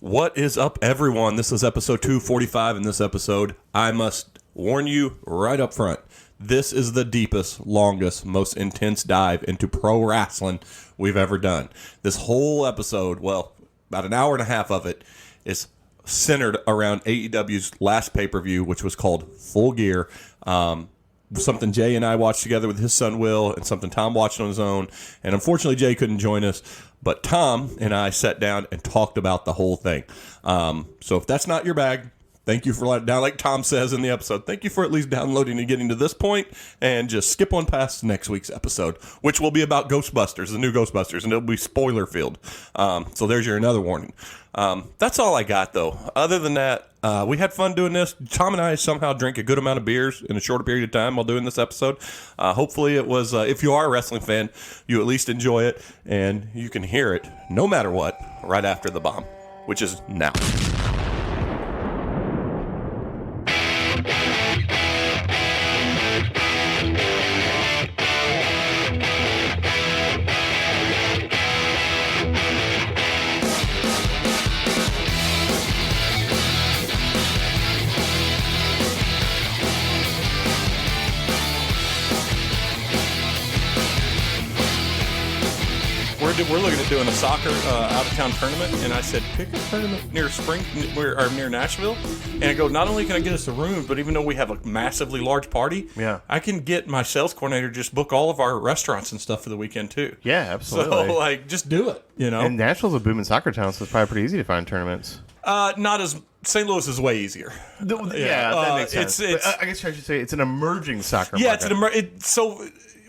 What is up, everyone? This is episode 245. In this episode, I must warn you right up front. This is the deepest, longest, most intense dive into pro wrestling we've ever done. This whole episode, well, about an hour and a half of it, is centered around AEW's last pay-per-view, which was called Full Gear. Something Jay and I watched together with his son Will, and something Tom watched on his own. And unfortunately, Jay couldn't join us, but Tom and I sat down and talked about the whole thing. So if that's not your bag, thank you for down, like Tom says in the episode. Thank you for at least downloading and getting to this point, and just skip on past next week's episode, which will be about Ghostbusters, the new Ghostbusters, and it'll be spoiler filled. So there's your another warning. That's all I got, though. Other than that, we had fun doing this. Tom and I somehow drank a good amount of beers in a shorter period of time while doing this episode. Hopefully it was, if you are a wrestling fan, you at least enjoy it, and you can hear it, no matter what, right after the bomb, which is now. We're looking at doing a soccer out-of-town tournament, and I said, pick a tournament near near Nashville. And I go, not only can I get us a room, but even though we have a massively large party, I can get my sales coordinator to just book all of our restaurants and stuff for the weekend too. Yeah, absolutely. So just do it, you know. And Nashville's a booming soccer town, so it's probably pretty easy to find tournaments. Not as St. Louis is way easier. Yeah, that makes sense. I guess I should say it's an emerging soccer market.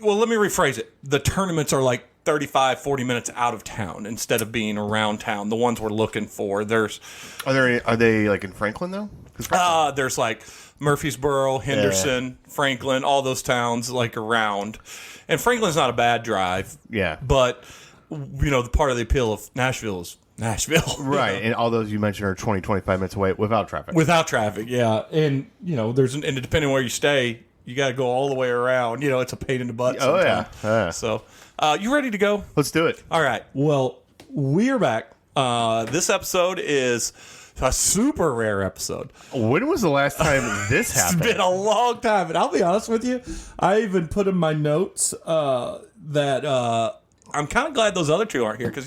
Well, let me rephrase it. The tournaments are like 35, 40 minutes out of town instead of being around town. The ones we're looking for. Are they like in Franklin though? There's like Murfreesboro, Henderson, Franklin, all those towns like around. And Franklin's not a bad drive. Yeah. But the part of the appeal of Nashville is Nashville. Right. And all those you mentioned are 20, 25 minutes away without traffic. Without traffic, yeah. And and depending on where you stay, you got to go all the way around. It's a pain in the butt sometimes. Oh, yeah. So, you ready to go? Let's do it. All right. Well, we're back. This episode is a super rare episode. When was the last time this happened? It's been a long time. And I'll be honest with you, I even put in my notes that I'm kind of glad those other two aren't here because,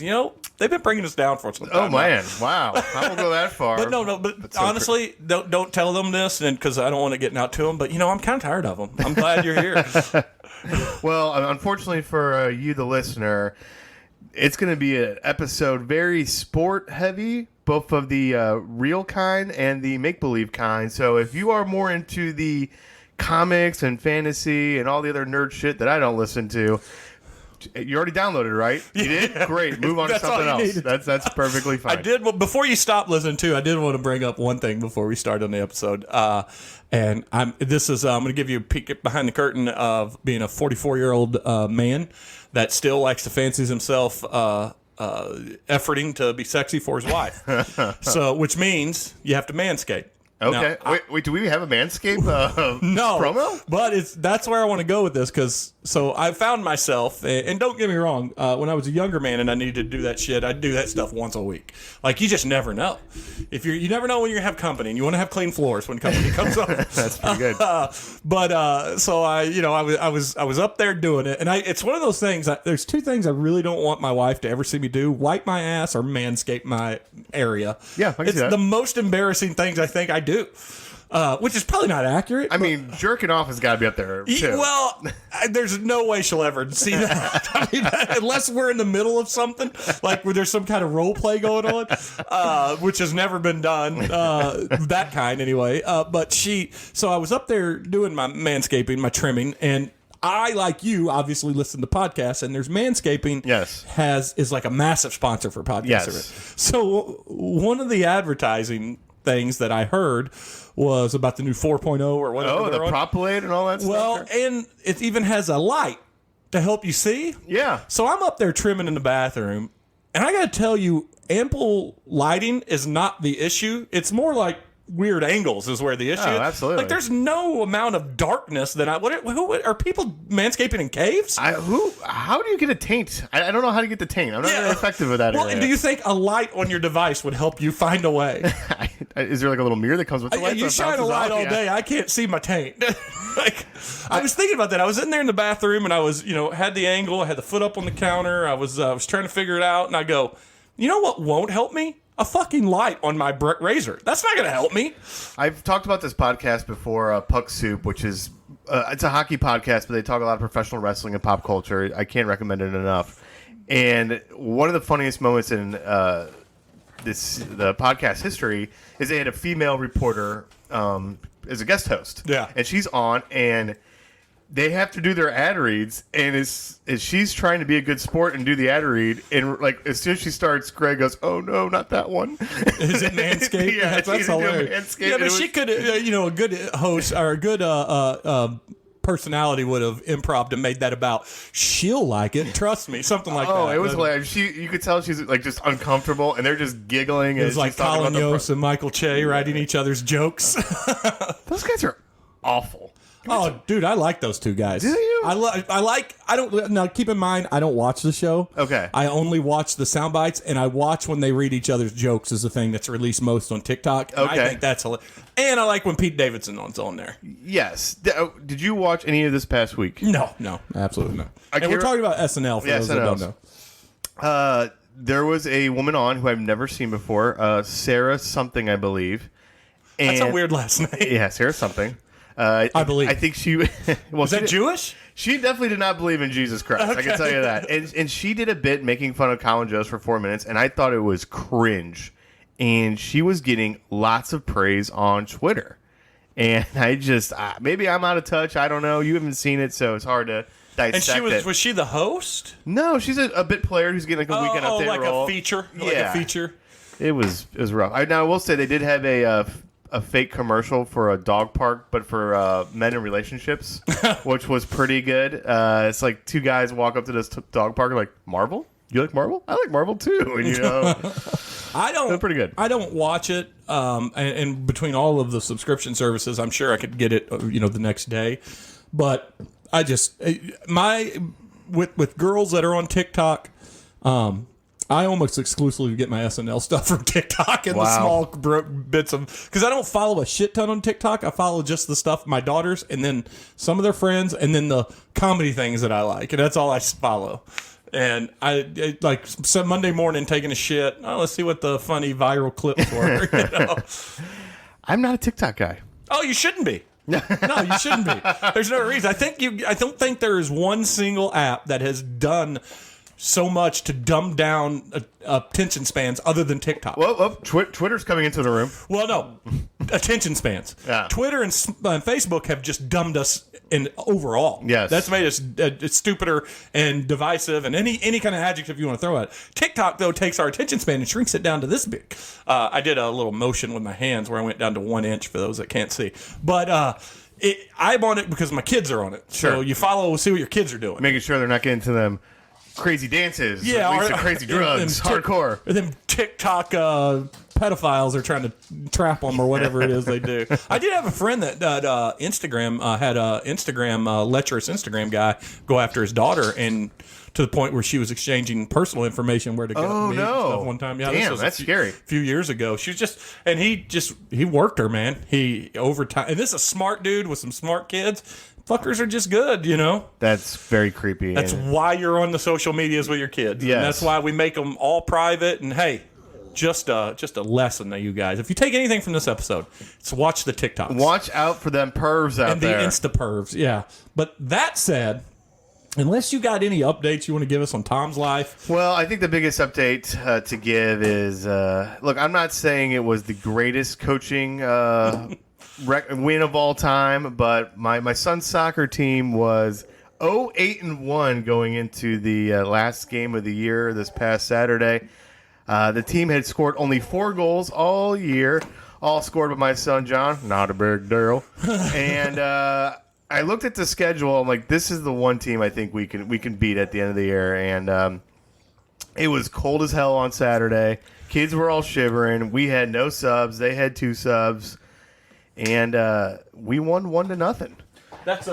they've been bringing us down for some time. Oh, man. Wow. I won't go that far. But honestly, don't tell them this because I don't want to get out to them. But, I'm kind of tired of them. I'm glad you're here. Well, unfortunately for you, the listener, it's going to be an episode very sport heavy, both of the real kind and the make-believe kind. So if you are more into the comics and fantasy and all the other nerd shit that I don't listen to, you already downloaded, right? You did? Great. Move on to something else. That's perfectly fine. I did. Well, before you stop listening, too, I did want to bring up one thing before we start on the episode. And I'm going to give you a peek behind the curtain of being a 44-year-old man that still likes to fancy himself efforting to be sexy for his wife. Which means you have to manscape. Okay. Now, wait, do we have a Manscaped no, promo? But that's where I want to go with this because I found myself, and don't get me wrong, when I was a younger man and I needed to do that shit, I'd do that stuff once a week. Like, you just never know. You never know when you're going to have company, and you want to have clean floors when company comes up. That's pretty good. So I was up there doing it, and it's one of those things, there's two things I really don't want my wife to ever see me do: wipe my ass or manscape my area. Yeah, I can see that. The most embarrassing things I think I do. Which is probably not accurate. I mean, jerking off has got to be up there, too. Well, there's no way she'll ever see that. I mean, unless we're in the middle of something, like where there's some kind of role play going on, which has never been done, that kind anyway. So I was up there doing my manscaping, my trimming, and I, like you, obviously listen to podcasts, and there's Manscaping. Yes, is like a massive sponsor for podcasts. Yes. So one of the advertising things that I heard was about the new 4.0 or whatever. Oh, the prop blade and all that stuff. Well, and it even has a light to help you see. Yeah. So I'm up there trimming in the bathroom, and I got to tell you, ample lighting is not the issue. It's more like weird angles is where the issue is. absolutely. Like, there's no amount of darkness that who are people manscaping in caves? How do you get a taint? I don't know how to get the taint. I'm not very effective with that. Well, area. do you think a light on your device would help you find a way? Is there like a little mirror that comes with the light? You that shine a bounces light off? all Yeah. day. I can't see my taint. Like, I was thinking about that. I was in there in the bathroom, and I was, had the angle. I had the foot up on the counter. I was trying to figure it out, and I go, you know what won't help me? A fucking light on my razor. That's not going to help me. I've talked about this podcast before, Puck Soup, which is it's a hockey podcast, but they talk a lot of professional wrestling and pop culture. I can't recommend it enough. And one of the funniest moments in the podcast history is they had a female reporter as a guest host. Yeah. And she's on, and they have to do their ad reads, and as she's trying to be a good sport and do the ad read, and like as soon as she starts, Greg goes, "Oh no, not that one." Is it Manscaped? Yeah, that's hilarious. Manscaped. Yeah, but she could, a good host or a good personality would have improv and made that about. She'll like it. Trust me, something like that. Oh, it was hilarious. You could tell she's like just uncomfortable, and they're just giggling. It was like Colin Yost and Michael Che writing each other's jokes. Those guys are awful. Oh, dude, I like those two guys. Do you? I don't. Now, keep in mind, I don't watch the show. Okay. I only watch the sound bites, and I watch when they read each other's jokes is the thing that's released most on TikTok. And Okay. I think that's hilarious. And I like when Pete Davidson's on there. Yes. Did you watch any of this past week? No, absolutely not. And we're Akira- talking about SNL for Yeah, those that don't know. There was a woman on who I've never seen before, Sarah something, I believe. And, That's a weird last name. Yeah, Sarah something. I believe. I think she. Well, Is that Jewish? She definitely did not believe in Jesus Christ. I can tell you that. And she did a bit making fun of Colin Jost for 4 minutes, and I thought it was cringe. And she was getting lots of praise on Twitter. And I just maybe I'm out of touch. I don't know. You haven't seen it, so it's hard to dissect And it. was she the host? No, she's a bit player who's getting like a weekend update like role. a feature. Like Yeah. a feature. It was rough. Now I will say they did have a fake commercial for a dog park, but for men in relationships, which was pretty good. It's like two guys walk up to this dog park and like, Marvel? You like Marvel? I like Marvel too. And I don't. They're pretty good. I don't watch it. And between all of the subscription services, I'm sure I could get it. The next day. But I just with girls that are on TikTok. I almost exclusively get my SNL stuff from TikTok and the small bits of, because I don't follow a shit ton on TikTok. I follow just the stuff my daughters and then some of their friends and then the comedy things that I like, and that's all I follow. And I like some Monday morning taking a shit. Oh, let's see what the funny viral clips were. I'm not a TikTok guy. Oh, you shouldn't be. No, you shouldn't be. There's no reason. I don't think there is one single app that has done so much to dumb down attention spans other than TikTok. Well, Twitter's coming into the room. Well, no, attention spans. Yeah. Twitter and Facebook have just dumbed us in overall. Yes. That's made us stupider and divisive and any kind of adjective you want to throw at it. TikTok, though, takes our attention span and shrinks it down to this big. I did a little motion with my hands where I went down to 1 inch for those that can't see. But I'm on it because my kids are on it. Sure. So you follow, see what your kids are doing. Making sure they're not getting to them crazy dances, Yeah, or crazy drugs, hardcore. And then TikTok pedophiles are trying to trap them or whatever it is they do. I did have a friend that Instagram had a lecherous Instagram guy go after his daughter, and to the point where she was exchanging personal information where to get Oh, me no. and stuff one time. Yeah, Damn, this was that's scary. A few years ago. She was he worked her, man. He over time, and this is a smart dude with some smart kids. Fuckers are just good, That's very creepy. That's why you're on the social medias with your kids. Yes. And that's why we make them all private. And hey, just a lesson to you guys. If you take anything from this episode, it's watch the TikToks. Watch out for them pervs out and there. the Insta pervs. Yeah. But that said, unless you got any updates you want to give us on Tom's life. Well, I think the biggest update to give is, look, I'm not saying it was the greatest coaching win of all time, but my son's soccer team was 0-8-1 going into the last game of the year this past Saturday. The team had scored only 4 goals all year, all scored by my son John, not a big deal. And I looked at the schedule. I'm like, this is the one team I think we can beat at the end of the year. And it was cold as hell on Saturday. Kids were all shivering. We had no subs. They had 2 subs. And we won 1-0. That's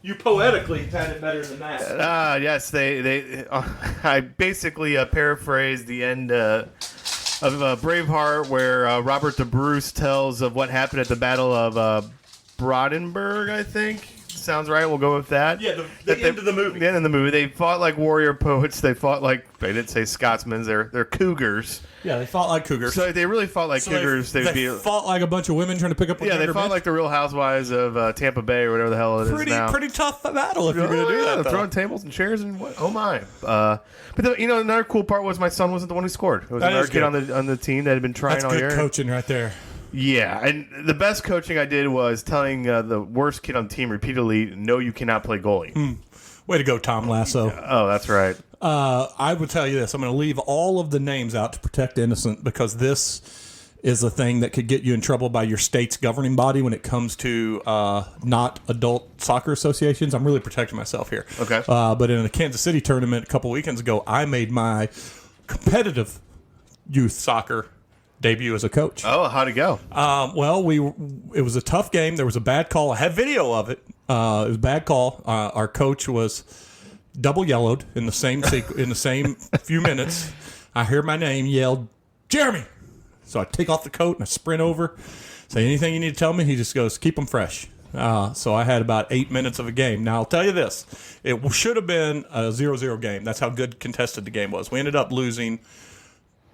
you poetically had it better than that. Yes, they I basically paraphrased the end of Braveheart, where Robert the Bruce tells of what happened at the Battle of Brandenburg, I think. Sounds right. We'll go with that. Yeah, the end of the movie. The end of the movie. They fought like warrior poets. They fought like, they didn't say Scotsmen. They're cougars. Yeah, they fought like cougars. So they really fought like cougars. They fought like a bunch of women trying to pick up. Yeah, they fought like the Real Housewives of Tampa Bay or whatever the hell it is now. Pretty tough battle if you're going to do that. Throwing tables and chairs and what? Oh my! But another cool part was my son wasn't the one who scored. It was another kid on the team that had been trying all year. That's good coaching right there. Yeah, and the best coaching I did was telling the worst kid on the team repeatedly, "No, you cannot play goalie." Way to go, Tom Lasso. Oh, that's right. I would tell you this. I'm going to leave all of the names out to protect the innocent, because this is a thing that could get you in trouble by your state's governing body when it comes to not adult soccer associations. I'm really protecting myself here. Okay. But in a Kansas City tournament a couple weekends ago, I made my competitive youth soccer debut as a coach. Oh, how'd it go? Well, it was a tough game. There was a bad call. I have video of it. It was a bad call. Our coach was double yellowed in the same in the same few minutes. I hear my name yelled, Jeremy. So I take off the coat and I sprint over, say, anything you need to tell me? He just goes, keep them fresh. So I had about 8 minutes of a game. Now, I'll tell you this. It should have been a 0-0 game. That's how good contested the game was. We ended up losing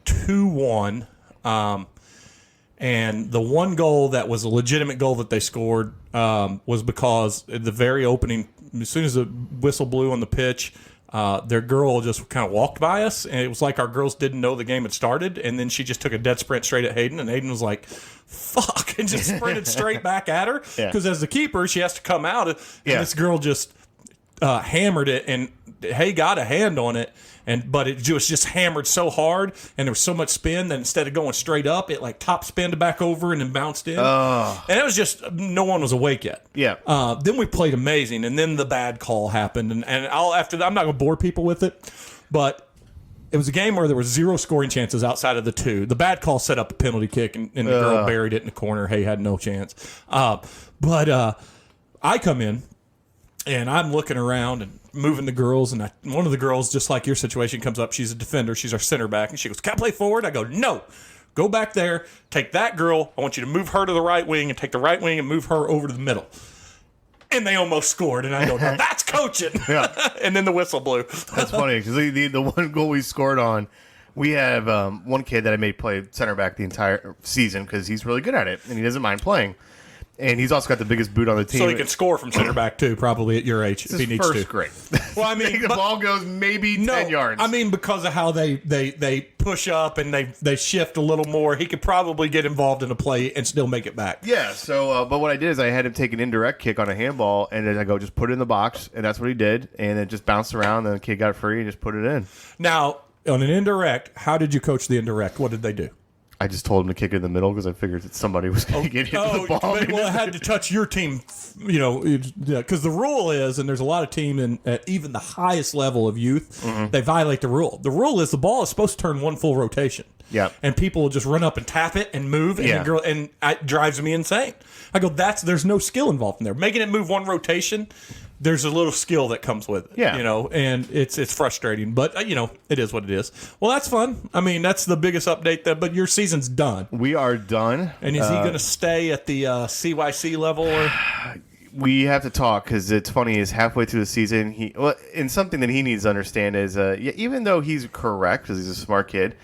2-1. And the one goal that was a legitimate goal that they scored was because at the very opening, as soon as the whistle blew on the pitch, their girl just kind of walked by us, and it was like our girls didn't know the game had started, and then she just took a dead sprint straight at Hayden, and Hayden was like, fuck, and just sprinted straight back at her, because as the keeper, she has to come out, and this girl just hammered it, and Hay got a hand on it, but it was just hammered so hard, and there was so much spin that instead of going straight up, it like top spinned back over and then bounced in. And it was just, no one was awake yet. Yeah. Then we played amazing, and then the bad call happened, and after that, I'm not going to bore people with it, but it was a game where there was 0 scoring chances outside of the 2. The bad call set up a penalty kick, and the girl buried it in the corner. Hay had no chance. But I come in, and I'm looking around and moving the girls, and one of the girls, just like your situation, comes up. She's a defender. She's our center back, and she goes, can I play forward? I go, no. Go back there. Take that girl. I want you to move her to the right wing, and take the right wing and move her over to the middle. And they almost scored, and I go, now that's coaching. Yeah. And then the whistle blew. That's funny, because the one goal we scored on, we have one kid that I made play center back the entire season because he's really good at it, and he doesn't mind playing. And he's also got the biggest boot on the team. So he can score from center back, too, probably at your age, if he needs to. First grade. Well, I mean, the ball goes maybe 10 yards. I mean, because of how they push up and they shift a little more, he could probably get involved in a play and still make it back. Yeah, so, but what I did is I had him take an indirect kick on a handball, and then I go, just put it in the box, and that's what he did. And it just bounced around, and the kid got it free and just put it in. Now, on an indirect, how did you coach the indirect? What did they do? I just told him to kick it in the middle because I figured that somebody was going to get hit with the ball. Well, it had to touch your team, because the rule is, and there's a lot of teams at even the highest level of youth, they violate the rule. The rule is the ball is supposed to turn one full rotation. Yeah. And people will just run up and tap it and move, and and it drives me insane. I go, there's no skill involved in there. Making it move one rotation, there's a little skill that comes with it. Yeah. And it's frustrating, but it is what it is. Well, that's fun. I mean, that's the biggest update but your season's done. We are done. And is he going to stay at the CYC level? Or? We have to talk, because it's funny, is halfway through the season, and something that he needs to understand is, even though he's correct, because he's a smart kid,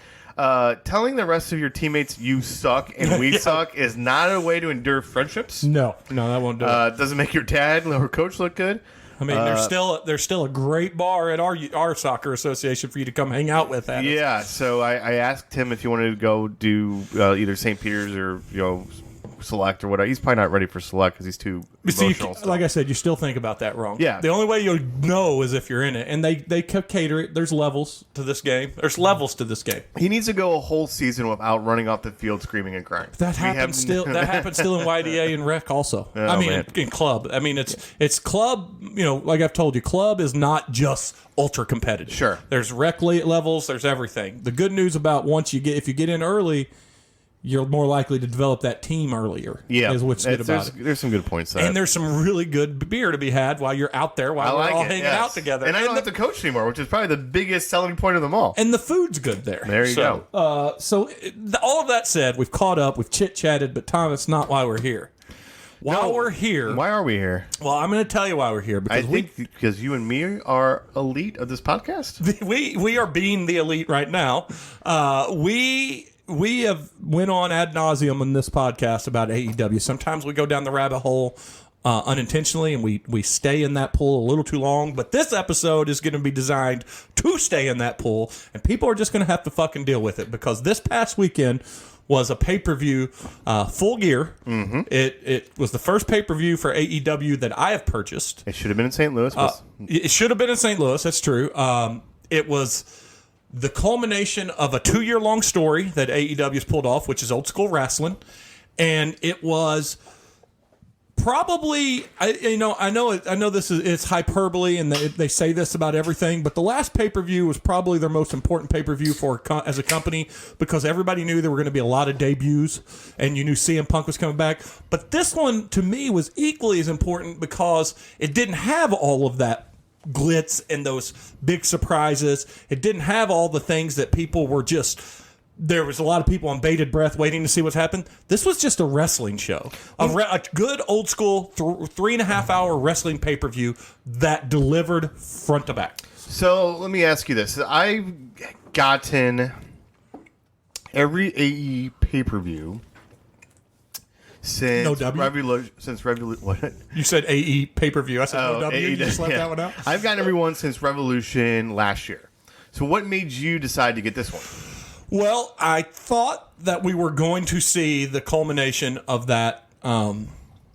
telling the rest of your teammates you suck and we suck is not a way to endure friendships. No, that won't do it. Doesn't make your dad or coach look good. I mean, there's still a great bar at our soccer association for you to come hang out with. So I asked him if he wanted to go do either St. Peter's or Select or whatever. He's probably not ready for Select because he's too emotional. Like I said, you still think about that wrong. Yeah. The only way you'll know is if you're in it, and they cater it. There's levels to this game. There's levels to this game. He needs to go a whole season without running off the field screaming and crying. That happens still. That happens still in YDA and Rec also. Oh, I mean, man. in club. I mean, it's club. You know, like I've told you, club is not just ultra competitive. Sure. There's rec levels. There's everything. The good news about if you get in early, you're more likely to develop that team earlier. Yeah, is what's good about it. There's some good points there. And there's some really good beer to be had while you're out there, while we're all hanging out together. And I don't have to coach anymore, which is probably the biggest selling point of them all. And the food's good there. There you go. All of that said, we've caught up, we've chit-chatted, but Tom, it's not why we're here. We're here... Why are we here? Well, I'm going to tell you why we're here. Because because you and me are elite of this podcast. we are being the elite right now. We have went on ad nauseum on this podcast about AEW. Sometimes we go down the rabbit hole unintentionally, and we stay in that pool a little too long. But this episode is going to be designed to stay in that pool, and people are just going to have to fucking deal with it, because this past weekend was a pay-per-view Full Gear. Mm-hmm. It was the first pay-per-view for AEW that I have purchased. It should have been in St. Louis. It should have been in St. Louis. That's true. It was the culmination of a 2-year-long story that AEW has pulled off, which is Old School Wrestling, and it was probably I know this is it's hyperbole, and they say this about everything, but the last pay-per-view was probably their most important pay-per-view as a company, because everybody knew there were going to be a lot of debuts, and you knew CM Punk was coming back. But this one to me was equally as important because it didn't have all of that glitz and those big surprises. It didn't have all the things that people were just... There was a lot of people on bated breath waiting to see what's happened. This was just a wrestling show. A good old school 3.5 hour wrestling pay-per-view that delivered front to back. So let me ask you this. I've gotten every AE pay-per-view since Revolution. What? You said AE pay-per-view. I said no W. You just left that one out? I've gotten every one since Revolution last year. So what made you decide to get this one? Well, I thought that we were going to see the culmination of that of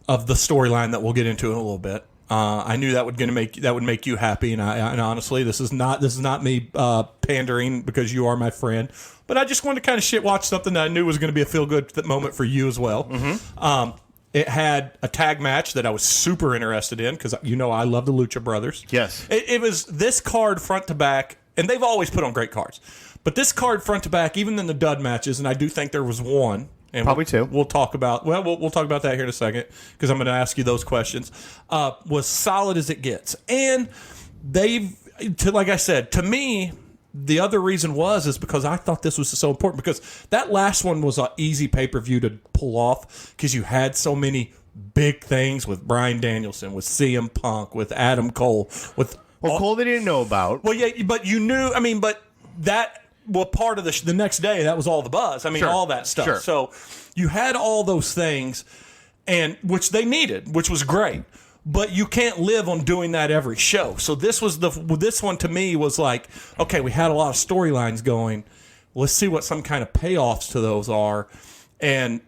the storyline that we'll get into in a little bit. I knew that would make you happy, and honestly, this is not me pandering because you are my friend, but I just wanted to kind of shit watch something that I knew was going to be a feel good moment for you as well. Mm-hmm. It had a tag match that I was super interested in because I love the Lucha Brothers. Yes, it was this card front to back, and they've always put on great cards. But this card front to back, even in the dud matches, and I do think there was one, and probably two. We'll talk about we'll talk about that here in a second, because I'm going to ask you those questions. Was solid as it gets, and like I said, to me, the other reason is because I thought this was so important, because that last one was an easy pay-per-view to pull off because you had so many big things with Bryan Danielson, with CM Punk, with Adam Cole, with Cole they didn't know about. Well, yeah, but you knew. I mean, but that. Well, part of the next day, that was all the buzz. I mean, all that stuff. Sure. So you had all those things, and which they needed, which was great. But you can't live on doing that every show. So this one to me was like, okay, we had a lot of storylines going. Let's see what some kind of payoffs to those are, and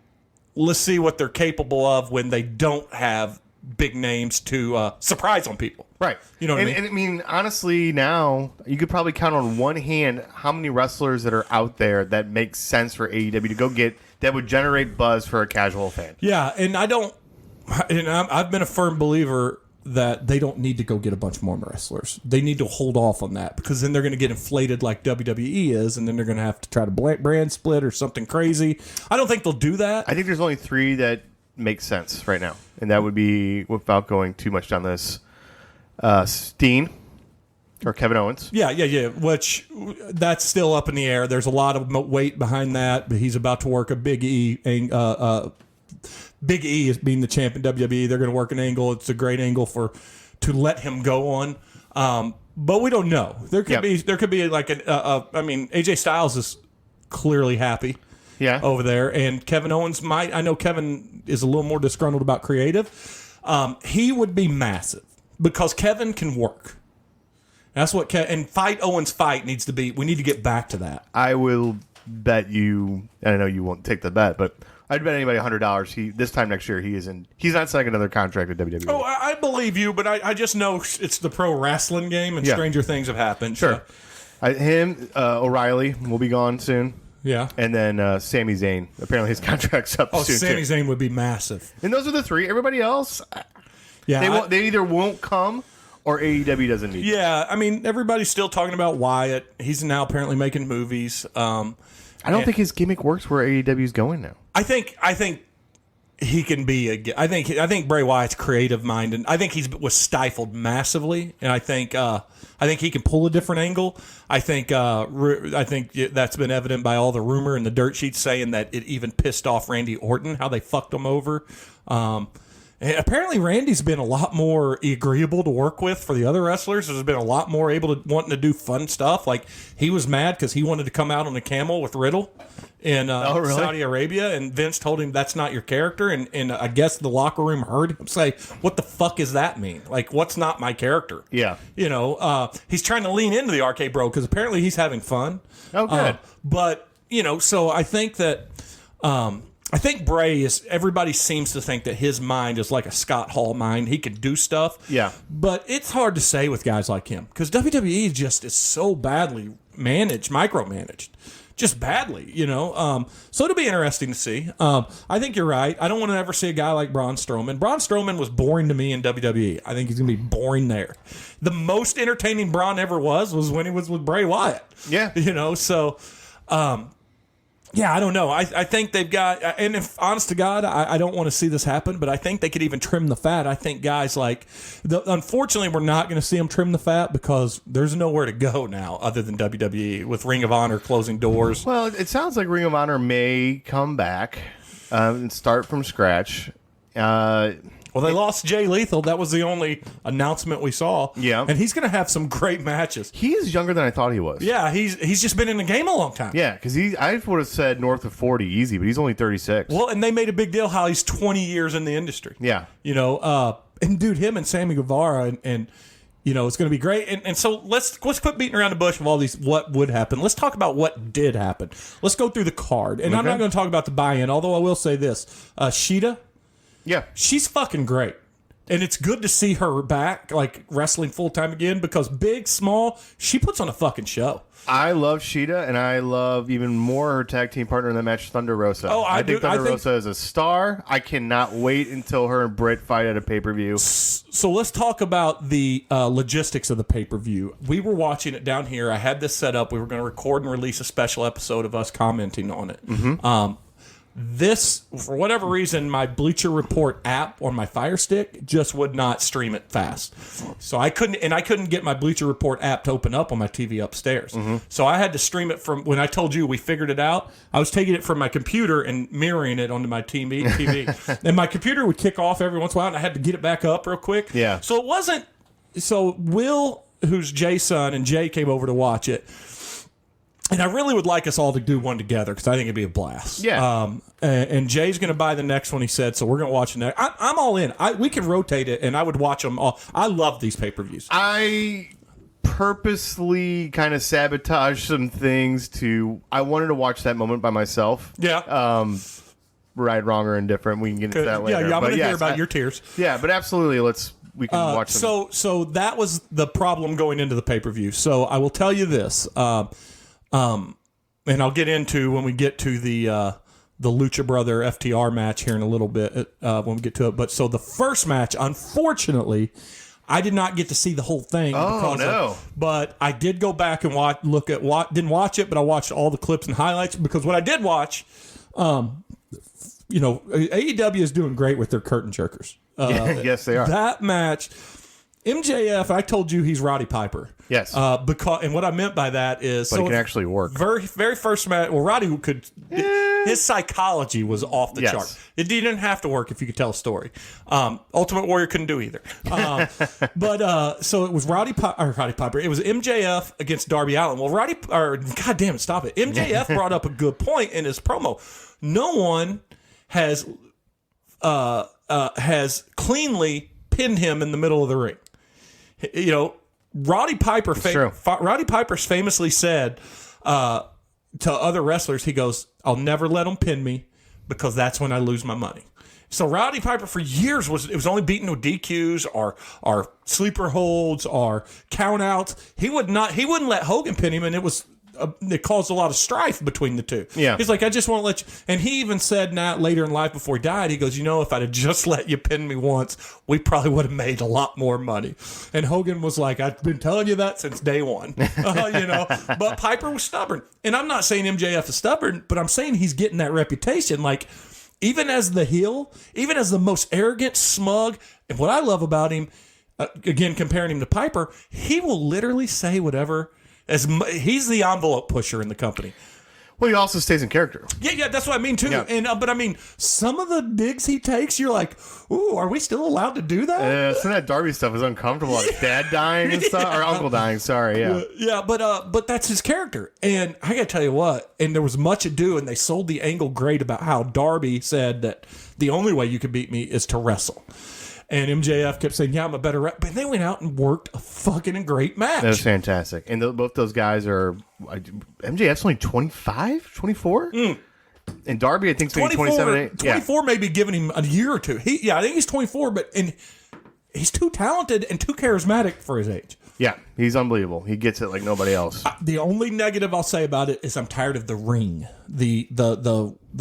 let's see what they're capable of when they don't have big names to surprise on people. Right. You know what I mean? And I mean, honestly, now you could probably count on one hand how many wrestlers that are out there that make sense for AEW to go get that would generate buzz for a casual fan. Yeah, and I've been a firm believer that they don't need to go get a bunch more wrestlers. They need to hold off on that, because then they're going to get inflated like WWE is, and then they're going to have to try to brand split or something crazy. I don't think they'll do that. I think there's only 3 that make sense right now, and that would be, without going too much down this, Steen or Kevin Owens. Yeah. Which that's still up in the air. There's a lot of weight behind that, but he's about to work a Big E. Big E is being the champ in WWE. They're going to work an angle. It's a great angle to let him go on. But we don't know. There could be like I mean, AJ Styles is clearly happy. Yeah. Over there, and Kevin Owens I know Kevin is a little more disgruntled about creative. He would be massive because Kevin can work. That's what and fight Owens fight needs to be. We need to get back to that. I will bet you, and I know you won't take the bet, but I'd bet anybody $100 this time next year he's not signing another contract with WWE. Oh, I believe you, but I just know it's the pro wrestling game, and stranger things have happened. Sure. So. O'Reilly will be gone soon. Yeah. And then Sami Zayn. Apparently his contract's up soon. Sami Zayn would be massive. And those are the three. Everybody else, they either won't come or AEW doesn't need them. Yeah, I mean, everybody's still talking about Wyatt. He's now apparently making movies. I don't think his gimmick works where AEW's going now. I think he can be I think Bray Wyatt's creative mind, and I think was stifled massively, and I think he can pull a different angle. I think that's been evident by all the rumor and the dirt sheets saying that it even pissed off Randy Orton how they fucked him over. And apparently, Randy's been a lot more agreeable to work with for the other wrestlers. Has been a lot more able to wanting to do fun stuff. Like he was mad because he wanted to come out on a camel with Riddle in really? Saudi Arabia, and Vince told him that's not your character. And I guess the locker room heard him say, "What the fuck does that mean? Like, what's not my character?" Yeah, he's trying to lean into the RK Bro because apparently he's having fun. Oh, good. But so I think that. I think Bray everybody seems to think that his mind is like a Scott Hall mind. He can do stuff. Yeah. But it's hard to say with guys like him because WWE just is so badly micromanaged. Just badly, So it'll be interesting to see. I think you're right. I don't want to ever see a guy like Braun Strowman. Braun Strowman was boring to me in WWE. I think he's going to be boring there. The most entertaining Braun ever was when he was with Bray Wyatt. Yeah. So... yeah, I don't know. I think they've got, and if honest to God, I don't want to see this happen, but I think they could even trim the fat. I think guys like, unfortunately, we're not going to see them trim the fat because there's nowhere to go now other than WWE with Ring of Honor closing doors. Well, it sounds like Ring of Honor may come back and start from scratch. Well, they lost Jay Lethal. That was the only announcement we saw. Yeah. And he's going to have some great matches. He is younger than I thought he was. Yeah, he's just been in the game a long time. Yeah, because I would have said north of 40 easy, but he's only 36. Well, and they made a big deal how he's 20 years in the industry. Yeah. And dude, him and Sammy Guevara and it's going to be great. And so let's quit beating around the bush of all these what would happen. Let's talk about what did happen. Let's go through the card. And I'm not going to talk about the buy-in, although I will say this. Shida, yeah, she's fucking great. And it's good to see her back, like, wrestling full-time again, because big, small, she puts on a fucking show. I love Shida, and I love even more her tag team partner in the match, Thunder Rosa. Oh, I think Thunder Rosa is a star. I cannot wait until her and Britt fight at a pay-per-view. So let's talk about the logistics of the pay-per-view. We were watching it down here. I had this set up. We were going to record and release a special episode of us commenting on it. Mm-hmm. This, for whatever reason, my Bleacher Report app on my Fire Stick just would not stream it fast. So I couldn't get my Bleacher Report app to open up on my TV upstairs. Mm-hmm. So I had to stream it from, when I told you we figured it out, I was taking it from my computer and mirroring it onto my TV. And my computer would kick off every once in a while, and I had to get it back up real quick. Yeah. So it wasn't, so Will, who's Jay's son, and Jay came over to watch it. And I really would like us all to do one together because I think it'd be a blast. Yeah. And Jay's going to buy the next one, he said, so we're going to watch it next. I'm all in. We can rotate it, and I would watch them all. I love these pay-per-views. I purposely kind of sabotaged some things I wanted to watch that moment by myself. Yeah. Right, wrong, or indifferent. We can get into that later. Yeah, I'm going to hear about your tears. Yeah, but absolutely, we can watch them. So that was the problem going into the pay-per-view. So I will tell you this. And I'll get into when we get to the Lucha Brother FTR match here in a little bit when we get to it. But so the first match, unfortunately, I did not get to see the whole thing. Oh, no. But I did go back and didn't watch it, but I watched all the clips and highlights because what I did watch, AEW is doing great with their curtain jerkers. Yes, they are. That match, MJF, I told you he's Roddy Piper. Yes. And what I meant by that is... But it can actually work. Very first match... Well, Roddy could... His psychology was off the chart. It didn't have to work if you could tell a story. Ultimate Warrior couldn't do either. So it was Roddy Piper. It was MJF against Darby Allin. Well, God damn it, stop it. MJF brought up a good point in his promo. No one has cleanly pinned him in the middle of the ring. Roddy Piper famously said, to other wrestlers, he goes, I'll never let them pin me because that's when I lose my money. So Roddy Piper for years was only beaten with DQs or sleeper holds or countouts. He wouldn't let Hogan pin him, and it caused a lot of strife between the two. Yeah. He's like, I just won't let you. And he even said now later in life before he died, he goes, if I'd have just let you pin me once, we probably would have made a lot more money. And Hogan was like, I've been telling you that since day one. But Piper was stubborn. And I'm not saying MJF is stubborn, but I'm saying he's getting that reputation. Like, even as the heel, even as the most arrogant, smug, and what I love about him, again, comparing him to Piper, he will literally say whatever. He's the envelope pusher in the company. Well, he also stays in character. Yeah, that's what I mean too. Yeah. And but I mean, some of the digs he takes, you're like, ooh, are we still allowed to do that? Some of that Darby stuff is uncomfortable. Like dad dying and stuff, or uncle dying. Sorry, yeah. Yeah, but that's his character. And I gotta tell you what, and there was much ado, and they sold the angle great about how Darby said that the only way you can beat me is to wrestle. And MJF kept saying, yeah, I'm a better rep. But they went out and worked a fucking great match. That was fantastic. And both those guys are... MJF's only 25? 24? And Darby, I think, is 27. 24 maybe giving him a year or two. I think he's 24, and he's too talented and too charismatic for his age. Yeah, he's unbelievable. He gets it like nobody else. The only negative I'll say about it is I'm tired of the ring, the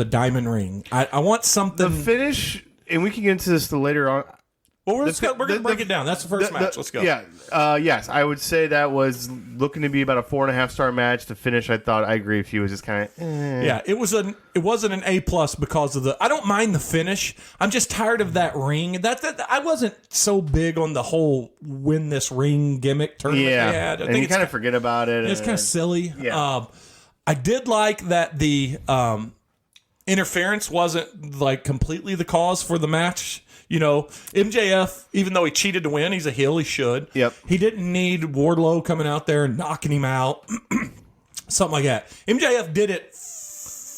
diamond ring. I want something... The finish, and we can get into this later on... Well, we're going to break it down. That's the first match. Let's go. Yeah. Yes, I would say that was looking to be about a 4.5-star match. The finish, I agree with you, was just kind of. Yeah, it wasn't an A+ because of the. I don't mind the finish. I'm just tired of that ring. That I wasn't so big on the whole win this ring gimmick tournament they had. I think you kind of forget about it. It's kind of silly. Yeah. I did like that the interference wasn't like completely the cause for the match. MJF, even though he cheated to win, he's a heel. He should. Yep. He didn't need Wardlow coming out there and knocking him out. Something like that. MJF did it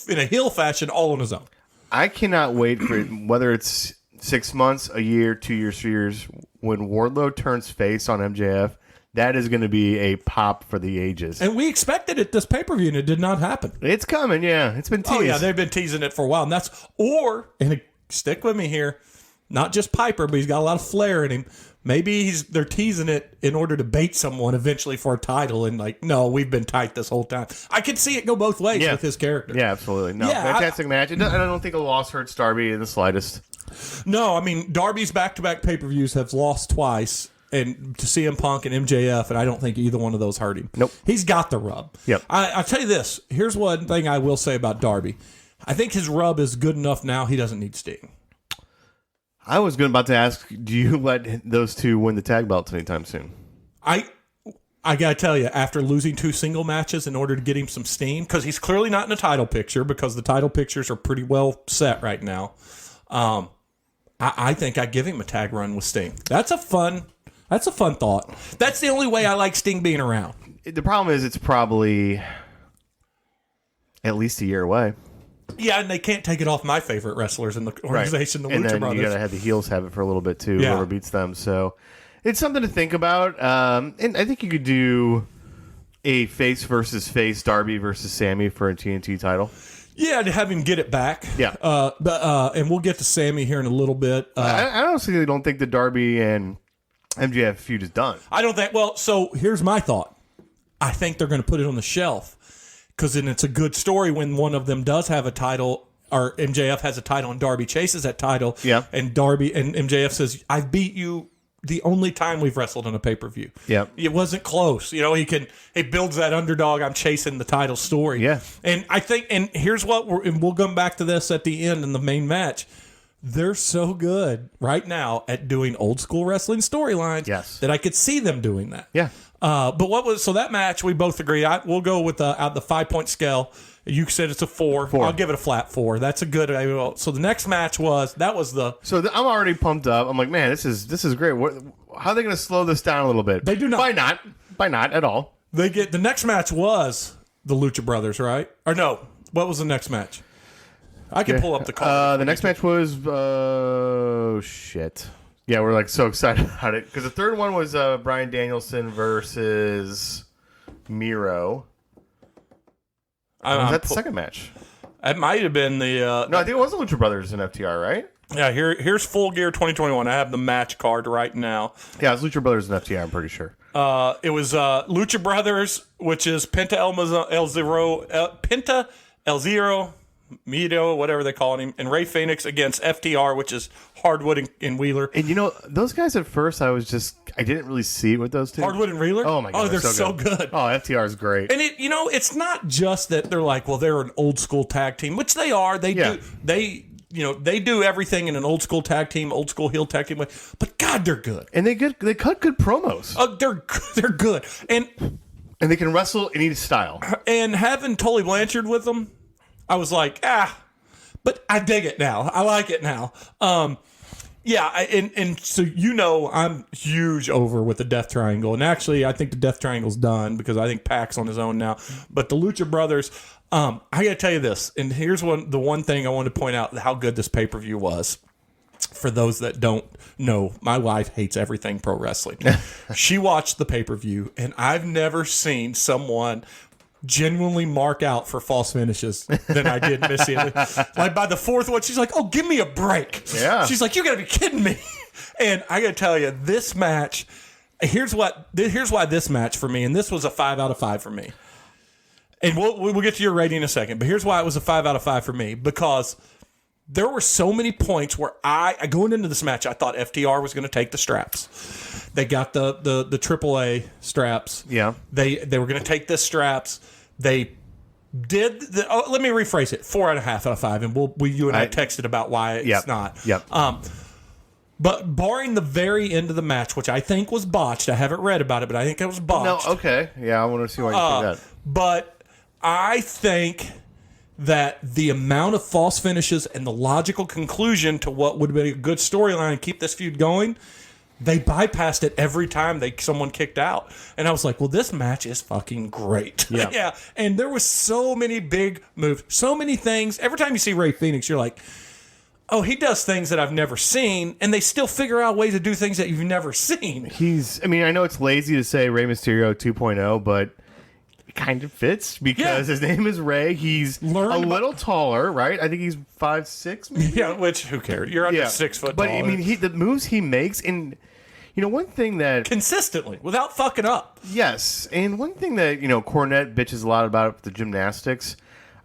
in a heel fashion all on his own. I cannot wait for it, whether it's 6 months, a year, 2 years, 3 years, when Wardlow turns face on MJF. That is going to be a pop for the ages. And we expected it this pay-per-view, and it did not happen. It's coming, yeah. It's been teased. Oh, yeah, they've been teasing it for a while. And stick with me here, not just Piper, but he's got a lot of flair in him. Maybe they're teasing it in order to bait someone eventually for a title, and no, we've been tight this whole time. I could see it go both ways with his character. Yeah, absolutely. No, fantastic match. I don't think a loss hurts Darby in the slightest. No, I mean, Darby's back-to-back pay-per-views have lost twice, and to CM Punk and MJF, and I don't think either one of those hurt him. Nope. He's got the rub. Yep. I'll tell you this. Here's one thing I will say about Darby. I think his rub is good enough now. He doesn't need Sting. I was about to ask, do you let those two win the tag belts anytime soon? I got to tell you, after losing 2 single matches in order to get him some steam, because he's clearly not in a title picture, because the title pictures are pretty well set right now, I think I give him a tag run with Sting. That's a fun thought. That's the only way I like Sting being around. The problem is it's probably at least a year away. Yeah, and they can't take it off my favorite wrestlers in the organization, the Lucha and then Brothers. You got to have the heels have it for a little bit too, Yeah. whoever beats them. So it's something to think about. And I think you could do a face versus face, Darby versus Sammy for a TNT title. Yeah, to have him get it back. Yeah. And we'll get to Sammy here in a little bit. I honestly don't think the Darby and MJF feud is done. I don't think. Well, so here's my thought. I think they're going to put it on the shelf because then it's a good story when one of them does have a title, or MJF has a title and Darby chases that title. Yeah. And Darby and MJF says, "I beat you the only time we've wrestled on a pay-per-view." Yeah. It wasn't close. He builds that underdog, I'm chasing the title story. Yeah. And I think, and here's what and we'll come back to this at the end in the main match. They're so good right now at doing old school wrestling storylines that I could see them doing that. Yeah. But so that match, we both agree. We'll go with the 5-point scale. You said it's a 4. I'll give it a flat 4. That's a good. So the next match So I'm already pumped up. I'm like, man, this is great. How are they going to slow this down a little bit? They do not. By not at all. The next match was the Lucha Brothers, right? Or no? What was the next match? I can pull up the card. The next match was shit. Yeah, we're like so excited about it because the third one was Bryan Danielson versus Miro. Was that the second match? It might have been the. No, I think it was the Lucha Brothers and FTR, right? Yeah, here's Full Gear 2021. I have the match card right now. Yeah, it was Lucha Brothers and FTR, I'm pretty sure. It was Lucha Brothers, which is Penta El Zero, Mito, whatever they call him, and Ray Phoenix against FTR, which is Hardwood and Wheeler. And those guys at first, I didn't really see it with those two. Hardwood and Wheeler? Oh my god, they're so good. Oh, FTR is great. And it's not just that they're like, well, they're an old school tag team, which they are. They do everything in an old school tag team, old school heel tag team way. But God, they're good. And they cut good promos. They're good. And they can wrestle in any style. And having Tully Blanchard with them, I was like, but I dig it now. I like it now. Yeah, and so I'm huge over with the Death Triangle. And actually, I think the Death Triangle's done because I think Pac's on his own now. But the Lucha Brothers, I got to tell you this. And here's the one thing I want to point out, how good this pay-per-view was. For those that don't know, my wife hates everything pro wrestling. She watched the pay-per-view, and I've never seen someone genuinely mark out for false finishes than I did Missy. Like by the fourth one, she's like, "Oh, give me a break." Yeah. She's like, "You got to be kidding me." And I got to tell you, this match, here's why this match for me, and this was a 5 out of 5 for me. And we'll get to your rating in a second, but here's why it was a 5 out of 5 for me, because there were so many points where going into this match, I thought FTR was going to take the straps. They got the AAA straps. Yeah. They were going to take the straps. They did. Let me rephrase it. 4.5 out of 5. And you and I texted about why it's not. Yep. But barring the very end of the match, which I think was botched. I haven't read about it, but I think it was botched. No, okay. Yeah, I want to see why you think that. But I think that the amount of false finishes and the logical conclusion to what would have been a good storyline and keep this feud going, they bypassed it every time someone kicked out. And I was like, well, this match is fucking great. Yeah. Yeah. And there was so many big moves, so many things. Every time you see Ray Phoenix, you're like, oh, he does things that I've never seen, and they still figure out ways to do things that you've never seen. I know it's lazy to say Rey Mysterio 2.0, but it kind of fits because his name is Ray. He's a little taller, right? I think he's 5'6", maybe? Yeah, which, who cares? You're under 6 foot but tall. But, the moves he makes, and, one thing that... consistently, without fucking up. Yes, and one thing that, Cornette bitches a lot about with the gymnastics...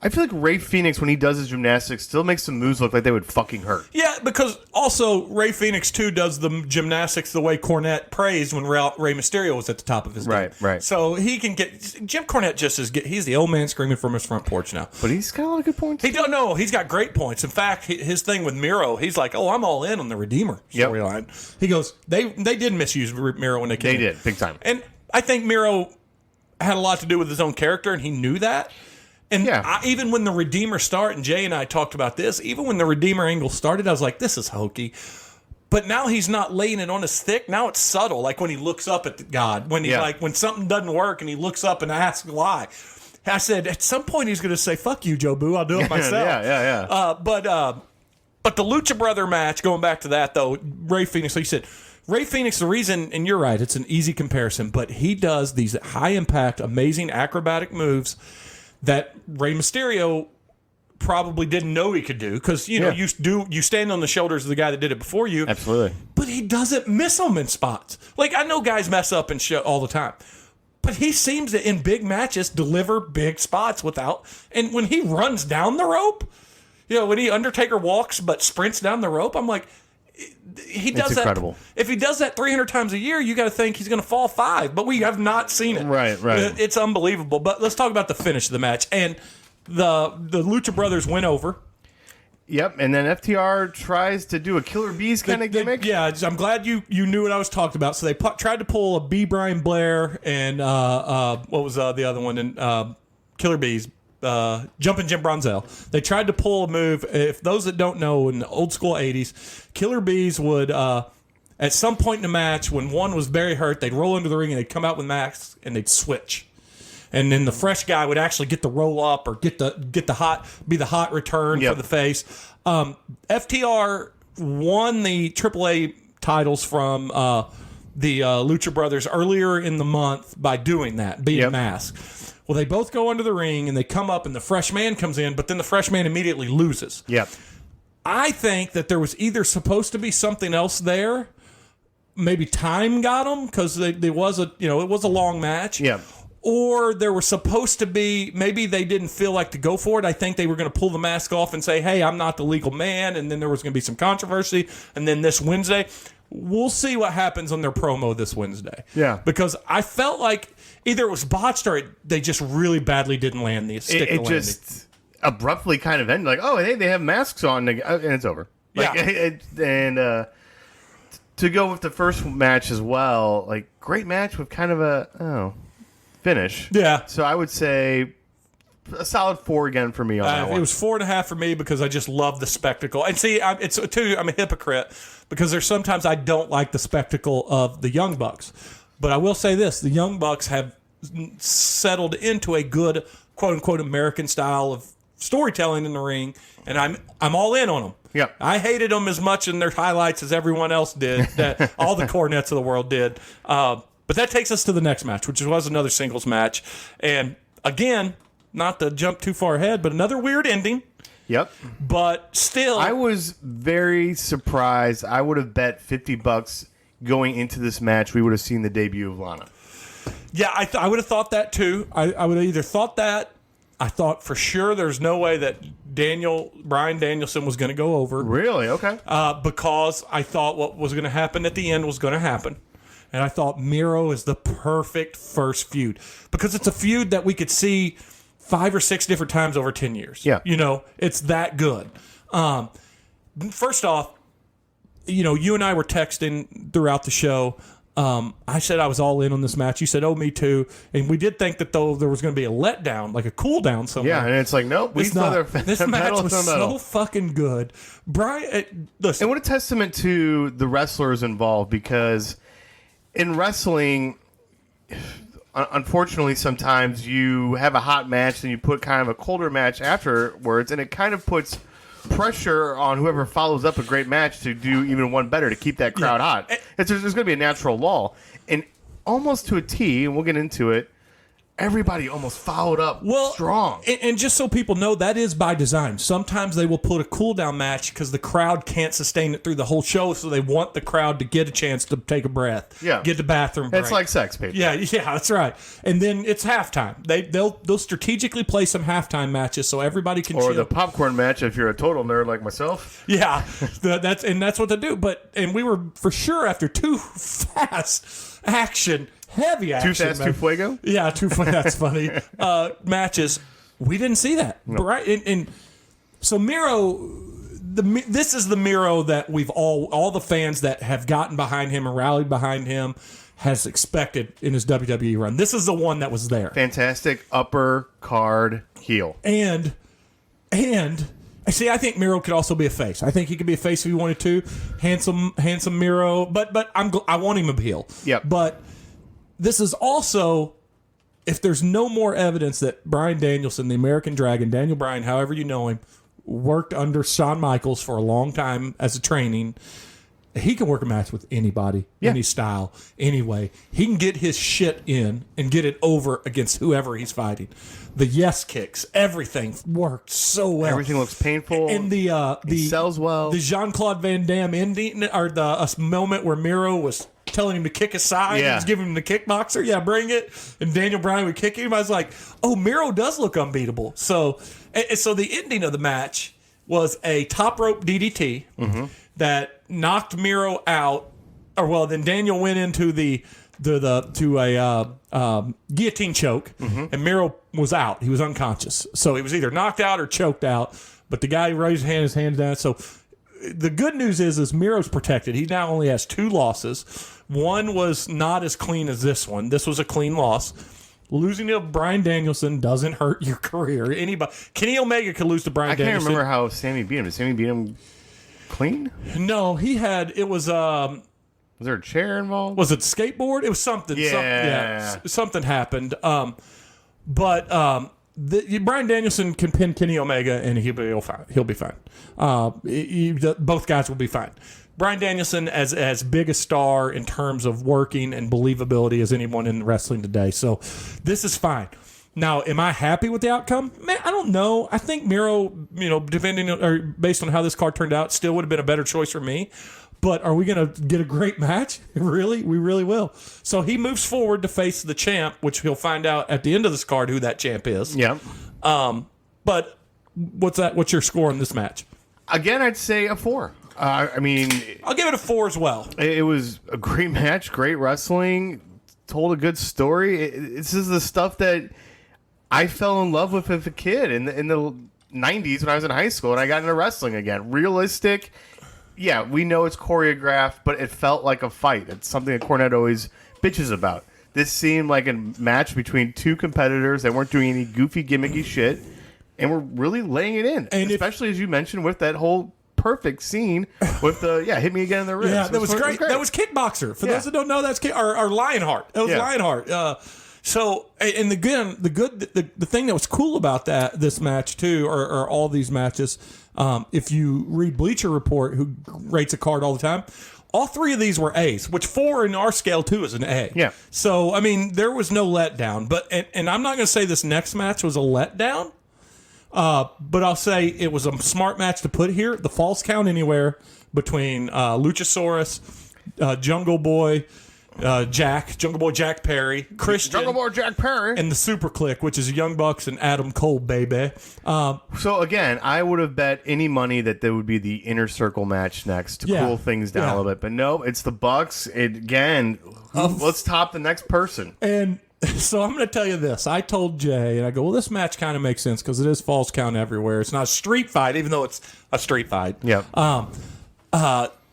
I feel like Ray Phoenix, when he does his gymnastics, still makes some moves look like they would fucking hurt. Yeah, because also Ray Phoenix, too, does the gymnastics the way Cornette praised when Rey Mysterio was at the top of his game. Right. So he can get... Jim Cornette he's the old man screaming from his front porch now. But he's got a lot of good points. He don't know. He's got great points. In fact, his thing with Miro, he's like, oh, I'm all in on the Redeemer storyline. Yep. He goes, they did misuse Miro when they came in. They did, big time. And I think Miro had a lot to do with his own character, and he knew that. And even when the Redeemer started, and Jay and I talked about this, even when the Redeemer angle started, I was like, this is hokey. But now he's not laying it on his thick. Now it's subtle, like when he looks up at God. When when something doesn't work and he looks up and asks why. I said, at some point he's going to say, fuck you, Joe Boo, I'll do it myself. But the Lucha Brother match, going back to that, though, Ray Phoenix, like you said, Ray Phoenix, the reason, and you're right, it's an easy comparison, but he does these high-impact, amazing acrobatic moves that Rey Mysterio probably didn't know he could do because you stand on the shoulders of the guy that did it before you. Absolutely. But he doesn't miss them in spots. Like, I know guys mess up and shit all the time, but he seems to in big matches deliver big spots without. And when he runs down the rope, when Undertaker walks but sprints down the rope, I'm like, he does that. Incredible. If he does that 300 times a year, you got to think he's going to fall 5. But we have not seen it. Right. It's unbelievable. But let's talk about the finish of the match. And the Lucha Brothers went over. Yep, and then FTR tries to do a Killer Bees kind of gimmick. Yeah, I'm glad you knew what I was talking about. So they tried to pull a B. Brian Blair and what was the other one? And Killer Bees. Jumping Jim Bronzell. They tried to pull a move. If those that don't know, in the old school 80s, Killer Bees would, at some point in the match, when one was very hurt, they'd roll into the ring and they'd come out with masks and they'd switch. And then the fresh guy would actually get the roll up or be the hot return for the face. FTR won the AAA titles from the Lucha Brothers earlier in the month by doing that, being masked. Well, they both go under the ring and they come up and the fresh man comes in, but then the fresh man immediately loses. Yep. I think that there was either supposed to be something else there. Maybe time got them because there was it was a long match. Yeah. Or there was supposed to be, maybe they didn't feel like to go for it. I think they were going to pull the mask off and say, hey, I'm not the legal man. And then there was going to be some controversy. And then this Wednesday, we'll see what happens on their promo this Wednesday. Yeah. Because I felt like either it was botched or they just really badly didn't land the stick. It just abruptly kind of ended. Like, oh, hey, they have masks on, and it's over. Like, Yeah. To go with the first match as well, like, great match with kind of a finish. Yeah. So I would say a solid 4 again for me on that one. It was 4.5 for me because I just love the spectacle. And see, I'm a hypocrite because there's sometimes I don't like the spectacle of the Young Bucks. But I will say this, the Young Bucks have settled into a good, quote-unquote, American style of storytelling in the ring, and I'm all in on them. Yeah. I hated them as much in their highlights as everyone else did, that all the Cornettes of the world did. But that takes us to the next match, which was another singles match. And again, not to jump too far ahead, but another weird ending. Yep. But still, I was very surprised. I would have bet $50 going into this match we would have seen the debut of Lana. yeah, I would have thought that too. I would have either thought that. I thought for sure there's no way that Bryan Danielson was going to go over. Really? Okay. Because I thought what was going to happen at the end was going to happen. And I thought Miro is the perfect first feud. Because it's a feud that we could see 5 or 6 different times over 10 years. Yeah. It's that good. First off, you and I were texting throughout the show. I said I was all in on this match. You said, oh, me too. And we did think that, though, there was going to be a letdown, like a cool down somewhere. Yeah, and it's like, nope. It's not. This match was so fucking good. Brian, listen. And what a testament to the wrestlers involved, because in wrestling, unfortunately, sometimes you have a hot match and you put kind of a colder match afterwards, and it kind of puts pressure on whoever follows up a great match to do even one better to keep that crowd hot. There's going to be a natural lull. And almost to a T, and we'll get into it, everybody almost followed up strong. And just so people know, that is by design. Sometimes they will put a cool down match because the crowd can't sustain it through the whole show, so they want the crowd to get a chance to take a breath, get the bathroom break. It's like sex, people. Yeah, that's right. And then it's halftime. They'll strategically play some halftime matches so everybody can chill. Or the popcorn match if you're a total nerd like myself. Yeah, that's what they do. And we were for sure after 2 fast action. Heavy action. Too fast, too fuego? Yeah, that's funny. Matches. We didn't see that. Nope. Right? And so Miro, this is the Miro that we've all the fans that have gotten behind him and rallied behind him has expected in his WWE run. This is the one that was there. Fantastic upper card heel. And see, I think Miro could also be a face. I think he could be a face if he wanted to. Handsome Miro. But I want him a heel. Yep. But this is also, if there's no more evidence that Bryan Danielson, the American Dragon, Daniel Bryan, however you know him, worked under Shawn Michaels for a long time as a training, he can work a match with anybody, any style, anyway. He can get his shit in and get it over against whoever he's fighting. The yes kicks, everything worked so well. Everything looks painful. And he sells well. The Jean-Claude Van Damme ending, or the moment where Miro was telling him to kick aside. Yeah. He was giving him the kickboxer. Yeah, bring it. And Daniel Bryan would kick him. I was like, oh, Miro does look unbeatable. So the ending of the match was a top rope DDT that knocked Miro out. Then Daniel went into a guillotine choke, and Miro was out. He was unconscious. So he was either knocked out or choked out. But the guy raised his hands down. So the good news is Miro's protected. He now only has 2 losses. One was not as clean as this one. This was a clean loss. Losing to Bryan Danielson doesn't hurt your career. Kenny Omega could lose to Bryan Danielson. I can't remember how Sammy beat him. Did Sammy beat him clean? No, Was there a chair involved? Was it skateboard? It was something. Yeah. Something happened. But Bryan Danielson can pin Kenny Omega, and he'll be fine. Both guys will be fine. Bryan Danielson as big a star in terms of working and believability as anyone in wrestling today. So this is fine. Now, am I happy with the outcome? Man, I don't know. I think Miro, depending or based on how this card turned out, still would have been a better choice for me. But are we going to get a great match? Really? We really will. So he moves forward to face the champ, which he'll find out at the end of this card who that champ is. Yeah. But what's your score in this match? Again, I'd say a 4. I mean, I'll give it a 4 as well. it was a great match, great wrestling, told a good story. This is the stuff that I fell in love with as a kid in the 90s when I was in high school and I got into wrestling again. Realistic. Yeah, we know it's choreographed, but it felt like a fight. It's something that Cornette always bitches about. This seemed like a match between two competitors that weren't doing any goofy, gimmicky shit, and were really laying it in. And especially, as you mentioned, with that whole perfect scene with the, hit me again in the ribs. Yeah, that was great. That was Kickboxer. For those that don't know, that's or Lionheart. That was Lionheart. So, and again, the thing that was cool about this match too, or all these matches, if you read Bleacher Report, who rates a card all the time, all 3 of these were A's, which 4 in our scale too is an A. Yeah. So, I mean, there was no letdown. But and I'm not going to say this next match was a letdown, but I'll say it was a smart match to put here. The Falls Count Anywhere between Luchasaurus, Jungle Boy. Jungle Boy Jack Perry, Christian, Jungle Boy Jack Perry, and the Super Click, which is Young Bucks and Adam Cole, baby. So again, I would have bet any money that there would be the Inner Circle match next to cool things down a little bit, but no, it's the Bucks. Let's top the next person. And so I'm going to tell you this. I told Jay, and I go, well, this match kind of makes sense because it is Falls Count Everywhere. It's not a street fight, even though it's a street fight. Yeah.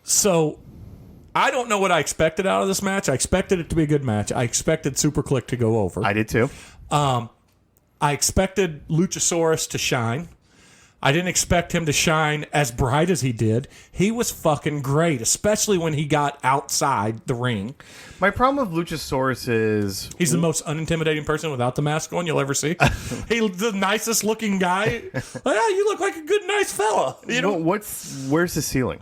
So I don't know what I expected out of this match. I expected it to be a good match. I expected Super Click to go over. I did too. I expected Luchasaurus to shine. I didn't expect him to shine as bright as he did. He was fucking great, especially when he got outside the ring. My problem with Luchasaurus is He's the most unintimidating person without the mask on you'll ever see. He's the nicest looking guy. You look like a good, nice fella. where's the ceiling?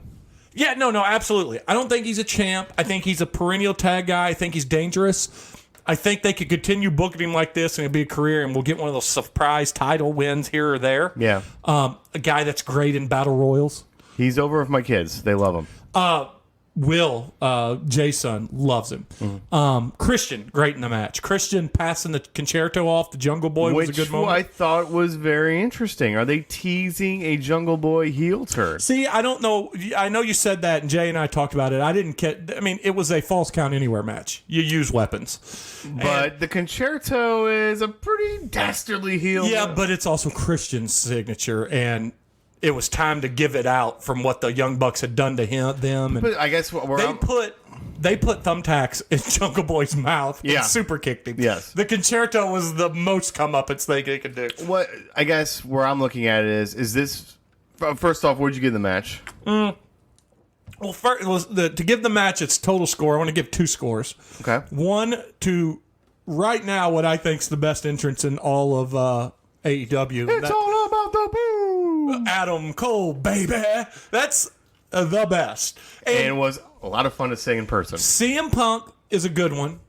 Yeah, no, absolutely. I don't think he's a champ. I think he's a perennial tag guy. I think he's dangerous. I think they could continue booking him like this and it'll be a career and we'll get one of those surprise title wins here or there. Yeah. A guy that's great in battle royals. He's over with my kids. They love him. Will, Jason, loves him. Christian, great in the match. Christian passing the concerto off the Jungle Boy was a good moment. I thought was very interesting. Are they teasing a Jungle Boy heel turn? See, I don't know. I know you said that, and Jay and I talked about it. I didn't get. I mean, it was a Falls Count Anywhere match. You use weapons, but the concerto is a pretty dastardly heel. Yeah, but it's also Christian's signature, and it was time to give it out from what the Young Bucks had done to them. And but I guess they put thumbtacks in Jungle Boy's mouth and super kicked him. Yes. The concerto was the most comeuppance they could do. What I guess where I'm looking at it is this. First off, where'd you give the match? Well, first, it was to give the match its total score. I want to give 2 scores. Okay. One to right now what I think's the best entrance in all of AEW. It's all about the boom. Adam Cole, baby. That's the best. And it was a lot of fun to sing in person. CM Punk is a good one.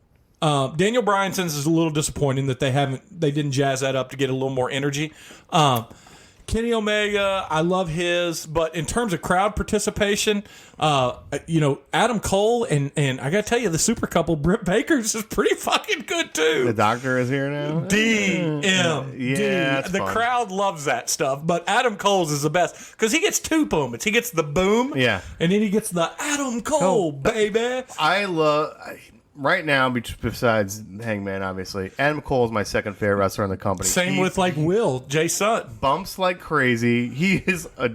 Daniel Bryanson's is a little disappointing that they didn't jazz that up to get a little more energy. Kenny Omega, I love his, but in terms of crowd participation, Adam Cole and I gotta tell you, the super couple Britt Baker's is pretty fucking good too. The doctor is here now. DMD. Yeah, the fun. crowd loves that stuff, but Adam Cole's is the best because he gets 2 moments. He gets the boom, and then he gets the Adam Cole, baby. I love. Right now, besides Hangman, obviously, Adam Cole is my second favorite wrestler in the company. Same with Will, Jay Sutton. Bumps like crazy. He is a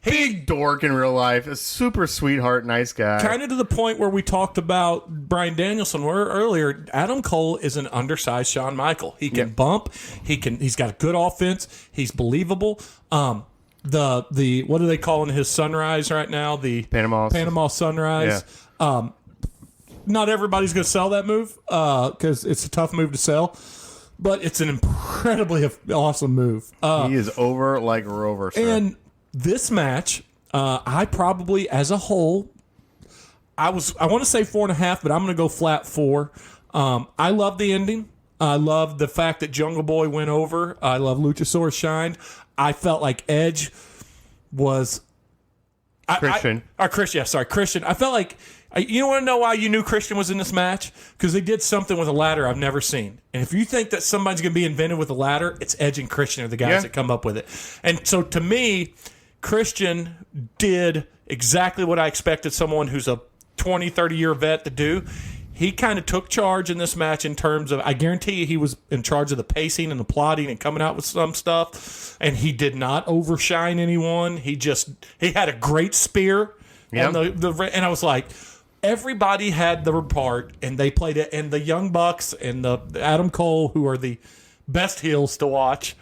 big dork in real life. A super sweetheart, nice guy. Kind of to the point where we talked about Bryan Danielson earlier. Adam Cole is an undersized Shawn Michael. He can bump. He's got a good offense. He's believable. The what are they calling his sunrise right now? The Panama Sunrise. Yeah. Not everybody's going to sell that move because it's a tough move to sell, but it's an incredibly awesome move. He is over like Rover, sir. And this match, I probably, as a whole, I want to say 4.5, but I'm going to go flat 4. I love the ending. I love the fact that Jungle Boy went over. I love Luchasaurus shined. I felt like Edge was Christian. Christian. I felt like you want to know why you knew Christian was in this match? Because they did something with a ladder I've never seen. And if you think that somebody's going to be invented with a ladder, it's Edge and Christian are the guys that come up with it. And so to me, Christian did exactly what I expected someone who's a 20, 30-year vet to do. He kind of took charge in this match in terms of, I guarantee you he was in charge of the pacing and the plotting and coming out with some stuff. And he did not overshine anyone. He had a great spear. Yep. And I was like, everybody had their part and they played it. And the Young Bucks and the Adam Cole, who are the best heels to watch,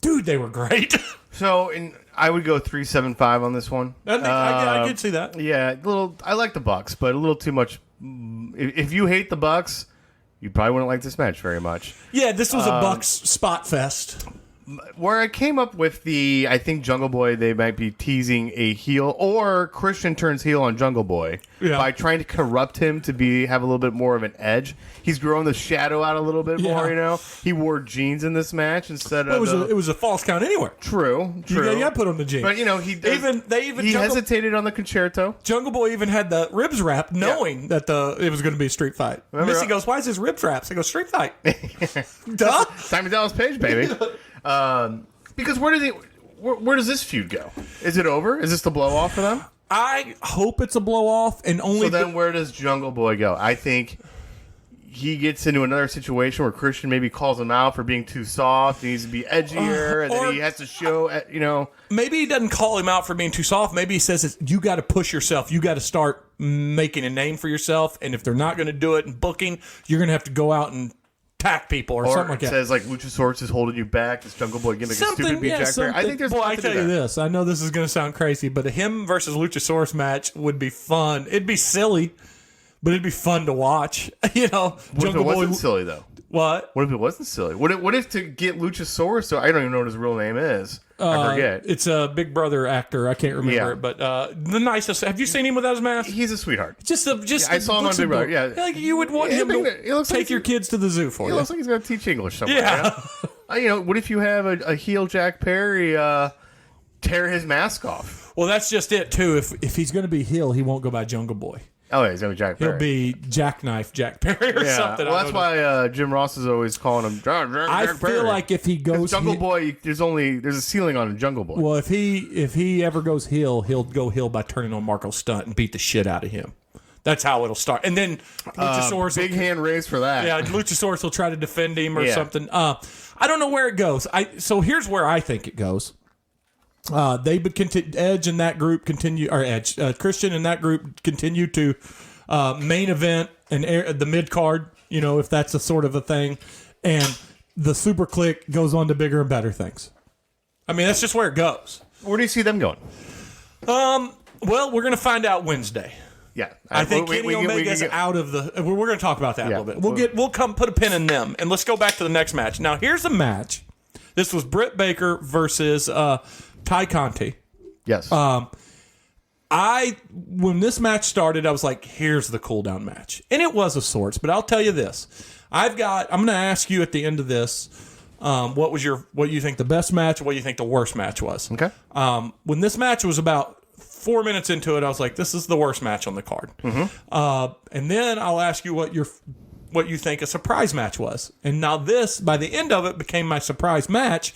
dude, they were great. So, I would go 3.75 on this one. I could see that. Yeah, I like the Bucks, but a little too much. If you hate the Bucks, you probably wouldn't like this match very much. Yeah, this was a Bucks spot fest. Where I came up with I think Jungle Boy, they might be teasing a heel, or Christian turns heel on Jungle Boy by trying to corrupt him to have a little bit more of an edge. He's growing the shadow out a little bit more, you know? He wore jeans in this match instead of... It was a false count anyway. True. You got to put on the jeans. But, he hesitated on the concerto. Jungle Boy even had the ribs wrapped, knowing that it was going to be a street fight. Missy goes, why is his ribs wrapped? I go, street fight. Duh. Simon Dallas Page, baby. Because where does this feud go? Is it over? Is this the blow off for them? I hope it's a blow off, and only. So then, where does Jungle Boy go? I think he gets into another situation where Christian maybe calls him out for being too soft. He needs to be edgier, and then he has to show. Maybe he doesn't call him out for being too soft. Maybe he says, "You got to push yourself. You got to start making a name for yourself. And if they're not going to do it in booking, you're going to have to go out and." Attack people or something like that. It says like Luchasaurus is holding you back. This Jungle Boy gimmick is stupid. I think there's. I tell you this. I know this is going to sound crazy, but a him versus Luchasaurus match would be fun. It'd be silly, but it'd be fun to watch. What if it wasn't silly though? What? What if it wasn't silly? What if to get Luchasaurus? So I don't even know what his real name is. I forget. It's a Big Brother actor. I can't remember it, but the nicest. Have you seen him without his mask? He's a sweetheart. I saw him on Big Brother. Yeah, like you would want him to take your kids to the zoo for you. He looks like he's going to teach English somewhere. Yeah. What if you have a heel Jack Perry tear his mask off? Well, that's just it too. If he's going to be heel, he won't go by Jungle Boy. Oh, yeah, he's going to be Jack Perry. He'll be Jackknife Jack Perry or something. Well, that's why Jim Ross is always calling him Jack Perry. I feel like if he goes Jungle Boy, there's a ceiling on a Jungle Boy. Well, if he ever goes heel, he'll go heel by turning on Marco Stunt and beat the shit out of him. That's how it'll start. And then Luchasaurus big hand raise for that. Yeah, Luchasaurus will try to defend him or something. I don't know where it goes. So here's where I think it goes. They would continue. Edge and that group continue, or Edge Christian and that group continue to main event and the mid card. If that's a sort of a thing, and the Super Click goes on to bigger and better things. I mean, that's just where it goes. Where do you see them going? Well, we're going to find out Wednesday. Yeah, I think Kenny Omega's out of the. We're going to talk about that a little bit. We'll come put a pin in them, and let's go back to the next match. Now, here's a match. This was Britt Baker versus Ty Conti. Yes. When this match started, I was like, "Here's the cool down match," and it was of sorts. But I'll tell you this: I'm going to ask you at the end of this, what you think the best match, what you think the worst match was. Okay. When this match was about 4 minutes into it, I was like, this is the worst match on the card. Mm-hmm. And then I'll ask you what you think a surprise match was. And now this, by the end of it, became my surprise match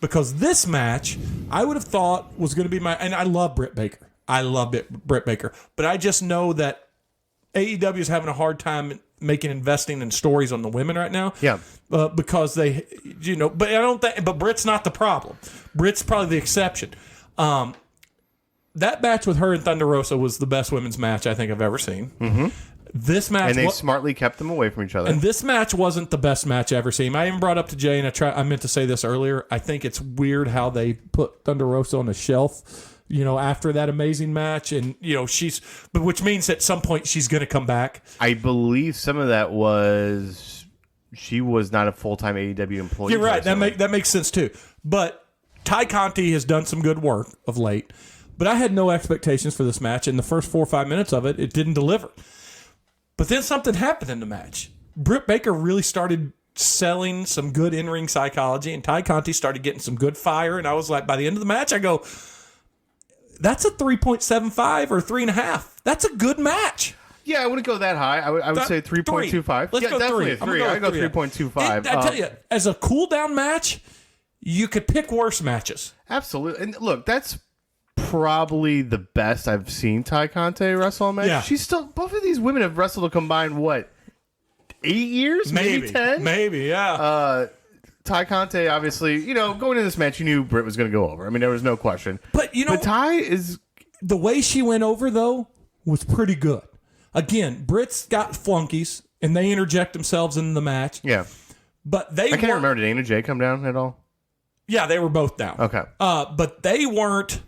because this match I would have thought was going to be and I love Britt Baker. I love Britt Baker. But I just know that AEW is having a hard time investing in stories on the women right now. Yeah. Because they, but I don't think, but Britt's not the problem. Britt's probably the exception. That match with her and Thunder Rosa was the best women's match I think I've ever seen. Mm-hmm. This match, and they smartly kept them away from each other. And this match wasn't the best match I've ever seen. I even brought up to Jay, and I meant to say this earlier. I think it's weird how they put Thunder Rosa on the shelf, after that amazing match, and which means at some point she's going to come back. I believe some of that was she was not a full-time AEW employee. You're right. That makes sense too. But Ty Conti has done some good work of late. But I had no expectations for this match. In the first 4 or 5 minutes of it, it didn't deliver. But then something happened in the match. Britt Baker really started selling some good in-ring psychology, and Ty Conti started getting some good fire, and I was like, by the end of the match, I go, that's a 3.75 or 3.5. That's a good match. Yeah, I wouldn't go that high. I would say 3.25. Let's Yeah, go definitely three. a 3. I'd go 3.25. I tell you, as a cool-down match, you could pick worse matches. Absolutely. And look, that's probably the best I've seen Ty Conti wrestle a match. Yeah. She's still, both of these women have wrestled a combined, what, 8 years? Maybe 10? Maybe, yeah. Ty Conti, obviously, you know, going into this match, you knew Britt was going to go over. I mean, there was no question. But, you know, But Ty is... the way she went over, though, was pretty good. Again, Britt's got flunkies, and they interject themselves into the match. Yeah. But they I can't remember. Did Anna Jay come down at all? Yeah, they were both down. Okay. But they weren't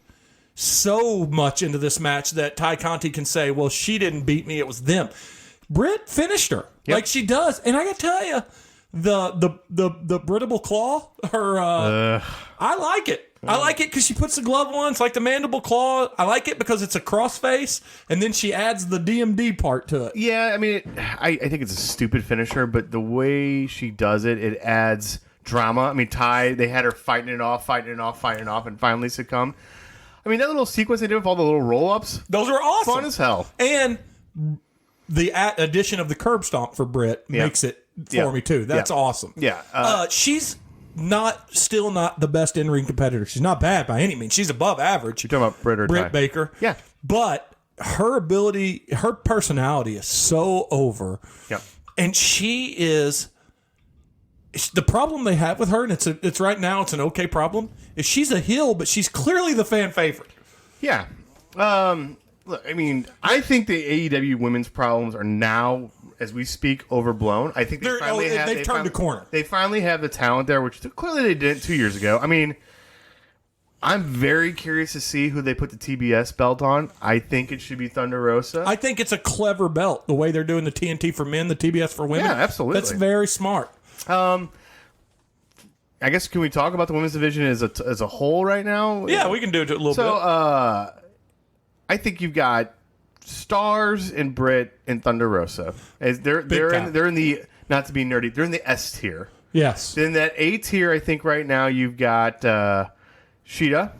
so much into this match that Ty Conti can say, well, she didn't beat me, it was them. Britt finished her like she does. And I got to tell you, the Brittable Claw, her, I like it. I like it because she puts the glove on. It's like the mandible claw. I like it because it's a crossface, and then she adds the DMD part to it. Yeah, I mean, I think it's a stupid finisher, but the way she does it, it adds drama. I mean, Ty, they had her fighting it off, and finally succumb. I mean, that little sequence they did with all the little roll-ups, Those are awesome. fun as hell. And the addition of the curb stomp for Britt makes it for me, too. That's awesome. Yeah. She's still not the best in-ring competitor. She's not bad by any means. She's above average. You're talking about Britt or Ty? Britt Baker. Yeah. But her ability, her personality is so over. Yeah. And she is... The problem they have with her, and it's right now, it's an okay problem, is she's a heel, but she's clearly the fan favorite. Yeah. Look, I mean, I think the AEW women's problems are now, as we speak, overblown. I think They've turned the corner. They finally have the talent there, which clearly they didn't 2 years ago. I mean, I'm very curious to see who they put the TBS belt on. I think it should be Thunder Rosa. I think it's a clever belt, the way they're doing the TNT for men, the TBS for women. Yeah, absolutely. That's very smart. I guess, can we talk about the women's division as a whole right now? Yeah, we can do it a little So, bit. I think you've got Stars and Britt and Thunder Rosa. As they're in the, not to be nerdy, they're in the S tier. Yes. Then that A tier, I think right now you've got Sheeta.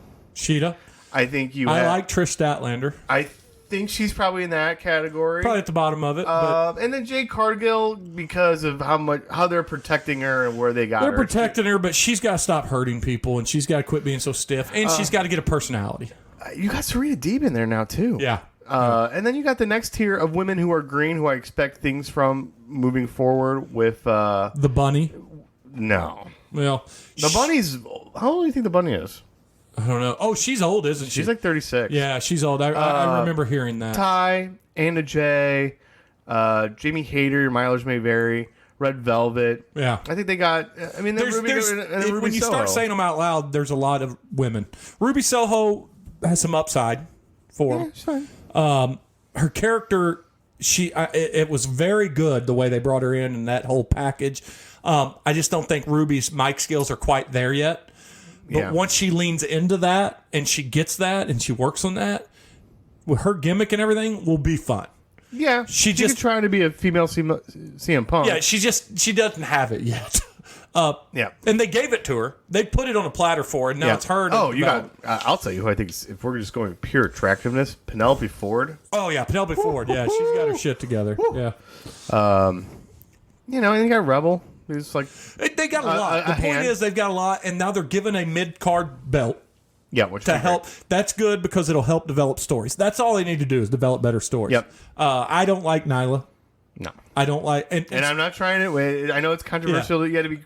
I think I like Trish Statlander. I think she's probably in that category. Probably at the bottom of it. But And then Jade Cargill, because of how they're protecting her and where they got her. they're protecting her, but she's got to stop hurting people, and she's got to quit being so stiff, and she's got to get a personality. You got Serena Deeb in there now too. Yeah. And then you got the next tier of women who are green, who I expect things from moving forward with. The bunny. No. Well, The bunny's. How old do you think the bunny is? I don't know. Oh, she's old, isn't she? She's like 36. Yeah, she's old. I remember hearing that. Ty, Anna Jay, Jamie Hayter, mileage may vary, Red Velvet. Yeah. I think they got. I mean, Ruby when you Soho. start saying them out loud, there's a lot of women. Ruby Soho has some upside for Yeah, she's fine. her character. It was very good the way they brought her in and that whole package. I just don't think Ruby's mic skills are quite there yet. But once she leans into that and she gets that and she works on that, with her gimmick and everything, will be fun. Yeah, She she's just- trying to be a female CM Punk. Yeah, she doesn't have it yet. Yeah. And they gave it to her. They put it on a platter for her, and now it's her. Oh, you got. I'll tell you who I think. If we're just going pure attractiveness, Penelope Ford. Oh yeah, Penelope Ford. Yeah, she's got her shit together. Yeah, You know, and you got Rebel, who's like. they got a lot. The point is, they've got a lot, and now they're given a mid card belt Yeah, which to help. That's good because it'll help develop stories. That's all they need to do is develop better stories. Yep. I don't like Nyla. No. I don't like, and And I'm not trying it. I know it's controversial that you got to be.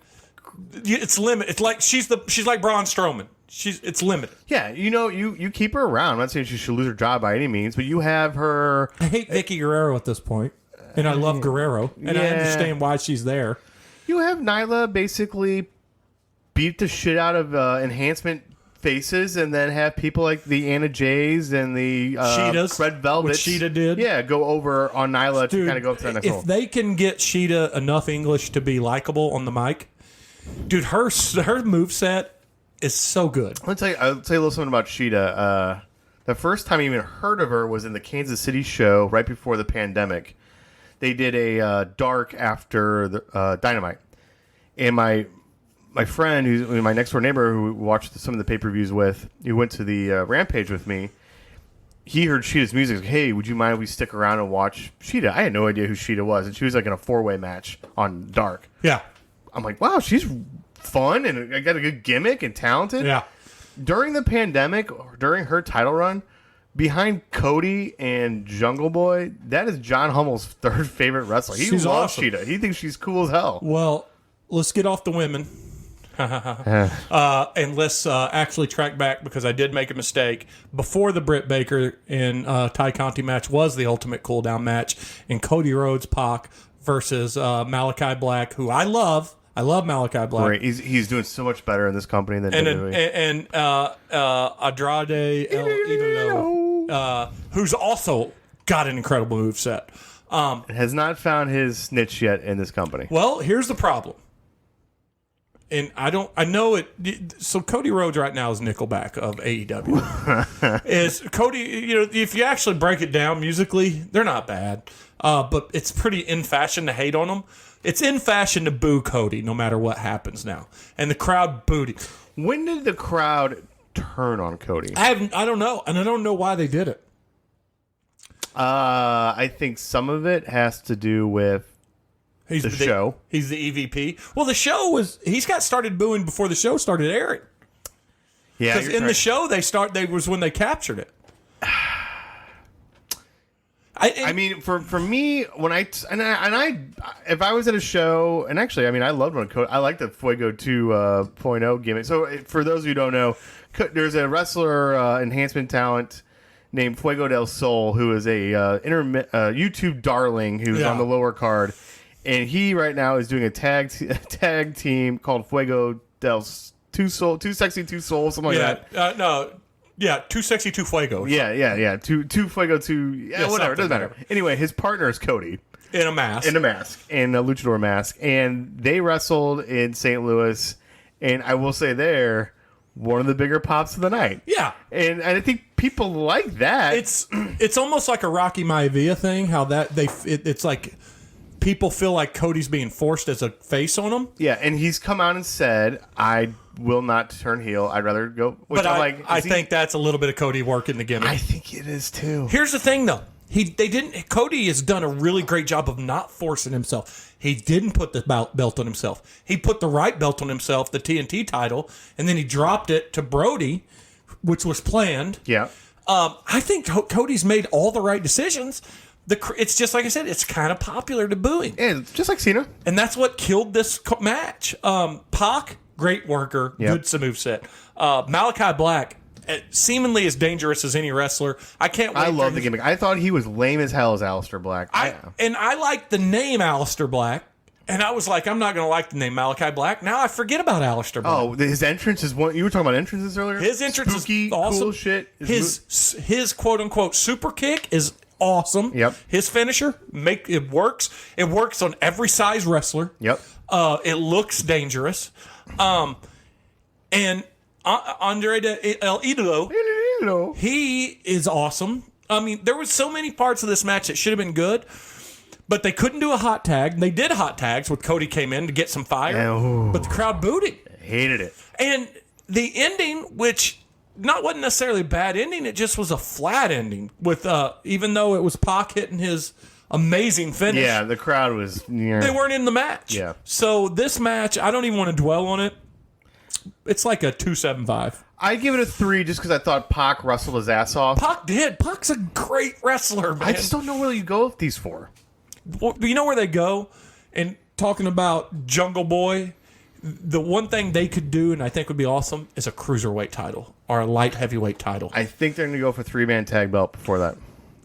it's limited. It's like she's like Braun Strowman. It's limited. Yeah, you know, you keep her around. I'm not saying she should lose her job by any means, but you have her. I hate Vicky Guerrero at this point, and I love Guerrero, and I Yeah. understand why she's there. You have Nyla basically beat the shit out of enhancement faces, and then have people like the Anna Jays and the Sheetas, Red Velvet. what Sheeta did. Yeah, go over on Nyla Dude, to kind of go up to the next if level. they can get Sheeta enough English to be likable on the mic, dude, her moveset is so good. I'll tell you a little something about Sheeta. The first time I even heard of her was in the Kansas City show right before the pandemic. They did a dark after the Dynamite, And my friend, who's my next door neighbor, who watched some of the pay-per-views with, who went to the Rampage with me, he heard Sheeta's music. Like, hey, would you mind if we stick around and watch Sheeta? I had no idea who Sheeta was, and she was like in a 4-way match on Dark. Yeah. I'm like, wow, she's fun and I got a good gimmick and talented. Yeah. During the pandemic, or during her title run, behind Cody and Jungle Boy, that is John Hummel's third favorite wrestler. He She's loves awesome. Sheeta. He thinks she's cool as hell. Well, let's get off the women. And let's actually track back, because I did make a mistake. Before the Britt Baker and Ty Conti match was the Ultimate Cooldown match, and Cody Rhodes, Pac versus Malachi Black, who I love. I love Malachi Black. Great. He's doing so much better in this company than And WWE. Andrade El Idolo, who's also got an incredible moveset. Has not found his niche yet in this company. Well, here's the problem. And I know it. So Cody Rhodes right now is Nickelback of AEW. Is Cody, if you actually break it down musically, they're not bad. But it's pretty in fashion to hate on them. It's in fashion to boo Cody no matter what happens now. And the crowd booed him. When did the crowd turn on Cody? I don't know. And I don't know why they did it. I think some of it has to do with He's the show. He's the EVP. Well, the show he's got started booing before the show started airing. Yeah, Because in the show they was when they captured it. I mean, for me, when if I was at a show, and actually, I mean, I loved when I like the Fuego 2.0 gimmick. So for those who don't know, there's a wrestler enhancement talent named Fuego del Sol, who is a YouTube darling who's on the lower card, and he right now is doing a tag team called Fuego del Too Sexy, Too Soul, something like that. No. Yeah, Too Sexy, Too Fuego. Yeah. Too Fuego, whatever. It doesn't matter. Anyway, his partner is Cody. In a mask. In a luchador mask. And they wrestled in St. Louis. And I will say one of the bigger pops of the night. Yeah. And I think people like that. It's almost like a Rocky Maivia thing, how it's like people feel like Cody's being forced as a face on them. Yeah, and he's come out and said, I will not turn heel. I'd rather go. Which But I think that's a little bit of Cody working the gimmick. I think it is too. Here's the thing, though. Cody has done a really great job of not forcing himself. He didn't put the belt on himself. He put the right belt on himself, the TNT title, and then he dropped it to Brody, which was planned. Yeah. I think Cody's made all the right decisions. It's just like I said, it's kind of popular to booing. And just like Cena. And that's what killed this match. Pac, great worker, good moveset. Malachi Black, seemingly as dangerous as any wrestler. I can't wait. I love the gimmick. I thought he was lame as hell as Aleister Black. I like the name Aleister Black. And I was like, I'm not going to like the name Malachi Black. Now I forget about Aleister Black. Oh, his entrance is one. You were talking about entrances earlier? His entrance Spooky, is awesome. Cool shit. His quote unquote super kick is awesome. Yep. His finisher it works. It works on every size wrestler. Yep. It looks dangerous. And Andrade El Idolo, he is awesome. I mean, there was so many parts of this match that should have been good, but they couldn't do a hot tag. They did hot tags when Cody came in to get some fire, but the crowd booed him. Hated it. And the ending, which wasn't necessarily a bad ending, it just was a flat ending. With even though it was Pac hitting his amazing finish. Yeah, the crowd was near. They weren't in the match. Yeah. So this match, I don't even want to dwell on it. It's like a 2.75. I give it a 3 just because I thought Pac wrestled his ass off. Pac did. Pac's a great wrestler, man. I just don't know where you go with these four. Well, you know where they go? And talking about Jungle Boy, the one thing they could do, and I think would be awesome, is a cruiserweight title or a light heavyweight title. I think they're going to go for 3-man tag belt before that.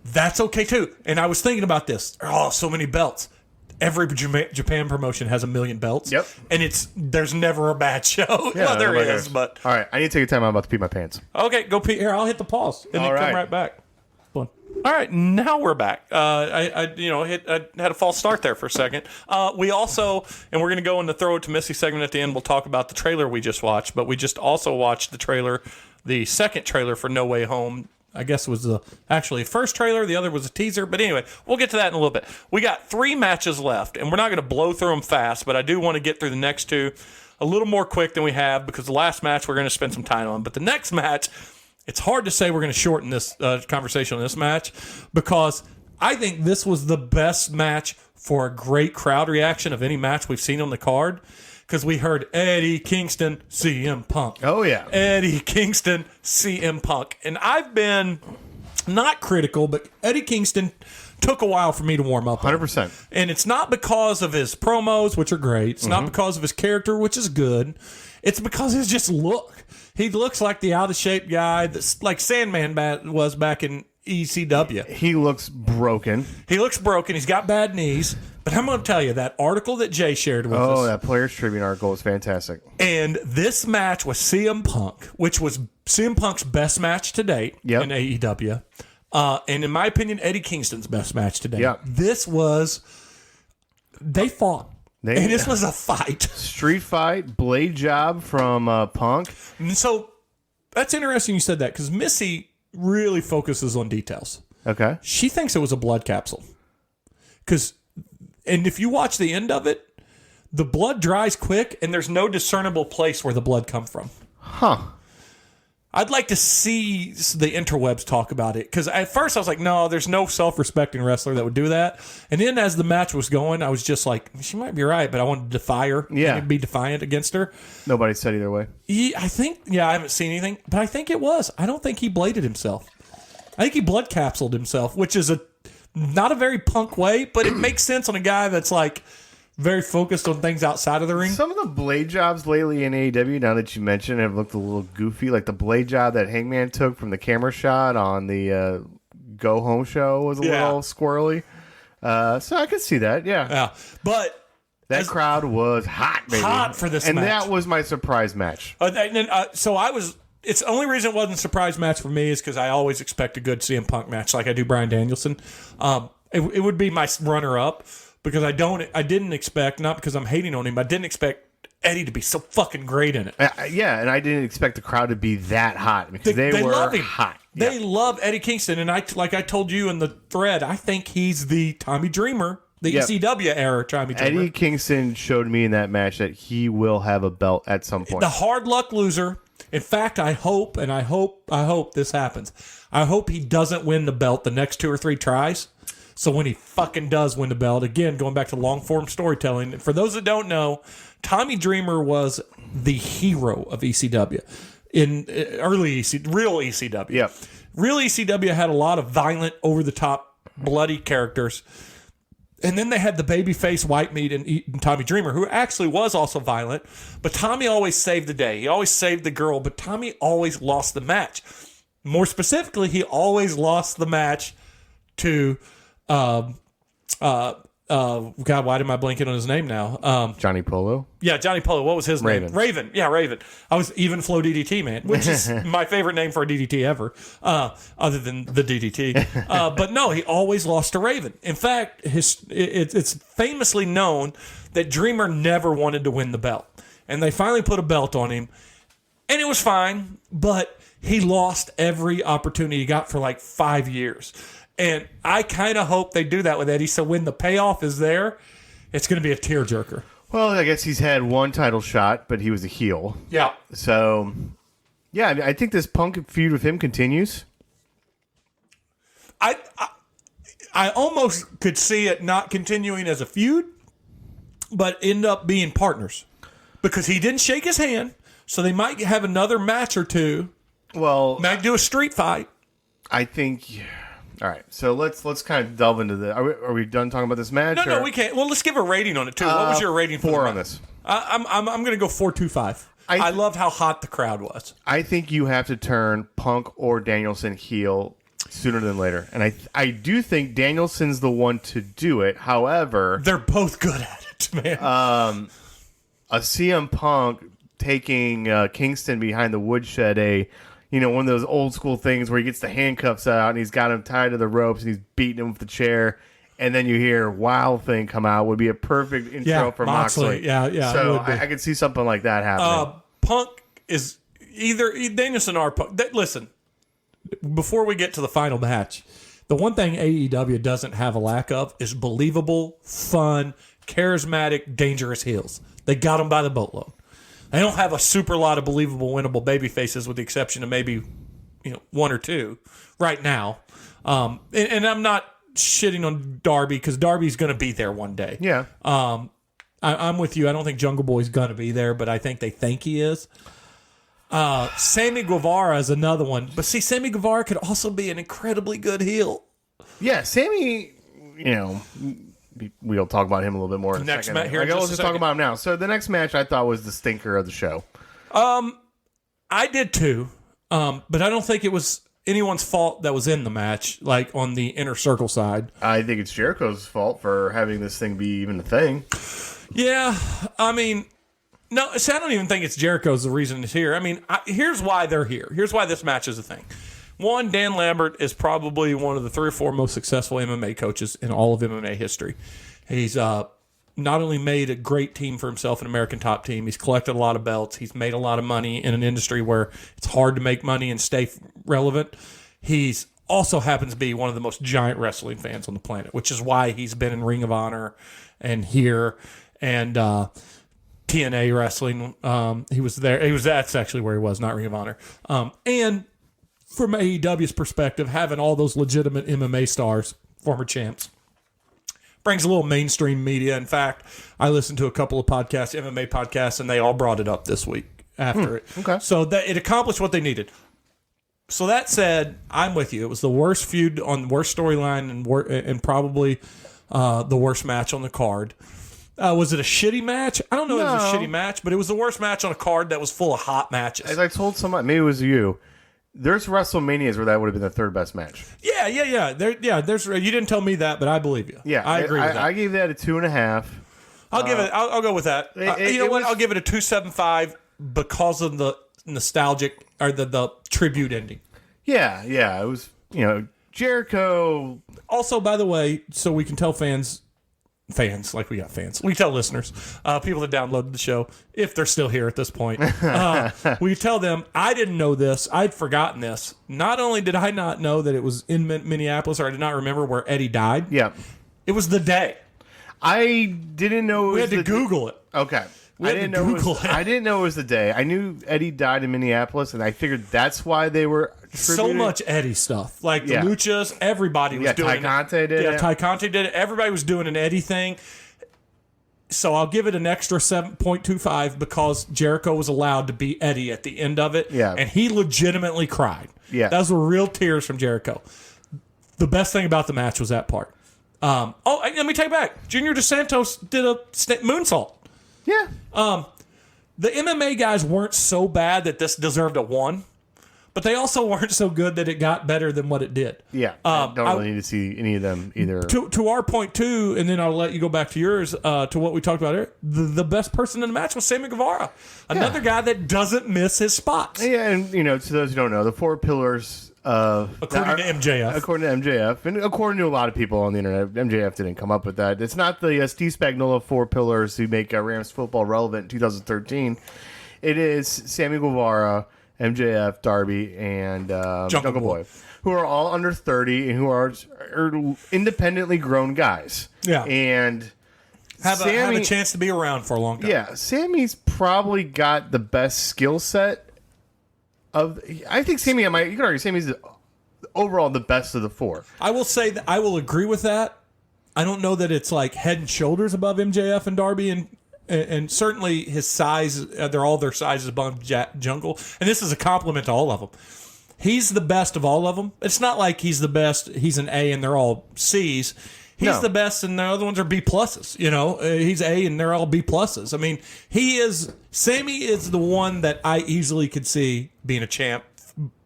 That's okay, too. And I was thinking about this. Oh, so many belts. Every Japan promotion has 1 million belts. Yep. And there's never a bad show. Yeah, well, there oh my is, gosh. but... All right, I need to take a time. I'm about to pee my pants. Okay, go pee. Here, I'll hit the pause. And All then come right. right back. All right, now we're back. I had a false start there for a second. We also, and we're going to go in the Throw It to Missy segment at the end. We'll talk about the trailer we just watched, but we just also watched the second trailer for No Way Home, I guess was actually a first trailer. The other was a teaser. But anyway, we'll get to that in a little bit. We got 3 matches left, and we're not going to blow through them fast, but I do want to get through the next 2 a little more quick than we have because the last match we're going to spend some time on. But the next match, it's hard to say we're going to shorten this conversation on this match because I think this was the best match for a great crowd reaction of any match we've seen on the card because we heard Eddie Kingston, CM Punk. Oh, yeah. Eddie Kingston, CM Punk. And I've been not critical, but Eddie Kingston took a while for me to warm up on. 100%. And it's not because of his promos, which are great. It's not because of his character, which is good. It's because of his just look. He looks like the out-of-shape guy that's like Sandman was back in ECW. He looks broken. He looks broken. He's got bad knees. But I'm going to tell you, that article that Jay shared with us. Oh, that Players Tribune article is fantastic. And this match was CM Punk, which was CM Punk's best match to date in AEW. And in my opinion, Eddie Kingston's best match to date. Yep. This was, they fought. And this was a fight. Street fight, blade job from Punk. And so that's interesting you said that because Missy really focuses on details. Okay. She thinks it was a blood capsule. And if you watch the end of it, the blood dries quick and there's no discernible place where the blood come from. Huh. I'd like to see the interwebs talk about it because at first I was like, no, there's no self-respecting wrestler that would do that. And then as the match was going, I was just like, she might be right, but I wanted to defy her and be defiant against her. Nobody said either way. I haven't seen anything, but I think it was. I don't think he bladed himself. I think he blood capsuled himself, which is not a very Punk way, but it makes sense on a guy that's like very focused on things outside of the ring. Some of the blade jobs lately in AEW, now that you mention, have looked a little goofy. Like the blade job that Hangman took from the camera shot on the Go Home show was a little squirrely. So I could see that, Yeah, but that crowd was hot, baby. Hot for this and match. And that was my surprise match. So I was... It's the only reason it wasn't a surprise match for me is because I always expect a good CM Punk match like I do Bryan Danielson. It would be my runner-up because I didn't expect, not because I'm hating on him, I didn't expect Eddie to be so fucking great in it. Yeah, and I didn't expect the crowd to be that hot because they were love him. hot. They love Eddie Kingston, and like I told you in the thread, I think he's the Tommy Dreamer, the ECW era Tommy Dreamer. Eddie Kingston showed me in that match that he will have a belt at some point. The hard luck loser. In fact, I hope this happens. I hope he doesn't win the belt the next 2 or 3 tries. So when he fucking does win the belt, again, going back to long form storytelling, for those that don't know, Tommy Dreamer was the hero of ECW in early real ECW. Yep. Real ECW had a lot of violent, over the top, bloody characters. And then they had the babyface white meat and Tommy Dreamer, who actually was also violent. But Tommy always saved the day. He always saved the girl, but Tommy always lost the match. More specifically, he always lost the match to, God, why am I blanking on his name now? Johnny Polo? Yeah, Johnny Polo. What was his Raven. name? Raven. Yeah, Raven. I was even Flow DDT, man, which is my favorite name for a DDT ever, other than the DDT. But no, he always lost to Raven. In fact, it's famously known that Dreamer never wanted to win the belt. And they finally put a belt on him, and it was fine, but he lost every opportunity he got for like 5 years. And I kind of hope they do that with Eddie, so when the payoff is there, it's going to be a tearjerker. Well, I guess he's had one title shot, but he was a heel. Yeah. So, yeah, I think this Punk feud with him continues. I almost could see it not continuing as a feud, but end up being partners. Because he didn't shake his hand, so they might have another match or two. Well, Might do a street fight. I think... All right, so let's kind of delve into the... Are we done talking about this match? No, we can't. Well, let's give a rating on it, too. What was your rating for 4 on this? I'm going to go 4.25. I loved how hot the crowd was. I think you have to turn Punk or Danielson heel sooner than later. And I do think Danielson's the one to do it. However... They're both good at it, man. A CM Punk taking Kingston behind the woodshed, one of those old school things where he gets the handcuffs out and he's got him tied to the ropes and he's beating him with the chair, and then you hear Wild Thing come out would be a perfect intro for Moxley. Yeah. So I could see something like that happening. Punk is either Danielson or Punk. Listen, before we get to the final match, the one thing AEW doesn't have a lack of is believable, fun, charismatic, dangerous heels. They got them by the boatload. They don't have a super lot of believable, winnable baby faces, with the exception of maybe one or two right now. And I'm not shitting on Darby because Darby's going to be there one day. Yeah. I'm with you. I don't think Jungle Boy's going to be there, but I think they think he is. Sammy Guevara is another one. But see, Sammy Guevara could also be an incredibly good heel. Yeah, Sammy, we'll talk about him a little bit more in a Next second. match here in Let's just a just talk second. about him now. So the next match I thought was the stinker of the show. I did too, but I don't think it was anyone's fault that was in the match, like on the Inner Circle side. I think it's Jericho's fault for having this thing be even a thing. Yeah, I mean, no, see, I don't even think it's Jericho's the reason it's here. I mean, here's why they're here. Here's why this match is a thing. One, Dan Lambert is probably one of the 3 or 4 most successful MMA coaches in all of MMA history. He's not only made a great team for himself, an American Top Team, he's collected a lot of belts. He's made a lot of money in an industry where it's hard to make money and stay relevant. He's also happens to be one of the most giant wrestling fans on the planet, which is why he's been in Ring of Honor and here and TNA wrestling. He was there. That's actually where he was, not Ring of Honor. And from AEW's perspective, having all those legitimate MMA stars, former champs, brings a little mainstream media. In fact, I listened to a couple of podcasts, MMA podcasts, and they all brought it up this week after it. Okay. So that it accomplished what they needed. So that said, I'm with you. It was the worst feud on the worst storyline and probably the worst match on the card. Was it a shitty match? I don't know if it was a shitty match, but it was the worst match on a card that was full of hot matches. As I told someone, maybe it was you, there's WrestleManias where that would have been the third best match. Yeah. There's you didn't tell me that, but I believe you. Yeah, I agree with that. I gave that a 2.5. I'll give it. I'll go with that. You know what? I'll give it a 2.75 because of the nostalgic or the tribute ending. Yeah. It was, Jericho. Also, by the way, so we can tell fans, like we got fans. We tell listeners, people that downloaded the show, if they're still here at this point, we tell them, I didn't know this. I'd forgotten this. Not only did I not know that it was in Minneapolis, or I did not remember where Eddie died. Yeah. It was the day. I didn't know it was We had to the Google it. Okay. We had to Google it. I didn't know it was the day. I knew Eddie died in Minneapolis, and I figured that's why they were So tributing. much Eddie stuff. Like Yeah. the Luchas, everybody was Yeah, doing Ty Conte did Yeah, it. Ty Conte did it. Everybody was doing an Eddie thing. So I'll give it an extra 7.25 because Jericho was allowed to be Eddie at the end of it. Yeah. And he legitimately cried. Yeah. Those were real tears from Jericho. The best thing about the match was that part. Let me take it back. Junior DeSantos did a moonsault. Yeah. The MMA guys weren't so bad that this deserved a 1, but they also weren't so good that it got better than what it did. Yeah. I don't really need to see any of them either. To our point too, and then I'll let you go back to yours, to what we talked about earlier. The best person in the match was Sammy Guevara, another guy that doesn't miss his spots. Yeah, and to those who don't know, the 4 pillars of According to MJF. According to MJF, and according to a lot of people on the internet, MJF didn't come up with that. It's not the Steve Spagnuolo 4 pillars who make Rams football relevant in 2013. It is Sammy Guevara, MJF, Darby, and Jungle Boy, who are all under 30 and who are independently grown guys. Yeah. And Have a chance to be around for a long time. yeah, Sammy's probably got the best skill set. I think Sammy, you could argue Sammy's overall the best of the 4. I will say that I will agree with that. I don't know that it's like head and shoulders above MJF and Darby, and certainly his size. They're all their sizes above Jungle, and this is a compliment to all of them. He's the best of all of them. It's not like he's the best. He's an A and they're all C's. He's the best, and the other ones are B pluses. He's A, and they're all B pluses. I mean, Sammy is the one that I easily could see being a champ.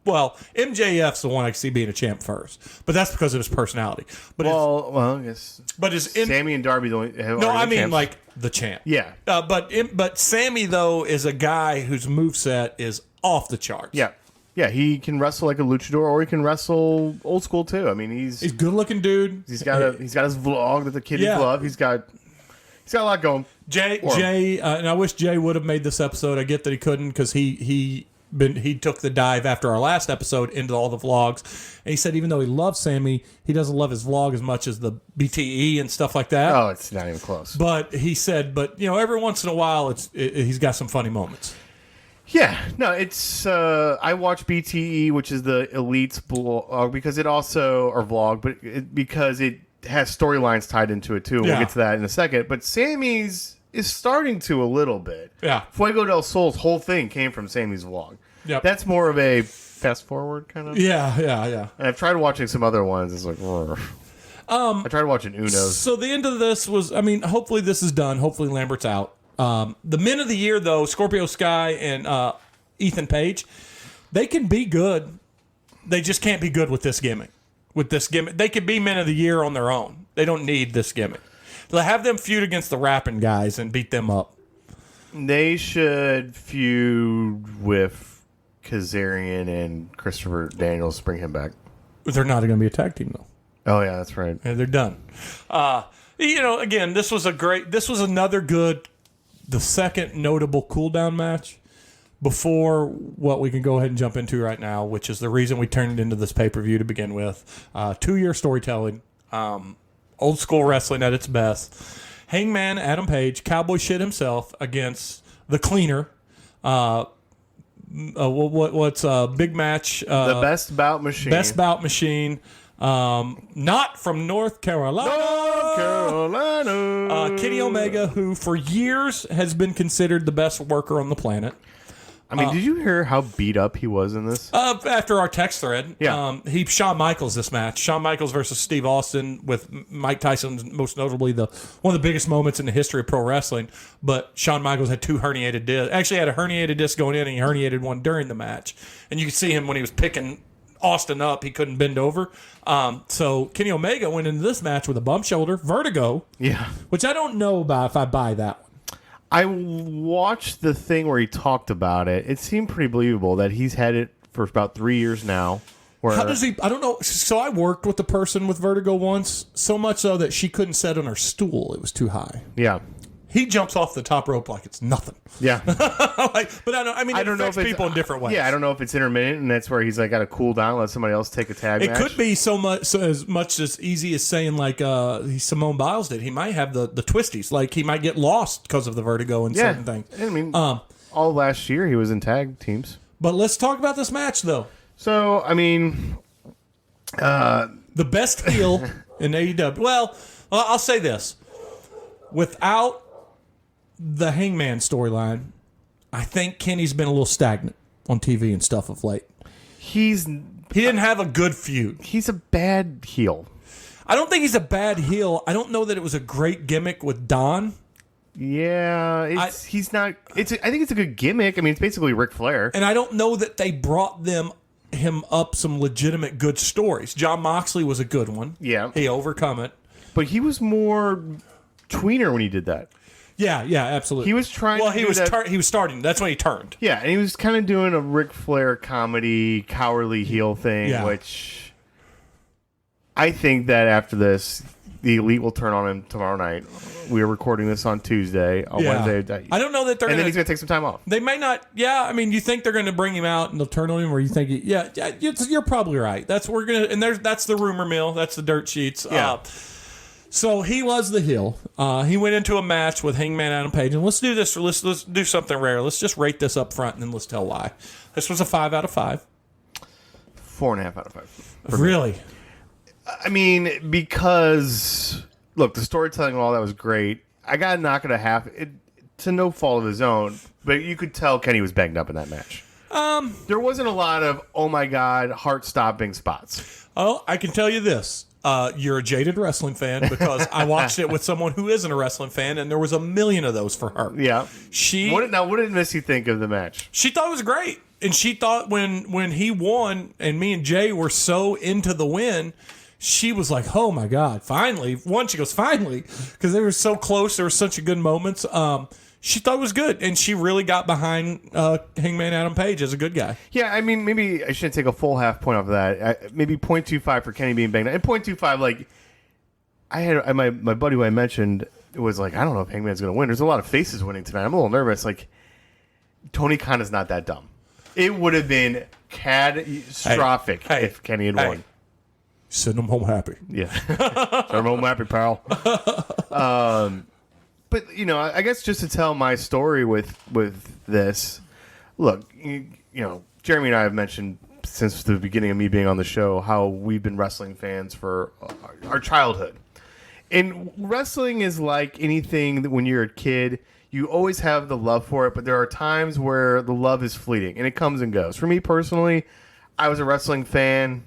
Well, MJF's the one I could see being a champ first, but that's because of his personality. But I guess. but Sammy and Darby don't have. no, I mean like the champ. Yeah. But Sammy though is a guy whose moveset is off the charts. Yeah, he can wrestle like a luchador, or he can wrestle old school too. I mean, he's a good looking dude. He's got his vlog with the kitty glove. He's got a lot going. Jay, and I wish Jay would have made this episode. I get that he couldn't because he he took the dive after our last episode into all the vlogs, and he said even though he loves Sammy, he doesn't love his vlog as much as the BTE and stuff like that. Oh, it's not even close. But he said, every once in a while, he's got some funny moments. Yeah, no, it's I watch BTE, which is the Elites blog, because it also or vlog, but because it has storylines tied into it too. And Yeah. We'll get to that in a second. But Sammy's is starting to a little bit. Yeah. Fuego del Sol's whole thing came from Sammy's vlog. Yep. That's more of a fast forward kind of. Yeah. And I've tried watching some other ones. It's like, I tried watching Uno's. So the end of this was, hopefully this is done. Hopefully Lambert's out. The men of the year, though, Scorpio Sky and Ethan Page, they can be good. They just can't be good with this gimmick. They could be men of the year on their own. They don't need this gimmick. They'll have them feud against the rapping guys and beat them up. They should feud with Kazarian and Christopher Daniels. Bring him back. They're not going to be a tag team, though. Oh yeah, that's right. And they're done. Again, this was another good, the second notable cool-down match before what we can go ahead and jump into right now, which is the reason we turned it into this pay-per-view to begin with. 2-year storytelling, old school wrestling at its best. Hangman Adam Page, cowboy shit himself, against the Cleaner. What's a big match? The Best Bout Machine. Best Bout Machine. Not from North Carolina. North Carolina. Kenny Omega, who for years has been considered the best worker on the planet. I mean, did you hear how beat up he was in this? After our text thread, Yeah. he Shawn Michaels this match. Shawn Michaels versus Steve Austin, with Mike Tyson most notably one of the biggest moments in the history of pro wrestling. But Shawn Michaels had 2 herniated discs. Actually, had a herniated disc going in, and he herniated one during the match. And you could see him when he was picking Austin up, he couldn't bend over. So Kenny Omega went into this match with a bump shoulder, vertigo, Yeah. which I don't know about if I buy that one. I watched the thing where he talked about it. It seemed pretty believable that he's had it for about 3 years now. Where How does he? I don't know. So I worked with a person with vertigo once, so much so that she couldn't sit on her stool; it was too high. Yeah. He jumps off the top rope like it's nothing. Yeah. But I don't know if people in different ways. Yeah, I don't know if it's intermittent, and that's where he's like got to cool down, let somebody else take a tag It match. could be as much as easy as saying like Simone Biles did. He might have the twisties, like he might get lost because of the vertigo and certain things. I mean, all last year he was in tag teams. But let's talk about this match though. So, I mean, The best heel in AEW. Well, I'll say this: without the Hangman storyline, I think Kenny's been a little stagnant on TV and stuff of late. He didn't have a good feud. he's a bad heel. I don't think he's a bad heel. I don't know that it was a great gimmick with Don. Yeah, he's not. I think it's a good gimmick. I mean, it's basically Ric Flair. And I don't know that they brought him up some legitimate good stories. John Moxley was a good one. Yeah. He overcome it. But he was more tweener when he did that. Yeah, absolutely. He was trying Well, to he do was that- he was starting. That's when he turned. Yeah, and he was kind of doing a Ric Flair comedy, cowardly heel thing, Yeah. which I think that after this, the Elite will turn on him tomorrow night. We are recording this on Tuesday. On Yeah. Wednesday. I don't know that they're And then going he's going to take some time off. They may not. Yeah, I mean, you think they're going to bring him out and they'll turn on him, or you think? You're probably right. That's we're gonna. And that's the rumor mill. That's the dirt sheets. Yeah. So he was the heel. He went into a match with Hangman Adam Page, and let's do this. Let's do something rare. Let's just rate this up front, and then let's tell why. This was a 5 out of 5. 4.5 out of 5. Really? I mean, because look, the storytelling and all that was great. I got to knock it a half. To no fault of his own, but you could tell Kenny was banged up in that match. There wasn't a lot of oh my god, heart-stopping spots. Oh, I can tell you this. You're a jaded wrestling fan because I watched it with someone who isn't a wrestling fan, and there was a million of those for her. Yeah. She What did Missy think of the match? She thought it was great. And she thought when he won and me and Jay were so into the win, she was like, oh my God, finally. She goes, finally. Because they were so close. There were such good moments. She thought it was good. And she really got behind Hangman Adam Page as a good guy. Yeah, I mean, maybe I shouldn't take a full half point off of that. Maybe 0.25 for Kenny being banged up. And 0.25, like, I had my buddy who I mentioned was like, I don't know if Hangman's going to win. There's a lot of faces winning tonight. I'm a little nervous. Like, Tony Khan is not that dumb. It would have been catastrophic Hey, if Kenny had hey. won. Send them home happy. Yeah. I'm home happy, pal. But, you know, I guess just to tell my story with this, look, you know, Jeremy and I have mentioned since the beginning of me being on the show how we've been wrestling fans for our childhood. And wrestling is like anything that when you're a kid, you always have the love for it, but there are times where the love is fleeting and it comes and goes. For me personally, I was a wrestling fan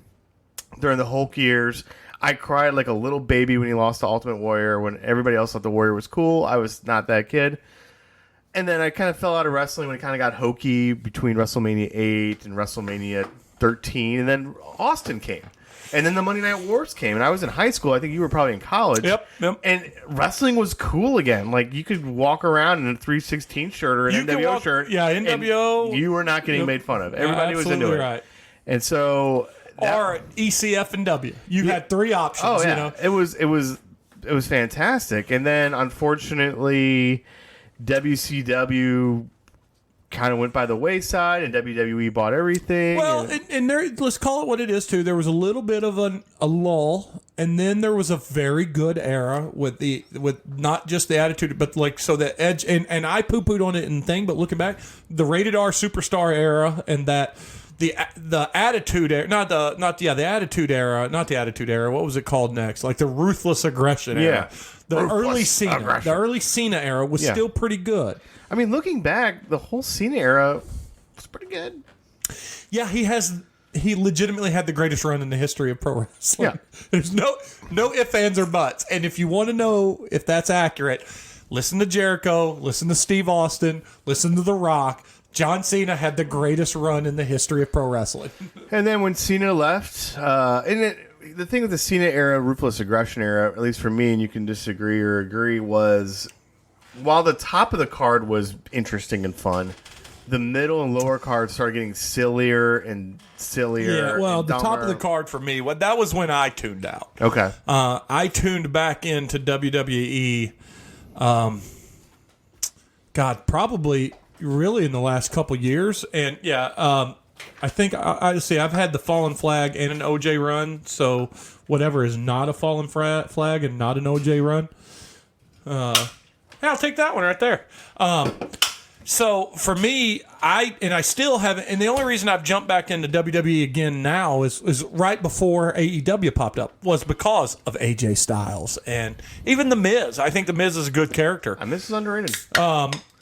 during the Hulk years. I cried like a little baby when he lost to Ultimate Warrior. When everybody else thought the Warrior was cool, I was not that kid. And then I kind of fell out of wrestling when it kind of got hokey between WrestleMania 8 and WrestleMania 13. And then Austin came. And then the Monday Night Wars came. And I was in high school. I think you were probably in college. Yep. And wrestling was cool again. Like, you could walk around in a 316 shirt or an You could NWO walk- shirt. yeah, and NWO. You were not getting made fun of. Everybody was into Absolutely it. right. And so... Or ECF and W. You had three options. Oh yeah, You know? it was fantastic. And then unfortunately, WCW kind of went by the wayside, and WWE bought everything. Well, and there, let's call it what it is too. There was a little bit of a lull, and then there was a very good era with not just the attitude, but like so the Edge and I poo-pooed on it and thing, but looking back, the rated R superstar era and that. The attitude era, the attitude era, not the attitude era. What was it called next? Like the ruthless aggression era. Yeah. The Ruthless aggression. the early Cena era was Yeah. still pretty good. I mean, looking back, the whole Cena era was pretty good. Yeah, he legitimately had the greatest run in the history of pro wrestling. Yeah. There's no ifs, ands, or buts. And if you want to know if that's accurate, listen to Jericho, listen to Steve Austin, listen to The Rock. John Cena had the greatest run in the history of pro wrestling. And then when Cena left, the thing with the Cena era, ruthless aggression era, at least for me, and you can disagree or agree, was while the top of the card was interesting and fun, the middle and lower card started getting sillier and sillier. Yeah, well, and the top of dumber. the card for me, that was when I tuned out. Okay. I tuned back into WWE, probably really in the last couple years. And yeah, I think I see I've had the Fallen Flag and an OJ run. So whatever is not a Fallen Flag and not an OJ run, yeah, I'll take that one right there. So for me, I still haven't, and the only reason I've jumped back into WWE again now is right before AEW popped up was because of AJ Styles and even The Miz. I think The Miz is a good character. And this is underrated.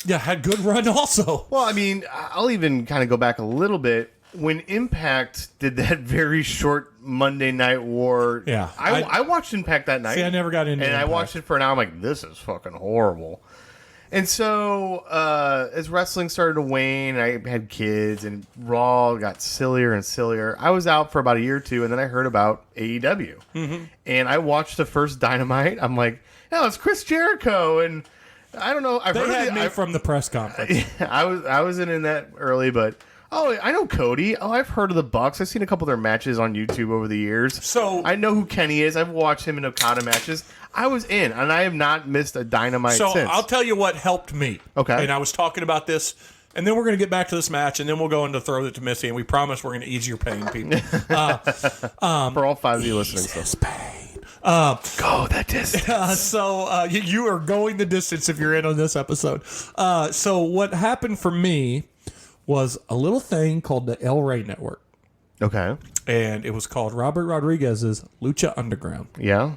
Yeah, had good run also. Well, I mean, I'll even kind of go back a little bit. When Impact did that very short Monday Night War, Yeah, I watched Impact that night. See, I never got into and I Impact. watched it for an hour. I'm like, this is fucking horrible. And so, as wrestling started to wane, I had kids, and Raw got sillier and sillier. I was out for about a year or two, and then I heard about AEW. Mm-hmm. And I watched the first Dynamite. I'm like, oh, it's Chris Jericho. And I don't know. I've They heard had of me from the press conference. I wasn't in that early, but I know Cody. Oh, I've heard of the Bucks. I've seen a couple of their matches on YouTube over the years. So- I know who Kenny is. I've watched him in Okada matches. I was in, and I have not missed a Dynamite So since. I'll tell you what helped me. Okay. And I was talking about this, and then we're going to get back to this match, and then we'll go into Throw It to Missy, and we promise we're going to ease your pain, people. For all five of you listening. It's pain. Go that distance. So you are going the distance if you're in on this episode. So what happened for me was a little thing called the El Rey Network, Okay. and it was called Robert Rodriguez's Lucha Underground. Yeah.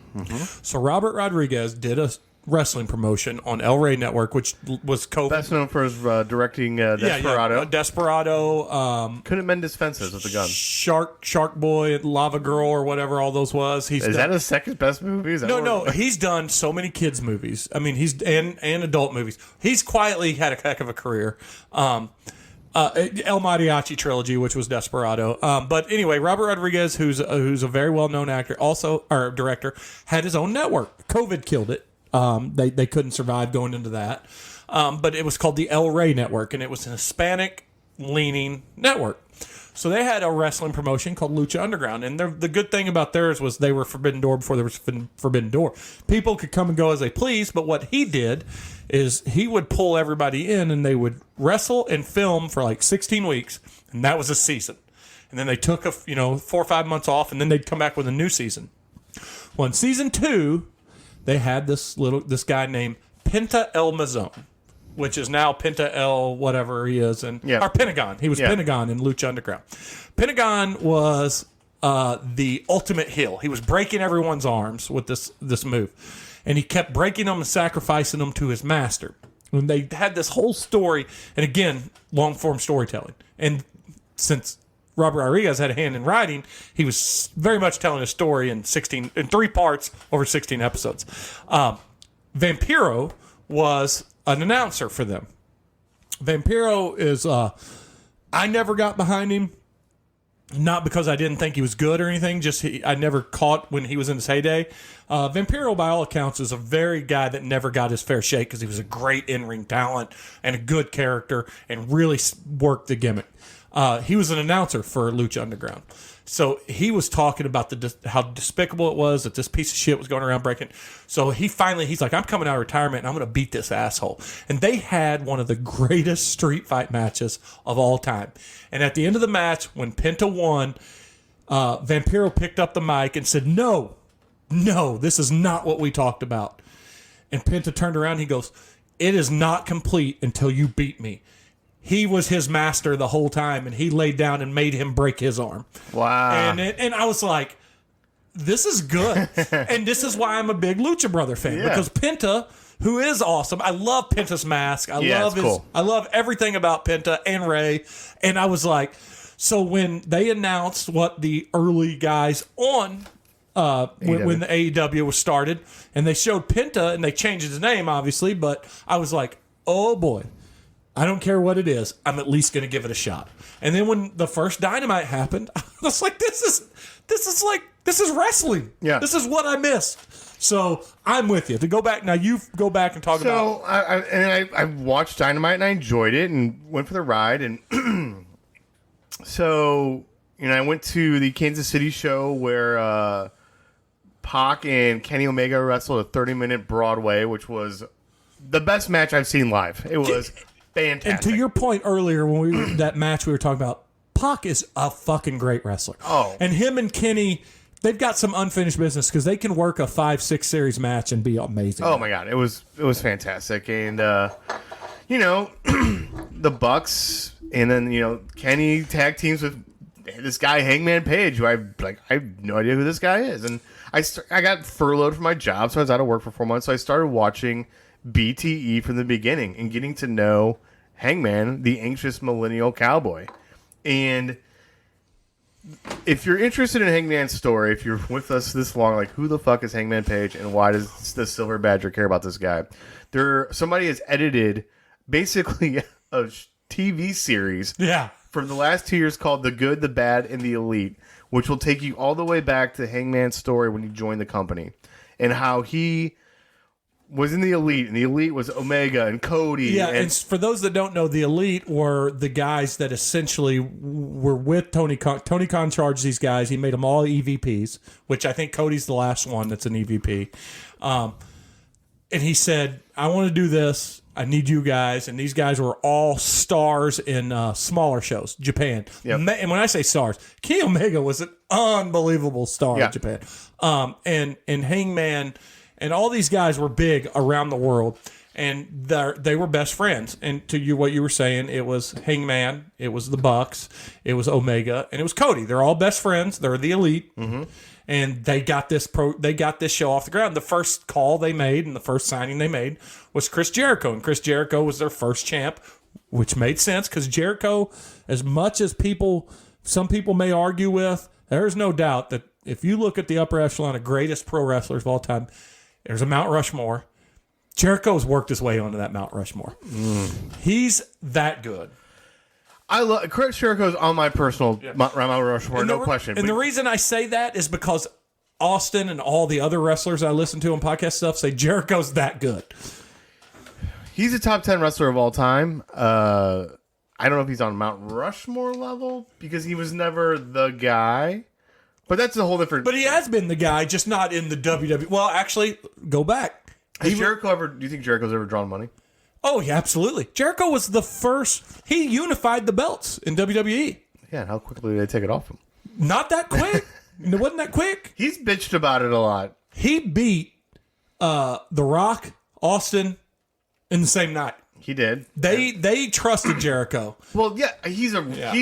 So Robert Rodriguez did a wrestling promotion on El Rey Network, which was COVID. Best known for his directing Desperado. Yeah, Desperado. Couldn't mend his fences with a gun. Shark Boy, Lava Girl, or whatever all those was. Is that his second best movie? Is that No, he's done so many kids movies. I mean, he's and adult movies. He's quietly had a heck of a career. El Mariachi trilogy, which was Desperado. But anyway, Robert Rodriguez, who's a very well known actor, or director, had his own network. COVID killed it. They couldn't survive going into that. But it was called the El Rey Network, and it was an Hispanic leaning network. So they had a wrestling promotion called Lucha Underground, and the good thing about theirs was they were Forbidden Door before there was Forbidden Door. People could come and go as they please, but what he did is he would pull everybody in, and they would wrestle and film for like 16 weeks, and that was a season. And then they took 4 or 5 months off, and then they'd come back with a new season. Well, in season 2, they had this guy named Penta El Mazon, which is now Penta El whatever he is, or Pentagon. He was Pentagon in Lucha Underground. Pentagon was the ultimate heel. He was breaking everyone's arms with this move, and he kept breaking them and sacrificing them to his master. And they had this whole story, and again, long form storytelling. And since Robert Rodriguez had a hand in writing, he was very much telling a story in 3 parts over 16 episodes. Vampiro was an announcer for them. Vampiro is, I never got behind him, not because I didn't think he was good or anything, just I never caught when he was in his heyday. Vampiro, by all accounts, is a very guy that never got his fair shake because he was a great in-ring talent and a good character and really worked the gimmick. He was an announcer for Lucha Underground. So he was talking about how despicable it was that this piece of shit was going around breaking. So he's like, I'm coming out of retirement and I'm going to beat this asshole. And they had one of the greatest street fight matches of all time. And at the end of the match, when Penta won, Vampiro picked up the mic and said, no, this is not what we talked about. And Penta turned around and he goes, it is not complete until you beat me. He was his master the whole time, and he laid down and made him break his arm. Wow. And I was like, this is good. And this is why I'm a big Lucha Brother fan. Yeah. Because Penta, who is awesome, I love Penta's mask. I love everything about Penta and Rey. And I was like, so when they announced what the early guys on when the AEW was started, and they showed Penta, and they changed his name, obviously, but I was like, oh boy. I don't care what it is. I'm at least going to give it a shot. And then when the first Dynamite happened, I was like, this is wrestling. Yeah. This is what I missed. So I'm with you. To go back now, you go back and talk about. So I watched Dynamite and I enjoyed it and went for the ride. And so I went to the Kansas City show where Pac and Kenny Omega wrestled a 30-minute Broadway, which was the best match I've seen live. It was fantastic. And to your point earlier, when that match we were talking about, Pac is a fucking great wrestler. Oh. And him and Kenny, they've got some unfinished business because they can work a 5-6 series match and be amazing. Oh my god, it was fantastic. And the Bucks, and then Kenny tag teams with this guy Hangman Page, who I have no idea who this guy is. And I got furloughed from my job, so I was out of work for 4 months. So I started watching BTE from the beginning and getting to know Hangman, the anxious millennial cowboy. And if you're interested in Hangman's story, if you're with us this long, like, who the fuck is Hangman Page and why does the Silver Badger care about this guy? Somebody has edited basically a TV series from the last 2 years called The Good, the Bad, and the Elite, which will take you all the way back to Hangman's story when he joined the company and how he was in the Elite, and the Elite was Omega and Cody. Yeah, and for those that don't know, the Elite were the guys that essentially were with Tony Khan. Tony Khan charged these guys. He made them all EVPs, which I think Cody's the last one that's an EVP. And he said, I want to do this. I need you guys. And these guys were all stars in smaller shows, Japan. Yep. And when I say stars, Kenny Omega was an unbelievable star in Japan. And Hangman and all these guys were big around the world. And they were best friends. And to what you were saying, it was Hangman, it was the Bucks, it was Omega, and it was Cody. They're all best friends. They're the Elite. Mm-hmm. And they got this show off the ground. The first call they made and the first signing they made was Chris Jericho. And Chris Jericho was their first champ, which made sense because Jericho, as much as some people may argue with, there's no doubt that if you look at the upper echelon of greatest pro wrestlers of all time, there's a Mount Rushmore. Jericho's worked his way onto that Mount Rushmore. He's that good. I love Chris Jericho's on my personal Mount Rushmore, no question. And the reason I say that is because Austin and all the other wrestlers I listen to on podcast stuff say Jericho's that good. He's a top 10 wrestler of all time. I don't know if he's on Mount Rushmore level because he was never the guy. But that's a whole different. But he has been the guy, just not in the WWE. Well, actually, go back. Has Jericho ever? Do you think Jericho's ever drawn money? Oh, yeah, absolutely. Jericho was the first. He unified the belts in WWE. Yeah, and how quickly did they take it off him? Not that quick. It wasn't that quick. He's bitched about it a lot. He beat The Rock, Austin, in the same night. He did. They trusted Jericho. Well, yeah, he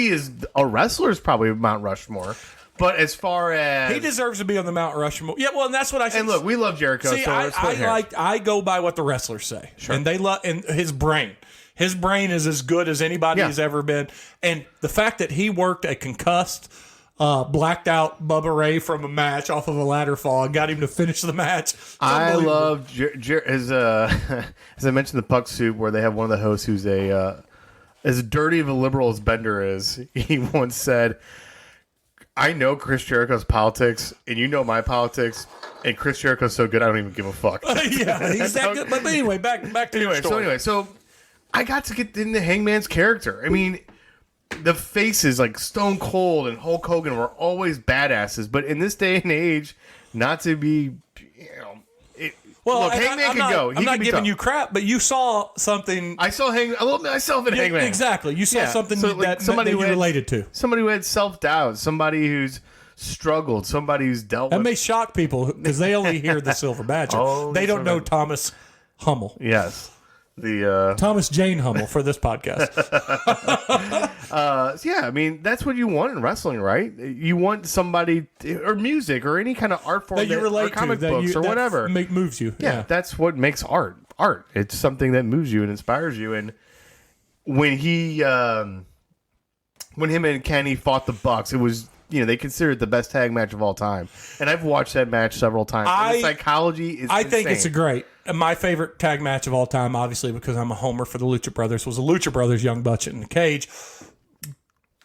is a wrestler's probably Mount Rushmore. But as far as He deserves to be on the Mount Rushmore. Yeah, well, and that's what I said. and look, we love Jericho. See, so we're split hairs. I go by what the wrestlers say, and they love and his brain. His brain is as good as anybody has ever been, and the fact that he worked a concussed, blacked out Bubba Ray from a match off of a ladder fall and got him to finish the match. I love as I mentioned the Puck Soup where they have one of the hosts who's as dirty of a liberal as Bender is. He once said, I know Chris Jericho's politics, and you know my politics, and Chris Jericho's so good I don't even give a fuck. Yeah, he's that good. But anyway, back to your story. So I got to get into Hangman's character. I mean, the faces like Stone Cold and Hulk Hogan were always badasses, but in this day and age, not to be, Well, look, Hangman can go. He I'm can not be giving tough. you crap, but you saw something. I saw myself in Hangman. Exactly. You saw Yeah, something so, like, that somebody you who had- related to. Somebody who had self-doubt, somebody who's struggled, somebody who's dealt That with. may shock people because they only hear the Silver Badger. Oh, They the don't know Silver- Thomas Hummel. Yes. The Thomas Jane Hummel for this podcast. yeah, I mean that's what you want in wrestling, right? You want somebody or music or any kind of art form that you or relate to, comic that books you, or that whatever. moves you. Yeah, that's what makes art. Art. It's something that moves you and inspires you. And when him and Kenny fought the Bucks, it was they consider it the best tag match of all time. And I've watched that match several times. And the psychology is I think it's insane. my favorite tag match of all time, obviously because I'm a homer for the Lucha Brothers, was the Lucha Brothers, Young Bucks in the cage.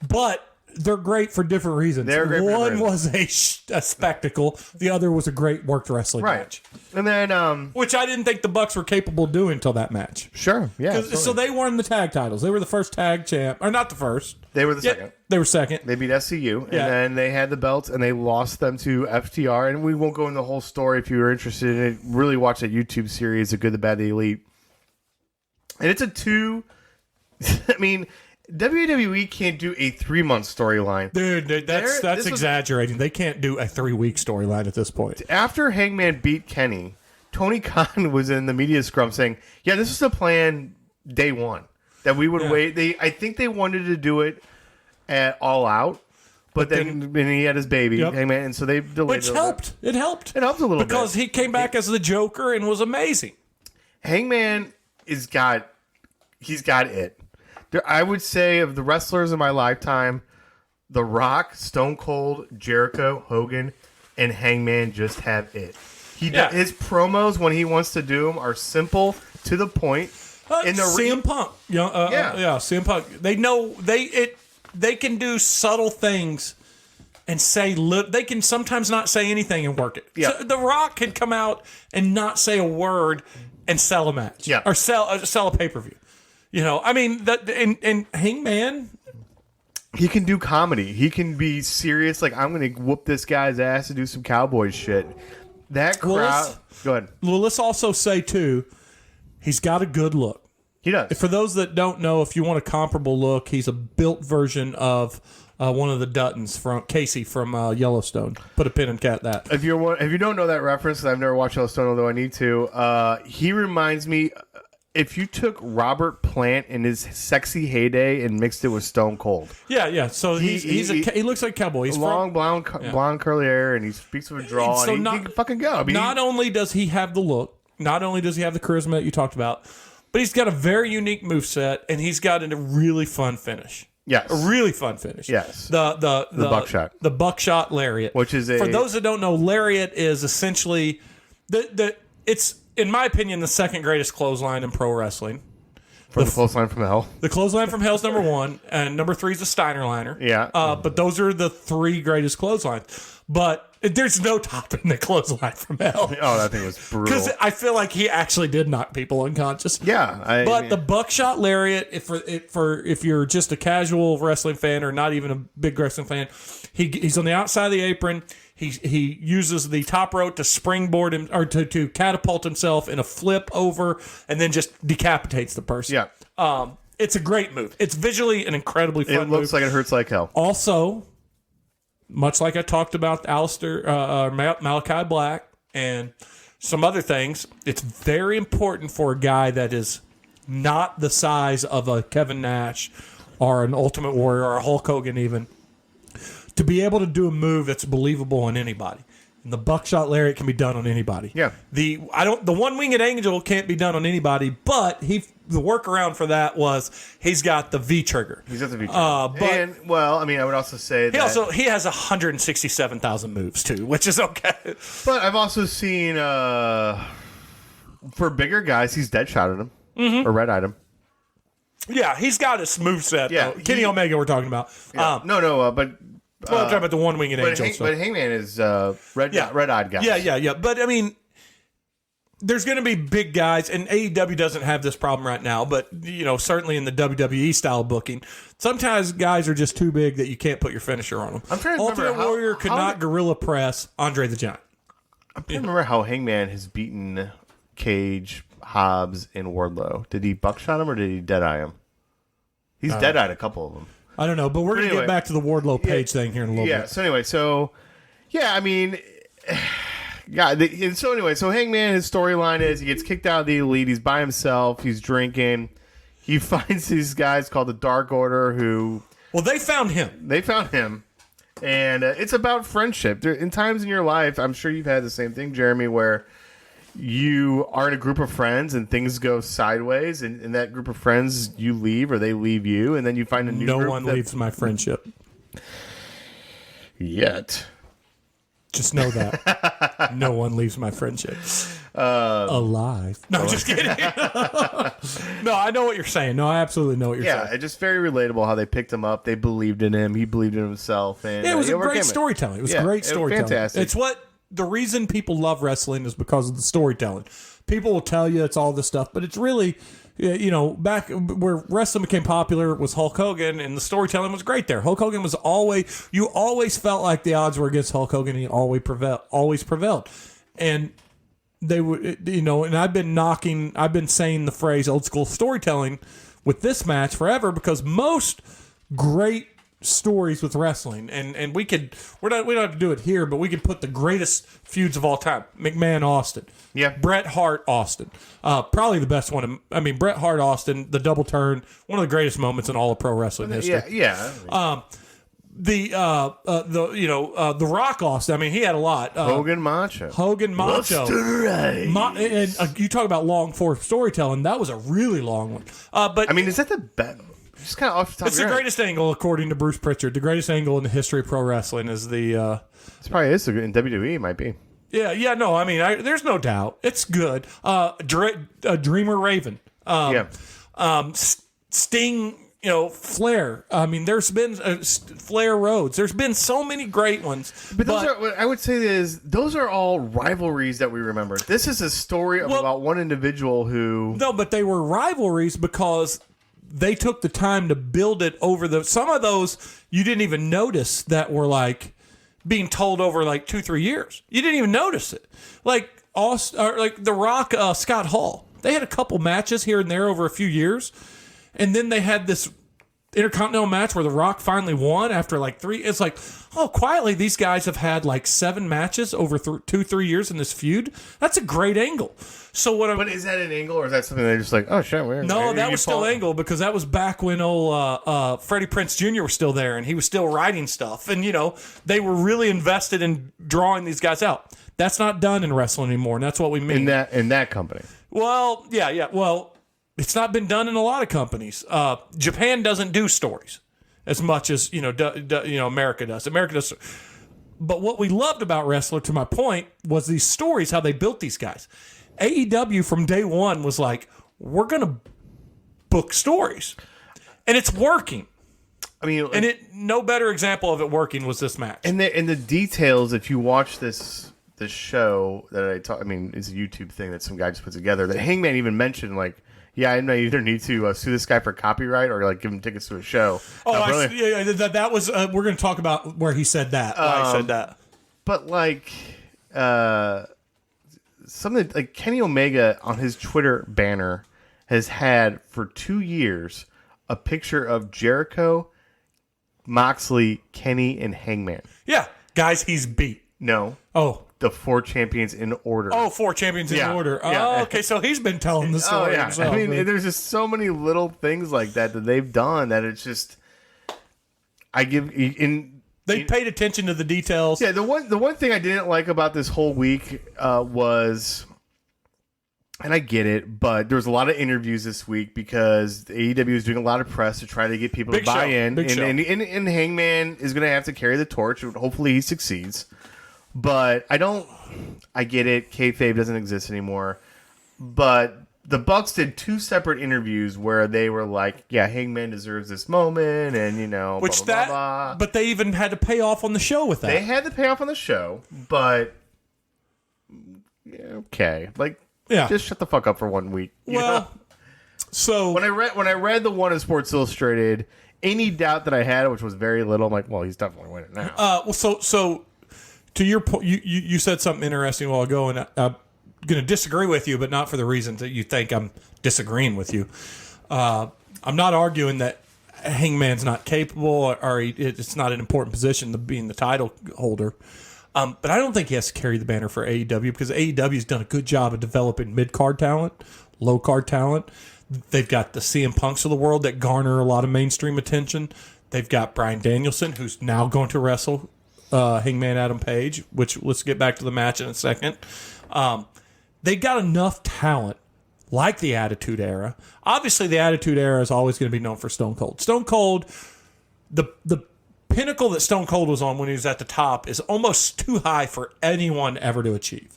But they're great for different reasons. They're great for One different was a spectacle. The other was a great worked wrestling match. And then Which I didn't think the Bucks were capable of doing until that match. sure, yeah. So they won the tag titles. They were the first tag champ. Or not the first. They were the Yeah, second. they were second. They beat SCU, and Yeah. then they had the belts, and they lost them to FTR. And we won't go into the whole story. If you were interested in it, really watch that YouTube series, The Good, the Bad, the Elite. And it's a I mean, WWE can't do a 3-month storyline. Dude, this that's was- exaggerating. They can't do a 3-week storyline at this point. After Hangman beat Kenny, Tony Khan was in the media scrum saying, "Yeah, this is the plan day one that we would wait." I think they wanted to do it at All Out, but then he had his baby, Hangman, and so they delayed. Which it a little helped. It helped. It helped a little because bit. he came back as the Joker and was amazing. Hangman he's got it. I would say of the wrestlers in my lifetime, The Rock, Stone Cold, Jericho, Hogan, and Hangman just have it. His promos when he wants to do them are simple, to the point. In the CM Punk, CM Punk. They know they can do subtle things and say they can sometimes not say anything and work it. Yeah. So The Rock can come out and not say a word and sell a match, or sell a pay-per-view. I mean that and Hangman. He can do comedy. He can be serious. Like, I'm going to whoop this guy's ass and do some cowboy shit. That crowd. Go ahead. Well, let's also say too, he's got a good look. He does. For those that don't know, if you want a comparable look, he's a built version of one of the Duttons from Casey from Yellowstone. Put a pin in that. If you don't know that reference, I've never watched Yellowstone, although I need to. He reminds me. If you took Robert Plant in his sexy heyday and mixed it with Stone Cold, Yeah. So he looks like a cowboy. He's long blonde curly hair, and he speaks with a draw. So and he can fucking go. I mean, not only does he have the look, not only does he have the charisma that you talked about, but he's got a very unique moveset, and he's got a really fun finish. Yes. A really fun finish. Yes. The buckshot. The buckshot lariat. Which is for those that don't know, lariat is essentially it's, in my opinion, the second greatest clothesline in pro wrestling. the clothesline from hell. The clothesline from hell's number 1, and number 3 is the Steiner liner. Yeah. But those are the 3 greatest clotheslines. But there's no topping the clothesline from hell. Oh, that thing was brutal. Because I feel like he actually did knock people unconscious. Yeah, But the buckshot lariat, if you're just a casual wrestling fan or not even a big wrestling fan, he's on the outside of the apron. He uses the top rope to springboard him or to catapult himself in a flip over, and then just decapitates the person. Yeah. It's a great move. It's visually an incredibly fun move. It looks like it hurts like hell. Also, much like I talked about Malachi Black and some other things, it's very important for a guy that is not the size of a Kevin Nash or an Ultimate Warrior or a Hulk Hogan even, to be able to do a move that's believable on anybody. And the buckshot lariat can be done on anybody. Yeah. The one-winged angel can't be done on anybody, but the workaround for that was he's got the V trigger. He's got the V trigger. But I would also say that he has 167,000 moves too, which is okay. But I've also seen for bigger guys, he's dead shotted him or red eyed him. Yeah, he's got his moveset. Yeah, though. Kenny Omega we're talking about. Yeah. But Well, I'm talking about the one-winged angel. But Hangman is red-eyed guy. Yeah. But, I mean, there's going to be big guys, and AEW doesn't have this problem right now, but, certainly in the WWE style booking, sometimes guys are just too big that you can't put your finisher on them. I'm trying to remember Ultimate Warrior could not gorilla press Andre the Giant. I'm trying to remember how Hangman has beaten Cage, Hobbs, and Wardlow. Did he buckshot him or did he dead-eye him? He's dead-eyed a couple of them. I don't know, but we're going to get back to the Wardlow Page thing here in a little bit. Yeah, so anyway, so Hangman, his storyline is he gets kicked out of the Elite, he's by himself, he's drinking, he finds these guys called the Dark Order who... Well, they found him. And it's about friendship. In times in your life, I'm sure you've had the same thing, Jeremy, where you are in a group of friends and things go sideways, and in that group of friends you leave or they leave you, and then you find a new group. No one leaves my friendship. Yet. Just know that. No one leaves my friendship. Alive. No, just kidding. No, I know what you're saying. No, I absolutely know what you're saying. Yeah, it's just very relatable how they picked him up. They believed in him. He believed in himself. And it was a great storytelling. It was great storytelling. Fantastic. It's the reason people love wrestling is because of the storytelling. People will tell you it's all this stuff, but it's really, back where wrestling became popular was Hulk Hogan, and the storytelling was great there. Hulk Hogan was you always felt like the odds were against Hulk Hogan, and he always prevailed. And they would, and I've been saying the phrase old school storytelling with this match forever, because most great stories with wrestling, and we don't have to do it here, but we could put the greatest feuds of all time: McMahon Austin, Bret Hart Austin, probably the best one. I mean, Bret Hart Austin, the double turn, one of the greatest moments in all of pro wrestling history. The Rock Austin. I mean, he had a lot. Hogan Macho. And you talk about long form storytelling. That was a really long one. But I mean, is that the best? Just kind of off the top. It's the greatest angle, according to Bruce Pritchard. The greatest angle in the history of pro wrestling is the. It probably is in WWE. It might be. Yeah. No, I mean, there's no doubt. It's good. Dreamer Raven. Sting. Flair. I mean, there's been Flair Rhodes. There's been so many great ones. But I would say those are all rivalries that we remember. This is a story about one individual who. No, but they were rivalries because they took the time to build it over some of those you didn't even notice that were like being told over like 2-3 years. You didn't even notice it. Like The Rock, Scott Hall. They had a couple matches here and there over a few years. And then they had this Intercontinental match where The Rock finally won after like 3. It's like, quietly these guys have had like 7 matches over 2-3 years in this feud. That's a great angle. So But is that an angle, or is that something they're just like, oh shit, No, that was still angle, because that was back when Freddie Prinze Jr. was still there and he was still writing stuff, and they were really invested in drawing these guys out. That's not done in wrestling anymore, and that's what we mean in that company. Well, yeah. Well, it's not been done in a lot of companies. Japan doesn't do stories as much as America does. America does. But what we loved about wrestler, to my point, was these stories, how they built these guys. AEW from day one was like, we're going to book stories. And it's working. I mean, And no better example of it working was this match. and the details. If you watch this show that I mean, it's a YouTube thing that some guy just put together. That Hangman even mentioned, like, yeah, I may either need to sue this guy for copyright or like give him tickets to a show. That was. We're going to talk about where he said that. Why he said that. But like, something like Kenny Omega on his Twitter banner has had for 2 years a picture of Jericho, Moxley, Kenny, and Hangman. Yeah, guys, he's beat. No, Oh. the 4 champions in order. Oh, 4 champions in Yeah, order. Oh, yeah. okay. So he's been telling the Oh, story yeah. himself. I mean, there's just so many little things like that they've done that it's just. They paid attention to the details. Yeah, the one thing I didn't like about this whole week was, and I get it, but there was a lot of interviews this week because AEW is doing a lot of press to try to get people Big to buy show. in, Big show. and Hangman is going to have to carry the torch. Hopefully, he succeeds. But I get it. Kayfabe doesn't exist anymore. But the Bucks did 2 separate interviews where they were like, "Yeah, Hangman deserves this moment," and Which blah, blah, blah, blah. but they even had to pay off on the show with that. They had the payoff on the show, but yeah, okay, like, Yeah. just shut the fuck up for 1 week. you well, know? so when I read the one in Sports Illustrated, any doubt that I had, which was very little, I'm like, well, he's definitely winning now. so to your point, you said something interesting a while ago, and I'm going to disagree with you, but not for the reasons that you think I'm disagreeing with you. I'm not arguing that Hangman's not capable or it's not an important position to being the title holder. But I don't think he has to carry the banner for AEW because AEW has done a good job of developing mid-card talent, low-card talent. They've got the CM Punks of the world that garner a lot of mainstream attention. They've got Bryan Danielson, who's now going to wrestle Hangman Adam Page, which let's get back to the match in a second. They got enough talent like the Attitude Era. Obviously, the Attitude Era is always going to be known for Stone Cold. Stone Cold, the pinnacle that Stone Cold was on when he was at the top is almost too high for anyone ever to achieve.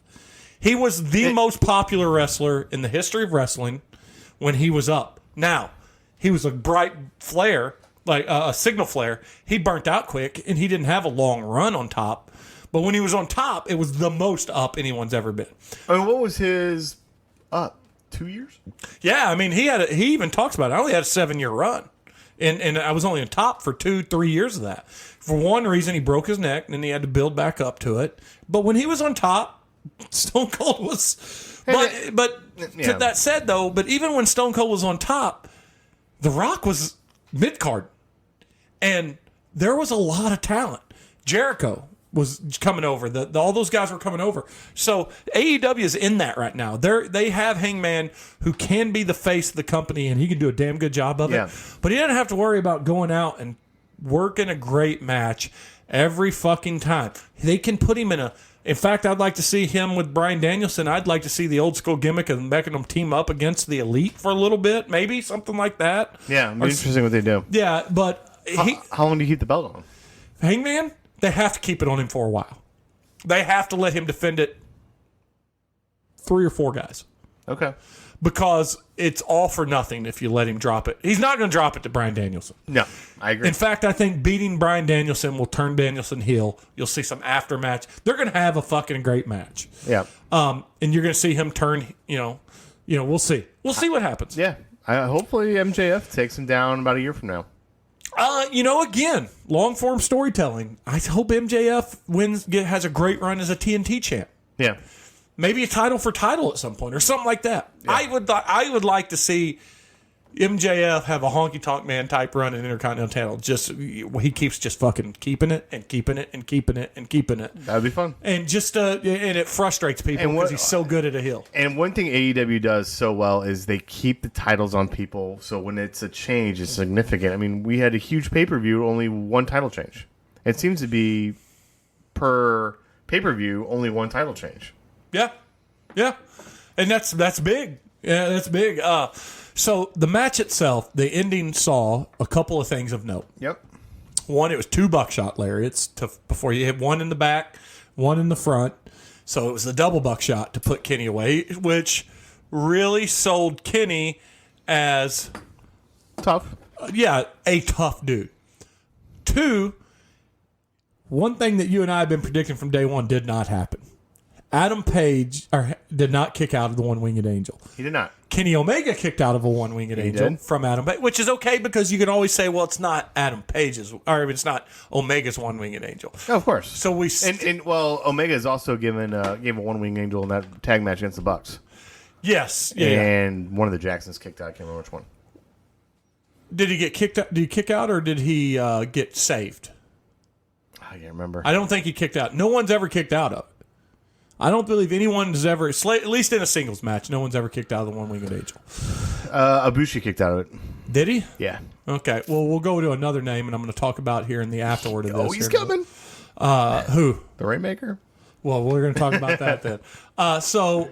He was the most popular wrestler in the history of wrestling when he was up. Now, he was a bright flare, like a signal flare. He burnt out quick, and he didn't have a long run on top. But when he was on top, it was the most up anyone's ever been. I mean, what was his 2 years? Yeah, I mean, he even talks about it. I only had a 7-year run. And I was only on top for 2-3 years of that. For one reason, he broke his neck, and then he had to build back up to it. But when he was on top, Stone Cold was... But Yeah. to that said, though, but even when Stone Cold was on top, The Rock was mid-card. And there was a lot of talent. Jericho was coming over. All those guys were coming over. So AEW is in that right now. They have Hangman who can be the face of the company, and he can do a damn good job of Yeah. it. But he doesn't have to worry about going out and working a great match every fucking time. They can put him in a... In fact, I'd like to see him with Bryan Danielson. I'd like to see the old school gimmick of making them team up against the Elite for a little bit, maybe something like that. Yeah, it'd be interesting what they do. Yeah, but How long do you keep the belt on? Hangman, they have to keep it on him for a while. They have to let him defend it 3 or 4 guys. Okay. Because it's all for nothing if you let him drop it. He's not going to drop it to Bryan Danielson. No, I agree. In fact, I think beating Bryan Danielson will turn Danielson heel. You'll see some aftermatch. They're going to have a fucking great match. Yeah. And you're going to see him turn, we'll see. We'll see what happens. Yeah. Hopefully MJF takes him down about a year from now. Again, long form storytelling. I hope MJF has a great run as a TNT champ. Yeah. Maybe a title for title at some point or something like that. Yeah. I would like to see MJF have a honky tonk man type run in Intercontinental. Just he keeps just fucking keeping it and keeping it and keeping it and keeping it. That'd be fun. And just and it frustrates people because he's so good at a heel. And one thing AEW does so well is they keep the titles on people. So when it's a change, it's significant. I mean, we had a huge pay-per-view, only one title change. It seems to be per pay-per-view, only one title change. Yeah, and that's big. Yeah, that's big. So the match itself, the ending saw a couple of things of note. Yep. One, it was 2 buckshot lariats before you hit one in the back, one in the front. So it was the double buckshot to put Kenny away, which really sold Kenny as Tough. a tough dude. 2, one thing that you and I have been predicting from day one did not happen. Adam Page did not kick out of the One-Winged Angel. He did not. Kenny Omega kicked out of a One-Winged Angel did. from Adam Page, which is okay because you can always say, well, it's not Adam Page's, or it's not Omega's One-Winged Angel. Oh, of course. So we And Omega is also gave a one-wing angel in that tag match against the Bucks. yes, yeah. And one of the Jacksons kicked out. I can't remember which one. Did he get kicked out? Did he kick out or did he get saved? I can't remember. I don't think he kicked out. No one's ever kicked out of it. I don't believe anyone has ever, at least in a singles match, no one's ever kicked out of the One-Winged Angel. Ibushi kicked out of it. Did he? Yeah. Okay. Well, we'll go to another name, and I'm going to talk about here in the afterward of this. Oh, he's here. coming. Who? The Rainmaker? Well, we're going to talk about that then. So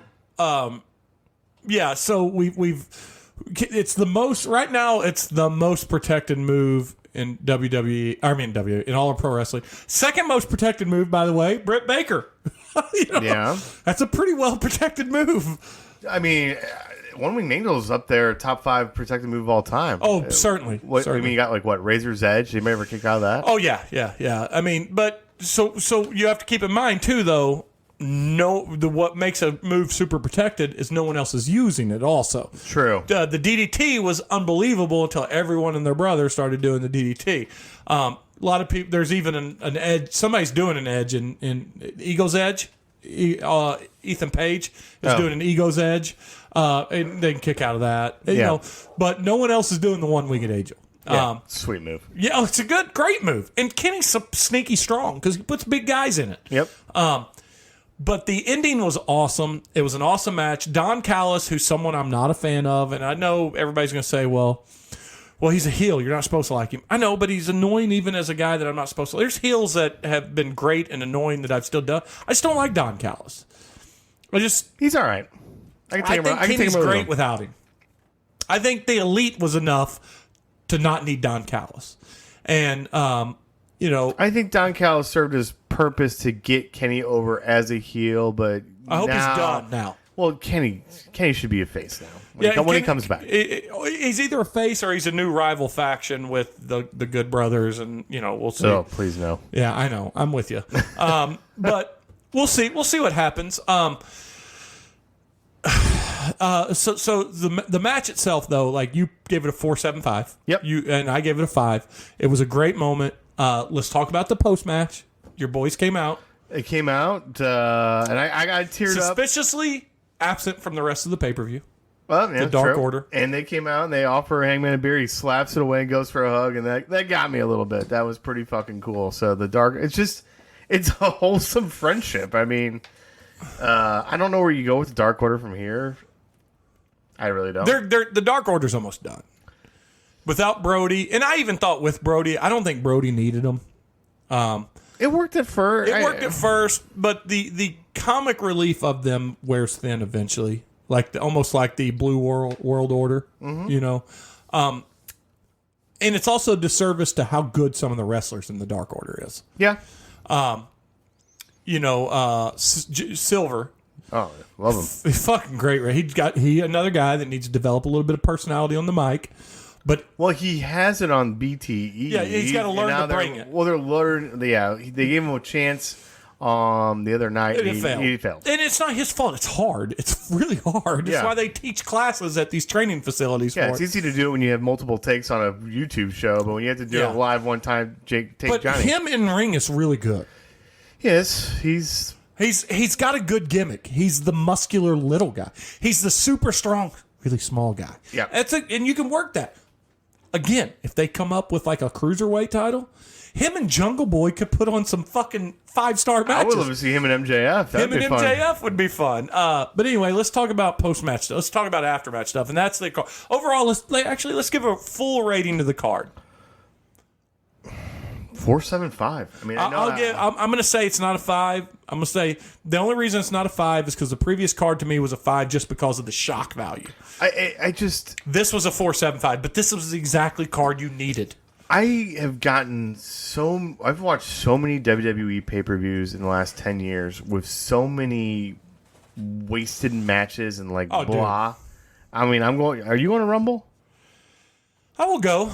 it's the most right now. It's the most protected move in WWE. I mean WWE in all of pro wrestling. Second most protected move, by the way, Britt Baker. Yeah. That's a pretty well protected move. I mean, One-Winged Angel is up there, top 5 protected move of all time. Oh, certainly. What, I certainly. mean, you got Razor's Edge. Did you ever kick out of that? Oh yeah. I mean, but so you have to keep in mind too, though. What makes a move super protected is no one else is using it. Also, True. the DDT was unbelievable until everyone and their brother started doing the DDT. A lot of people. There's even an edge. Somebody's doing an edge in Eagle's Edge. Ethan Page is doing an Ego's Edge, and they can kick out of that. You know, but no one else is doing the One-Winged Angel. Yeah, sweet move. Yeah, it's a great move. And Kenny's sneaky strong because he puts big guys in it. Yep. But the ending was awesome. It was an awesome match. Don Callis, who's someone I'm not a fan of, and I know everybody's going to say, well, he's a heel. You're not supposed to like him. I know, but he's annoying even as a guy that I'm not supposed to. There's heels that have been great and annoying that I've still done. I just don't like Don Callis. He's all right. I think Kenny's great without him. I think the Elite was enough to not need Don Callis. And, I think Don Callis served his purpose to get Kenny over as a heel, but I hope he's done now. Well, Kenny should be a face now when he comes back. He's either a face or he's a new rival faction with the Good Brothers, and we'll see. Oh, please no. Yeah, I know. I'm with you. But we'll see. We'll see what happens. So the match itself, though, like you gave it a 4.75. Yep. And I gave it a 5. It was a great moment. Let's talk about the post match. Your boys came out. It came out, and I got teared up. Suspiciously absent from the rest of the pay-per-view. Well, yeah, the Dark true. Order. And they came out and they offer Hangman a beer. He slaps it away and goes for a hug, and that got me a little bit. That was pretty fucking cool. So it's a wholesome friendship. I mean, I don't know where you go with the Dark Order from here. I really don't. The Dark Order's almost done. Without Brody, and I even thought with Brody, I don't think Brody needed him. It worked at first. It worked at first, but the comic relief of them wears thin eventually, almost like the Blue World Order, And it's also a disservice to how good some of the wrestlers in the Dark Order is. Yeah. Silver. Oh, love him. He's fucking great, right? He another guy that needs to develop a little bit of personality on the mic. But he has it on BTE. Yeah, he's got to learn to bring it. Well, they're learning. Yeah, they gave him a chance the other night. And he failed. And it's not his fault. It's hard. It's really hard. That's why they teach classes at these training facilities. Yeah, it's easy to do it when you have multiple takes on a YouTube show, but when you have to do it live one time, Johnny. But him in ring is really good. Yes, he's got a good gimmick. He's the muscular little guy. He's the super strong, really small guy. Yeah, and you can work that. Again, if they come up with like a cruiserweight title, him and Jungle Boy could put on some fucking 5-star matches. I would love to see him and MJF. That'd be fun. MJF would be fun. But anyway, let's talk about post-match stuff. Let's talk about after-match stuff. And that's the card. Overall, let's give a full rating to the card. 4.75. I mean, I'm going to say it's not a 5. I'm going to say the only reason it's not a 5 is because the previous card to me was a 5 just because of the shock value. This was a 4.75, but this was exactly card you needed. I've watched so many WWE pay-per-views in the last 10 years with so many wasted matches and blah. Dude. I mean, are you going to Rumble? I will go.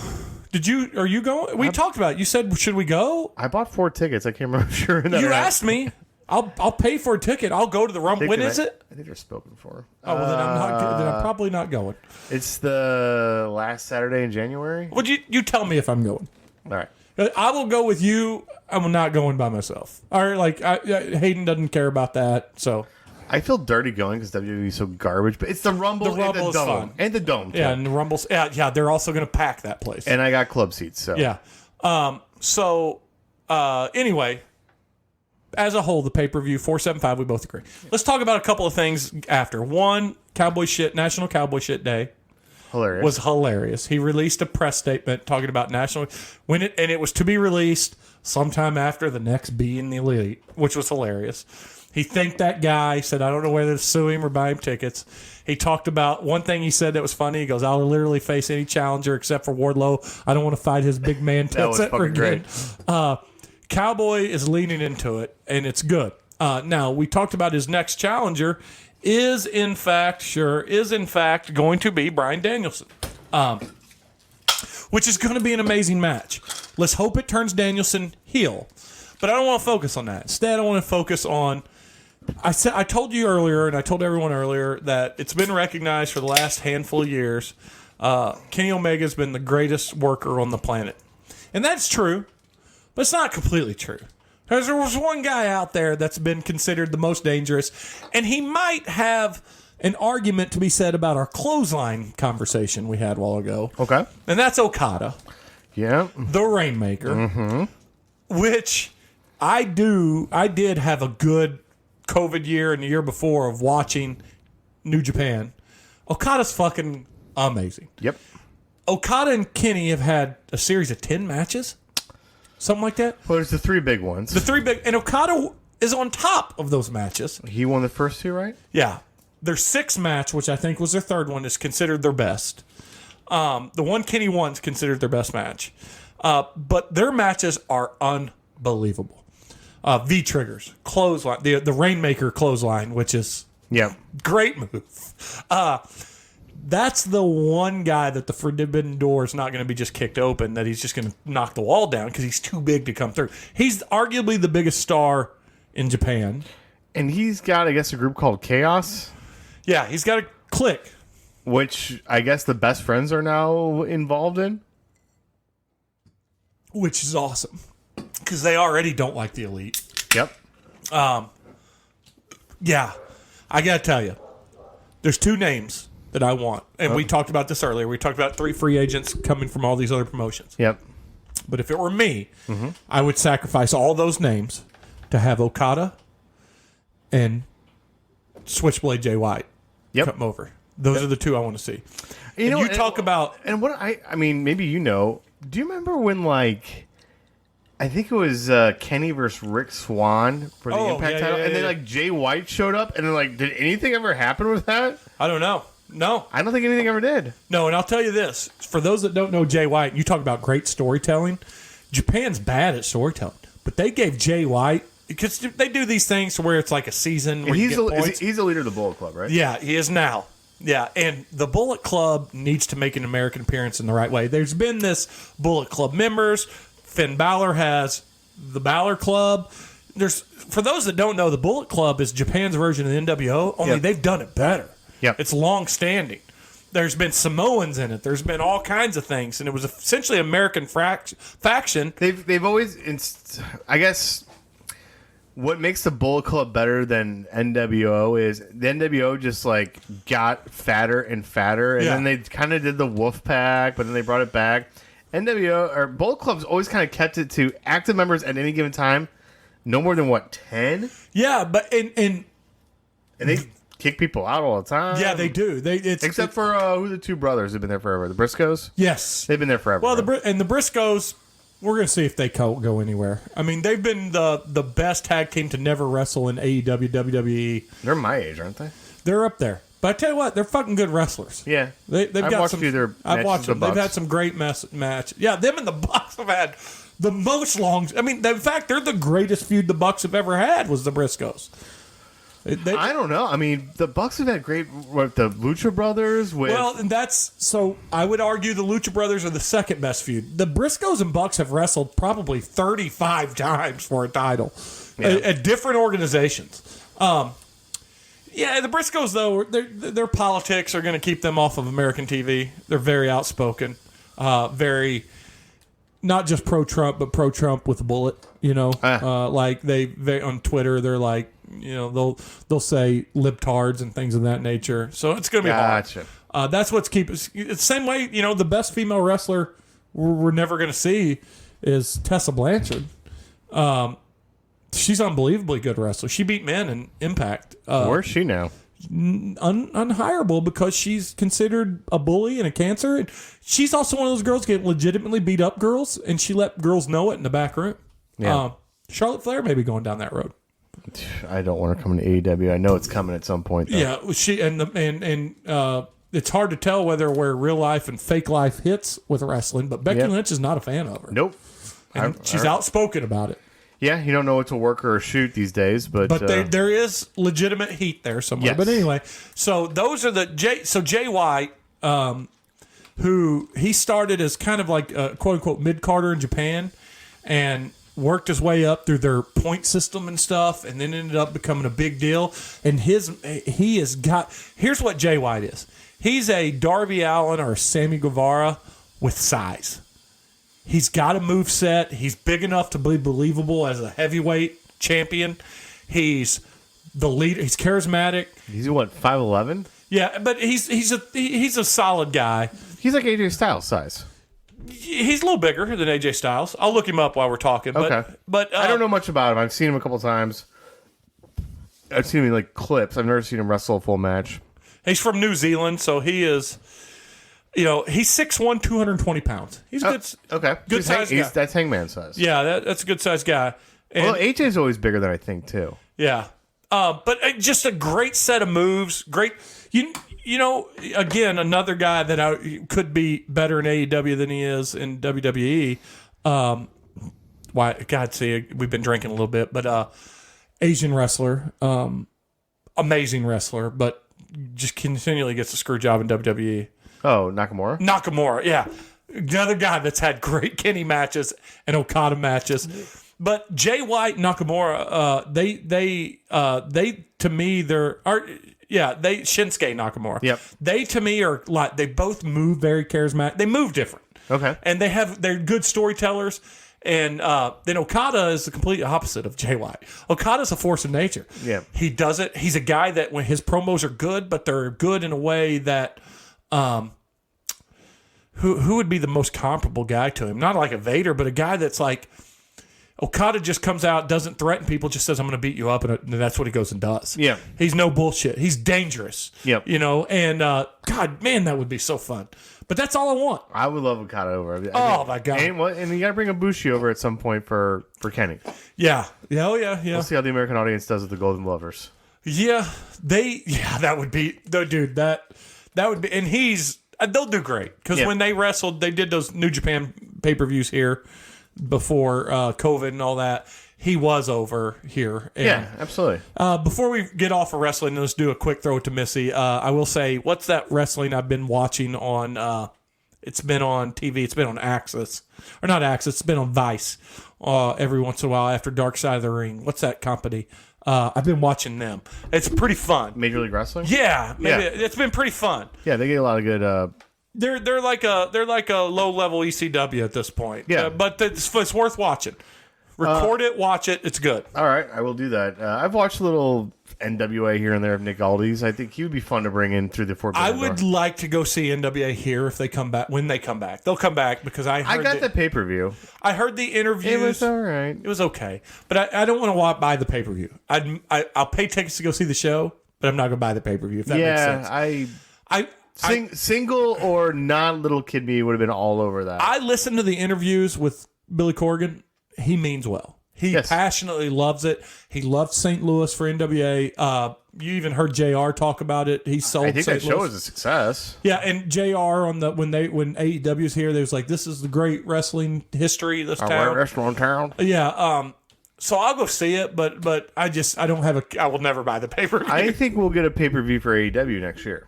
Did you? Are you going? We talked about it. You said, should we go? I bought 4 tickets. I can't remember for sure. You asked me. I'll pay for a ticket. I'll go to the Rumble. When is it? I think they're spoken for. Oh, well, then I'm not. Then I'm probably not going. It's the last Saturday in January. Would you tell me if I'm going? All right. I will go with you. I'm not going by myself. Or Hayden doesn't care about that. So I feel dirty going because WWE is so garbage, but it's the Rumble, The Rumble and is the Dome. fun. And the Dome, too. yeah, and the Rumbles. Yeah, they're also going to pack that place. And I got club seats, so. Yeah. Anyway, as a whole, the pay-per-view 475, we both agree. Let's talk about a couple of things after. One, National Cowboy Shit Day Hilarious. was hilarious. He released a press statement talking about and it was to be released sometime after the next Be in the Elite, which was hilarious. He thanked that guy, said, I don't know whether to sue him or buy him tickets. He talked about one thing he said that was funny. He goes, I'll literally face any challenger except for Wardlow. I don't want to fight his big man That was tits ever fucking again. great. Cowboy is leaning into it, and it's good. Now, we talked about his next challenger is in fact going to be Bryan Danielson, which is going to be an amazing match. Let's hope it turns Danielson heel, but I don't want to focus on that. Instead, I want to focus on. I told you earlier, and I told everyone earlier that it's been recognized for the last handful of years. Kenny Omega's been the greatest worker on the planet, and that's true, but it's not completely true. There was one guy out there that's been considered the most dangerous, and he might have an argument to be said about our clothesline conversation we had a while ago. Okay. And that's Okada, Yeah. the Rainmaker, which I did have a good COVID year and the year before of watching New Japan. Okada's fucking amazing. Yep. Okada and Kenny have had a series of 10 matches. Something like that. Well, there's the 3 big ones. The 3 big, and Okada is on top of those matches. He won the first 2, right? Yeah, their 6th match, which I think was their 3rd one, is considered their best. The one Kenny won's considered their best match, but their matches are unbelievable. V triggers, clothesline, the Rainmaker clothesline, which is Yeah. great move. That's the one guy that the forbidden door is not going to be just kicked open, that he's just going to knock the wall down because he's too big to come through. He's arguably the biggest star in Japan. And he's got, I guess, a group called Chaos, Yeah, he's got a clique. which I guess the best friends are now involved in. Which is awesome because they already don't like the Elite. Yep. Yeah, I got to tell you, there's 2 names that I want. And we talked about this earlier. We talked about 3 free agents coming from all these other promotions. Yep. But if it were me, I would sacrifice all those names to have Okada and Switchblade Jay White come over. Those are the 2 I want to see. You talk about... And what I mean, maybe you know, do you remember when, like, I think it was Kenny versus Rick Swan for the Impact title, and then, like, Jay White showed up, and then, like, did anything ever happen with that? I don't know. No. I don't think anything ever did. No, and I'll tell you this. For those that don't know Jay White, you talk about great storytelling. Japan's bad at storytelling, but they gave Jay White, because they do these things to where it's like a season where And you get points. he's a leader of the Bullet Club, right? Yeah, he is now. Yeah, and the Bullet Club needs to make an American appearance in the right way. There's been this Bullet Club members. Finn Balor has the Balor Club. For those that don't know, the Bullet Club is Japan's version of the NWO, only they've done it better. Yep. It's long-standing. There's been Samoans in it. There's been all kinds of things, and it was essentially an American faction. They've always, I guess, what makes the Bullet Club better than NWO is the NWO just like got fatter and fatter, and then they kind of did the Wolf Pack, but then they brought it back. NWO or Bullet Club's always kind of kept it to active members at any given time, no more than 10. Yeah, but and they kick people out all the time. yeah, they do. Except for who the 2 brothers who've been there forever, the Briscoes. yes, They've been there forever. well, right? the Briscoes. We're going to see if they go anywhere. I mean, they've been the best tag team to never wrestle in AEW, WWE. They're my age, aren't they? They're up there. But I tell you what, they're fucking good wrestlers. Yeah, They've I've got watched some. a few of their I've matches watched with them. the They've had Bucks. some great match. Yeah, them and the Bucks have had the most long. I mean, in fact, they're the greatest feud the Bucks have ever had. Was the Briscoes. I don't know. I mean, the Bucks have had great with the Lucha Brothers. Well, and that's so. I would argue the Lucha Brothers are the second best feud. The Briscoes and Bucks have wrestled probably 35 times for a title at different organizations. Yeah, the Briscoes though, their politics are going to keep them off of American TV. They're very outspoken, very not just pro-Trump, but pro-Trump with a bullet. You know, like they on Twitter, they're like. They'll say libtards and things of that nature. So it's going to be hard. That's what's keeping. It's the same way. The best female wrestler we're never going to see is Tessa Blanchard. She's unbelievably good wrestler. She beat men in Impact. Where's she now? Unhireable because she's considered a bully and a cancer. And she's also one of those girls get legitimately beat up girls, and she let girls know it in the back room. Yeah. Charlotte Flair may be going down that road. I don't want her coming to AEW. I know it's coming at some point, though. Yeah, she and it's hard to tell where real life and fake life hits with wrestling, but Becky Lynch is not a fan of her. Nope. And she's outspoken about it. Yeah, you don't know what's a work or a shoot these days, but there is legitimate heat there somewhere. Yes. But anyway, so those are Jay White, who he started as kind of like a quote unquote mid Carter in Japan, and worked his way up through their point system and stuff, and then ended up becoming a big deal. And here's what Jay White is. He's a Darby Allin or Sammy Guevara with size. He's got a move set. He's big enough to be believable as a heavyweight champion. He's the leader. He's charismatic. He's what, 5'11"? Yeah, but he's a solid guy. He's like AJ Styles size. He's a little bigger than AJ Styles. I'll look him up while we're talking. Okay. But I don't know much about him. I've seen him a couple times. I've seen him in like clips. I've never seen him wrestle a full match. He's from New Zealand, so he is, he's 6'1", 220 pounds. He's good. Okay. Good size guy. That's Hangman size. Yeah, that's a good size guy. And, Well, AJ's always bigger than I think, too. yeah. But just a great set of moves. Great. Again, another guy that could be better in AEW than he is in WWE. We've been drinking a little bit, but Asian wrestler, amazing wrestler, but just continually gets a screw job in WWE. Oh, Nakamura? Nakamura, yeah. Another guy that's had great Kenny matches and Okada matches. But Jay White, Nakamura, they to me, Shinsuke Nakamura. Yep. They to me are like, they both move very charismatic. They move different. Okay. And they're good storytellers. And then Okada is the complete opposite of Jay White. Okada's a force of nature. Yeah. He does it. He's a guy that when his promos are good, but they're good in a way that who would be the most comparable guy to him? Not like a Vader, but a guy that's like Okada just comes out, doesn't threaten people, just says, I'm going to beat you up, and that's what he goes and does. Yeah. He's no bullshit. He's dangerous. Yep. And God, man, that would be so fun. But that's all I want. I would love Okada over. My God. And you got to bring Ibushi over at some point for Kenny. Yeah. Oh, yeah. We'll see how the American audience does with the Golden Lovers. Yeah. That would be, dude, that would be, and they'll do great. Because when they wrestled, they did those New Japan pay-per-views here before COVID and all that. He was over here. And, yeah, absolutely. Before we get off of wrestling, let's do a quick throw to Missy. I will say, what's that wrestling I've been watching on? It's been on TV. It's been on Axis. Or not Axis. It's been on Vice every once in a while after Dark Side of the Ring. What's that company? I've been watching them. It's pretty fun. Major League Wrestling? Yeah. It's been pretty fun. Yeah, they get a lot of good... They're like a low level ECW at this point. Yeah. But it's worth watching. Record it, watch it. It's good. All right, I will do that. I've watched a little NWA here and there of Nick Aldis. I think he would be fun to bring in through the Forbidden I Door. would like to go see NWA here if they come back. When they come back, they'll come back because I got the pay-per-view. I heard the interviews. It was all right. It was okay, but I don't want to walk by the pay-per-view. I'll pay tickets to go see the show, but I'm not going to buy the pay-per-view. If that makes sense. Single or not little kid me would have been all over that. I listened to the interviews with Billy Corgan. He means well. He passionately loves it. He loved St. Louis for NWA. You even heard JR talk about it. He sold. I think St. that show Louis. was a success. Yeah, and JR on when AEW was here, they was like, "This is the great wrestling history of this town." Restaurant town. Yeah, So I'll go see it, but I don't have I will never buy the pay-per-view. I think we'll get a pay-per-view for AEW next year.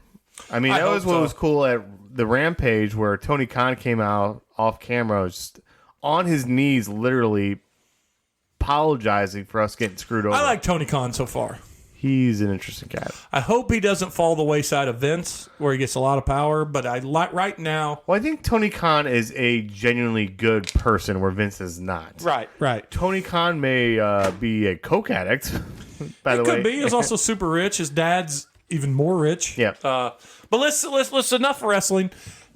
I mean, I that was hope what so. was cool at the Rampage where Tony Khan came out off camera, just on his knees, literally apologizing for us getting screwed over. I like Tony Khan so far. He's an interesting guy. I hope he doesn't fall the wayside of Vince, where he gets a lot of power. But I like right now. Well, I think Tony Khan is a genuinely good person where Vince is not. Right. Tony Khan may be a coke addict, by the He way. could be. He's also super rich. His dad's even more rich. Yeah. But let's enough wrestling.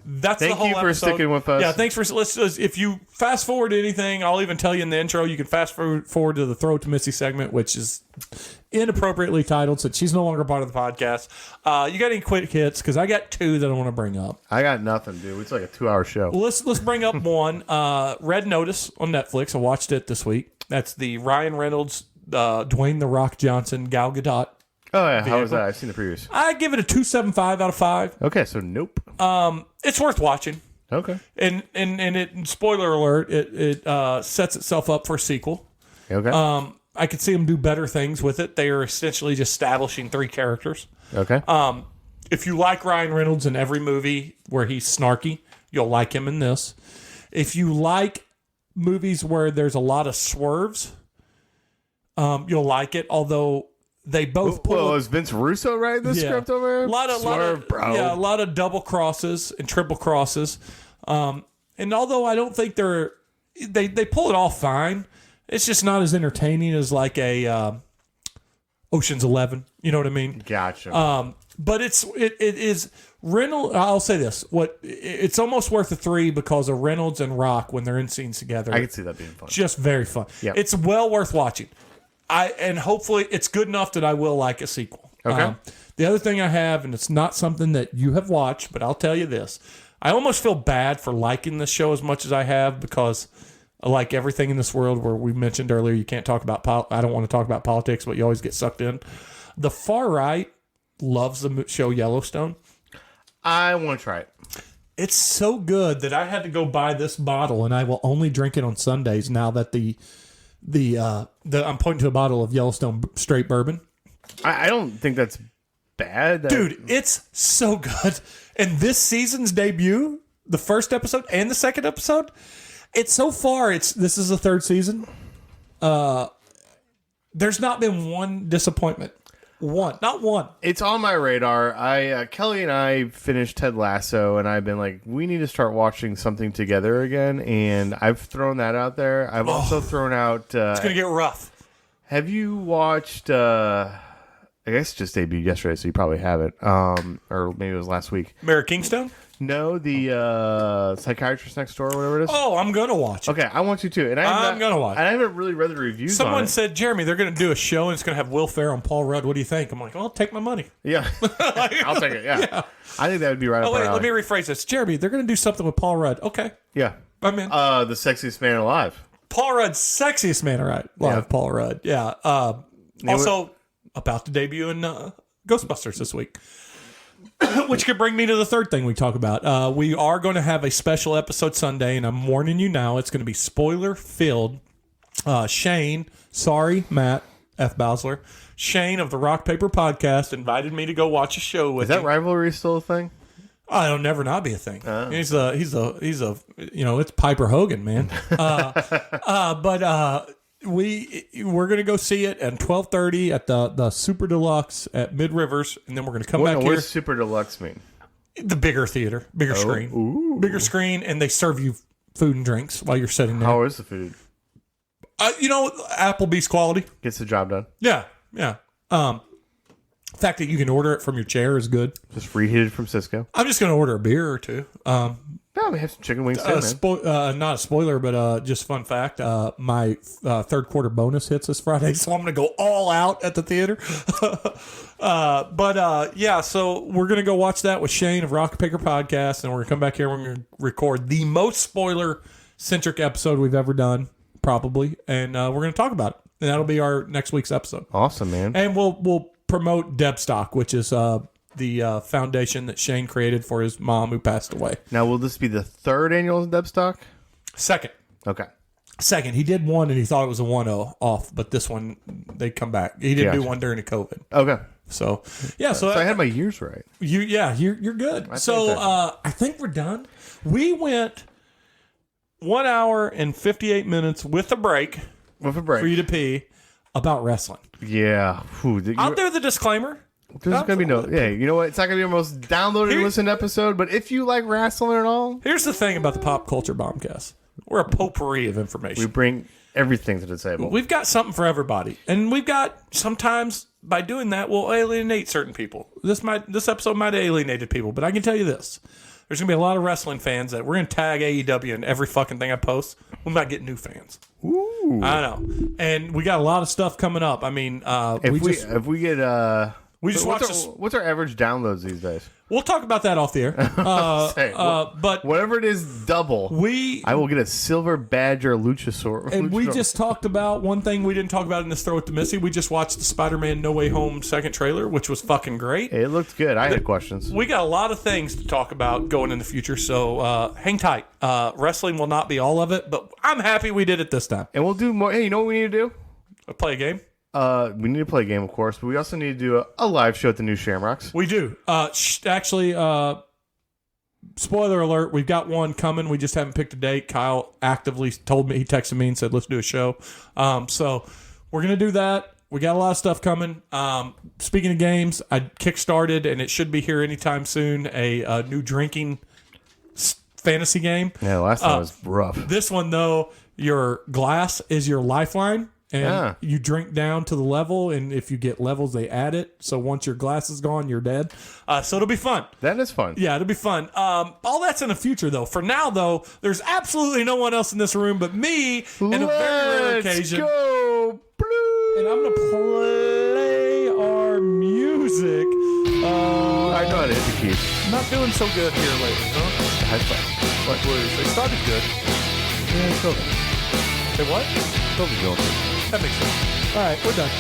That's Thank the whole you for episode. sticking with us. Yeah, thanks for let's. If you fast forward to anything, I'll even tell you in the intro. You can fast forward to the Throw It to Missy segment, which is inappropriately titled since she's no longer part of the podcast. You got any quick hits? Because I got two that I want to bring up. I got nothing, dude. It's like a 2-hour show. Let's bring up one. Red Notice on Netflix. I watched it this week. That's the Ryan Reynolds, Dwayne the Rock Johnson, Gal Gadot. Oh, yeah. How was that? I've seen the previews. I give it a 2.75 out of 5. Okay, so nope. It's worth watching. Okay. And it, spoiler alert, it sets itself up for a sequel. Okay. I could see them do better things with it. They are essentially just establishing 3 characters. Okay. If you like Ryan Reynolds in every movie where he's snarky, you'll like him in this. If you like movies where there's a lot of swerves, you'll like it. Although they both pull. Well, is Vince Russo writing the script over here? A lot of bro. Yeah, a lot of double crosses and triple crosses. And although I don't think they pull it off fine, it's just not as entertaining as like a Ocean's 11. You know what I mean? Gotcha. But it is Reynolds. I'll say this: it's almost worth a 3 because of Reynolds and Rock when they're in scenes together. I can see that being fun. Just very fun. Yep. It's well worth watching. And hopefully it's good enough that I will like a sequel. Okay. The other thing I have, and it's not something that you have watched, but I'll tell you this: I almost feel bad for liking this show as much as I have because, like everything in this world, where we mentioned earlier, you can't talk about. I don't want to talk about politics, but you always get sucked in. The far right loves the show Yellowstone. I want to try it. It's so good that I had to go buy this bottle, and I will only drink it on Sundays now that I'm pointing to a bottle of Yellowstone straight bourbon. I don't think that's bad. Dude, it's so good. And this season's debut, the first episode and the second episode, it's so far, this is the 3rd season. There's not been one disappointment. Not one. It's on my radar. Kelly and I finished Ted Lasso, and I've been like, we need to start watching something together again. And I've thrown that out there. I've also thrown out. It's going to get rough. Have you watched? I guess it just debuted yesterday, so you probably haven't. Or maybe it was last week. Mary Kingstone? No, the Psychiatrist Next Door, or whatever it is. Oh, I'm going to watch it. Okay, I want you to. And I'm gonna watch it. I haven't really read the reviews. Someone on it. said, Jeremy, they're going to do a show and it's going to have Will Ferrell and Paul Rudd. What do you think? I'm like, well, take my money. Yeah, I'll take it. Yeah. I think that would be right up Oh, our wait, alley. let me rephrase this. Jeremy, they're going to do something with Paul Rudd. Okay, Yeah, I'm in. the sexiest man alive. Paul Rudd's sexiest man, right? Live, Yeah. Paul Rudd. Yeah. Also, about to debut in Ghostbusters this week. Which could bring me to the third thing we talk about. We are going to have a special episode Sunday, and I'm warning you now, it's going to be spoiler-filled. Shane, sorry, Matt F. Bowsler, Shane of the Rock Paper Podcast invited me to go watch a show with Is that him. rivalry still a thing? It'll never not be a thing. He's a it's Piper Hogan, man. But we're gonna go see it at 12:30 at the Super Deluxe at Mid Rivers, and then we're gonna come back What here. does Super Deluxe mean? The bigger theater, bigger screen, bigger screen, and they serve you food and drinks while you're sitting there. How is the food? Applebee's quality. Gets the job done. Yeah. The fact that you can order it from your chair is good. Just reheated from Cisco. I'm just gonna order a beer or two. Yeah, we have some chicken wings too, man. Not a spoiler, but just fun fact. My third quarter bonus hits this Friday, so I'm going to go all out at the theater. Yeah, so we're going to go watch that with Shane of Rock Paper Podcast, and we're going to come back here and we're going to record the most spoiler-centric episode we've ever done, probably, and we're going to talk about it. And that'll be our next week's episode. Awesome, man. And we'll promote Debstock, which is the foundation that Shane created for his mom who passed away. Now, will this be the third annual Debstock? Second. Okay. Second, he did one and he thought it was a 1-0 off, but this one they come back. He didn't do Gotcha. one during the COVID. Okay. So yeah, so, So I had my years right. you're good. So think I think we're done. We went 1 hour and 58 minutes with a break With a break. for you to pee about wrestling. Yeah. Whew, I'll do the disclaimer. there's going to be no... Yeah, you know what? It's not going to be our most downloaded and listened episode, but if you like wrestling at all, Here's the thing about the Pop Culture Bombcast. We're a potpourri of information. we bring everything to the table. We've got something for everybody. And we've got, sometimes by doing that, we'll alienate certain people. This episode might have alienated people, but I can tell you this. There's going to be a lot of wrestling fans that we're going to tag AEW in every fucking thing I post. We might get new fans. Ooh. I know. And we got a lot of stuff coming up. I mean, If we get... we just watched this. what's our average downloads these days? We'll talk about that off the air. Say, But whatever it is, double. I will get a silver badger luchasaur. And we just talked about one thing we didn't talk about in this Throw It to Missy. We just watched the Spider-Man No Way Home second trailer, which was fucking great. It looked good. I had questions. We got a lot of things to talk about going in the future, so hang tight. Wrestling will not be all of it, but I'm happy we did it this time. And we'll do more. Hey, you know what we need to do? Play a game? We need to play a game, of course, but we also need to do a live show at the New Shamrocks. We do. Actually, spoiler alert, we've got one coming. We just haven't picked a date. Kyle actively told me, he texted me and said, let's do a show. So we're going to do that. We got a lot of stuff coming. Speaking of games, I kickstarted, and it should be here anytime soon, a new drinking fantasy game. Yeah, the last time was rough. This one, though, your glass is your lifeline. And you drink down to the level, and if you get levels, they add it. So once your glass is gone, you're dead. So it'll be fun. That is fun. Yeah, it'll be fun. All that's in the future, though. For now, though, there's absolutely no one else in this room but me and a very rare occasion. Go Blue. And I'm going to play our music. I know how to hit the keys. Not doing so good here lately, huh? High five. But Blues. They started good. Yeah, it's over. Say what? It's over. That makes sense. All right, we're done.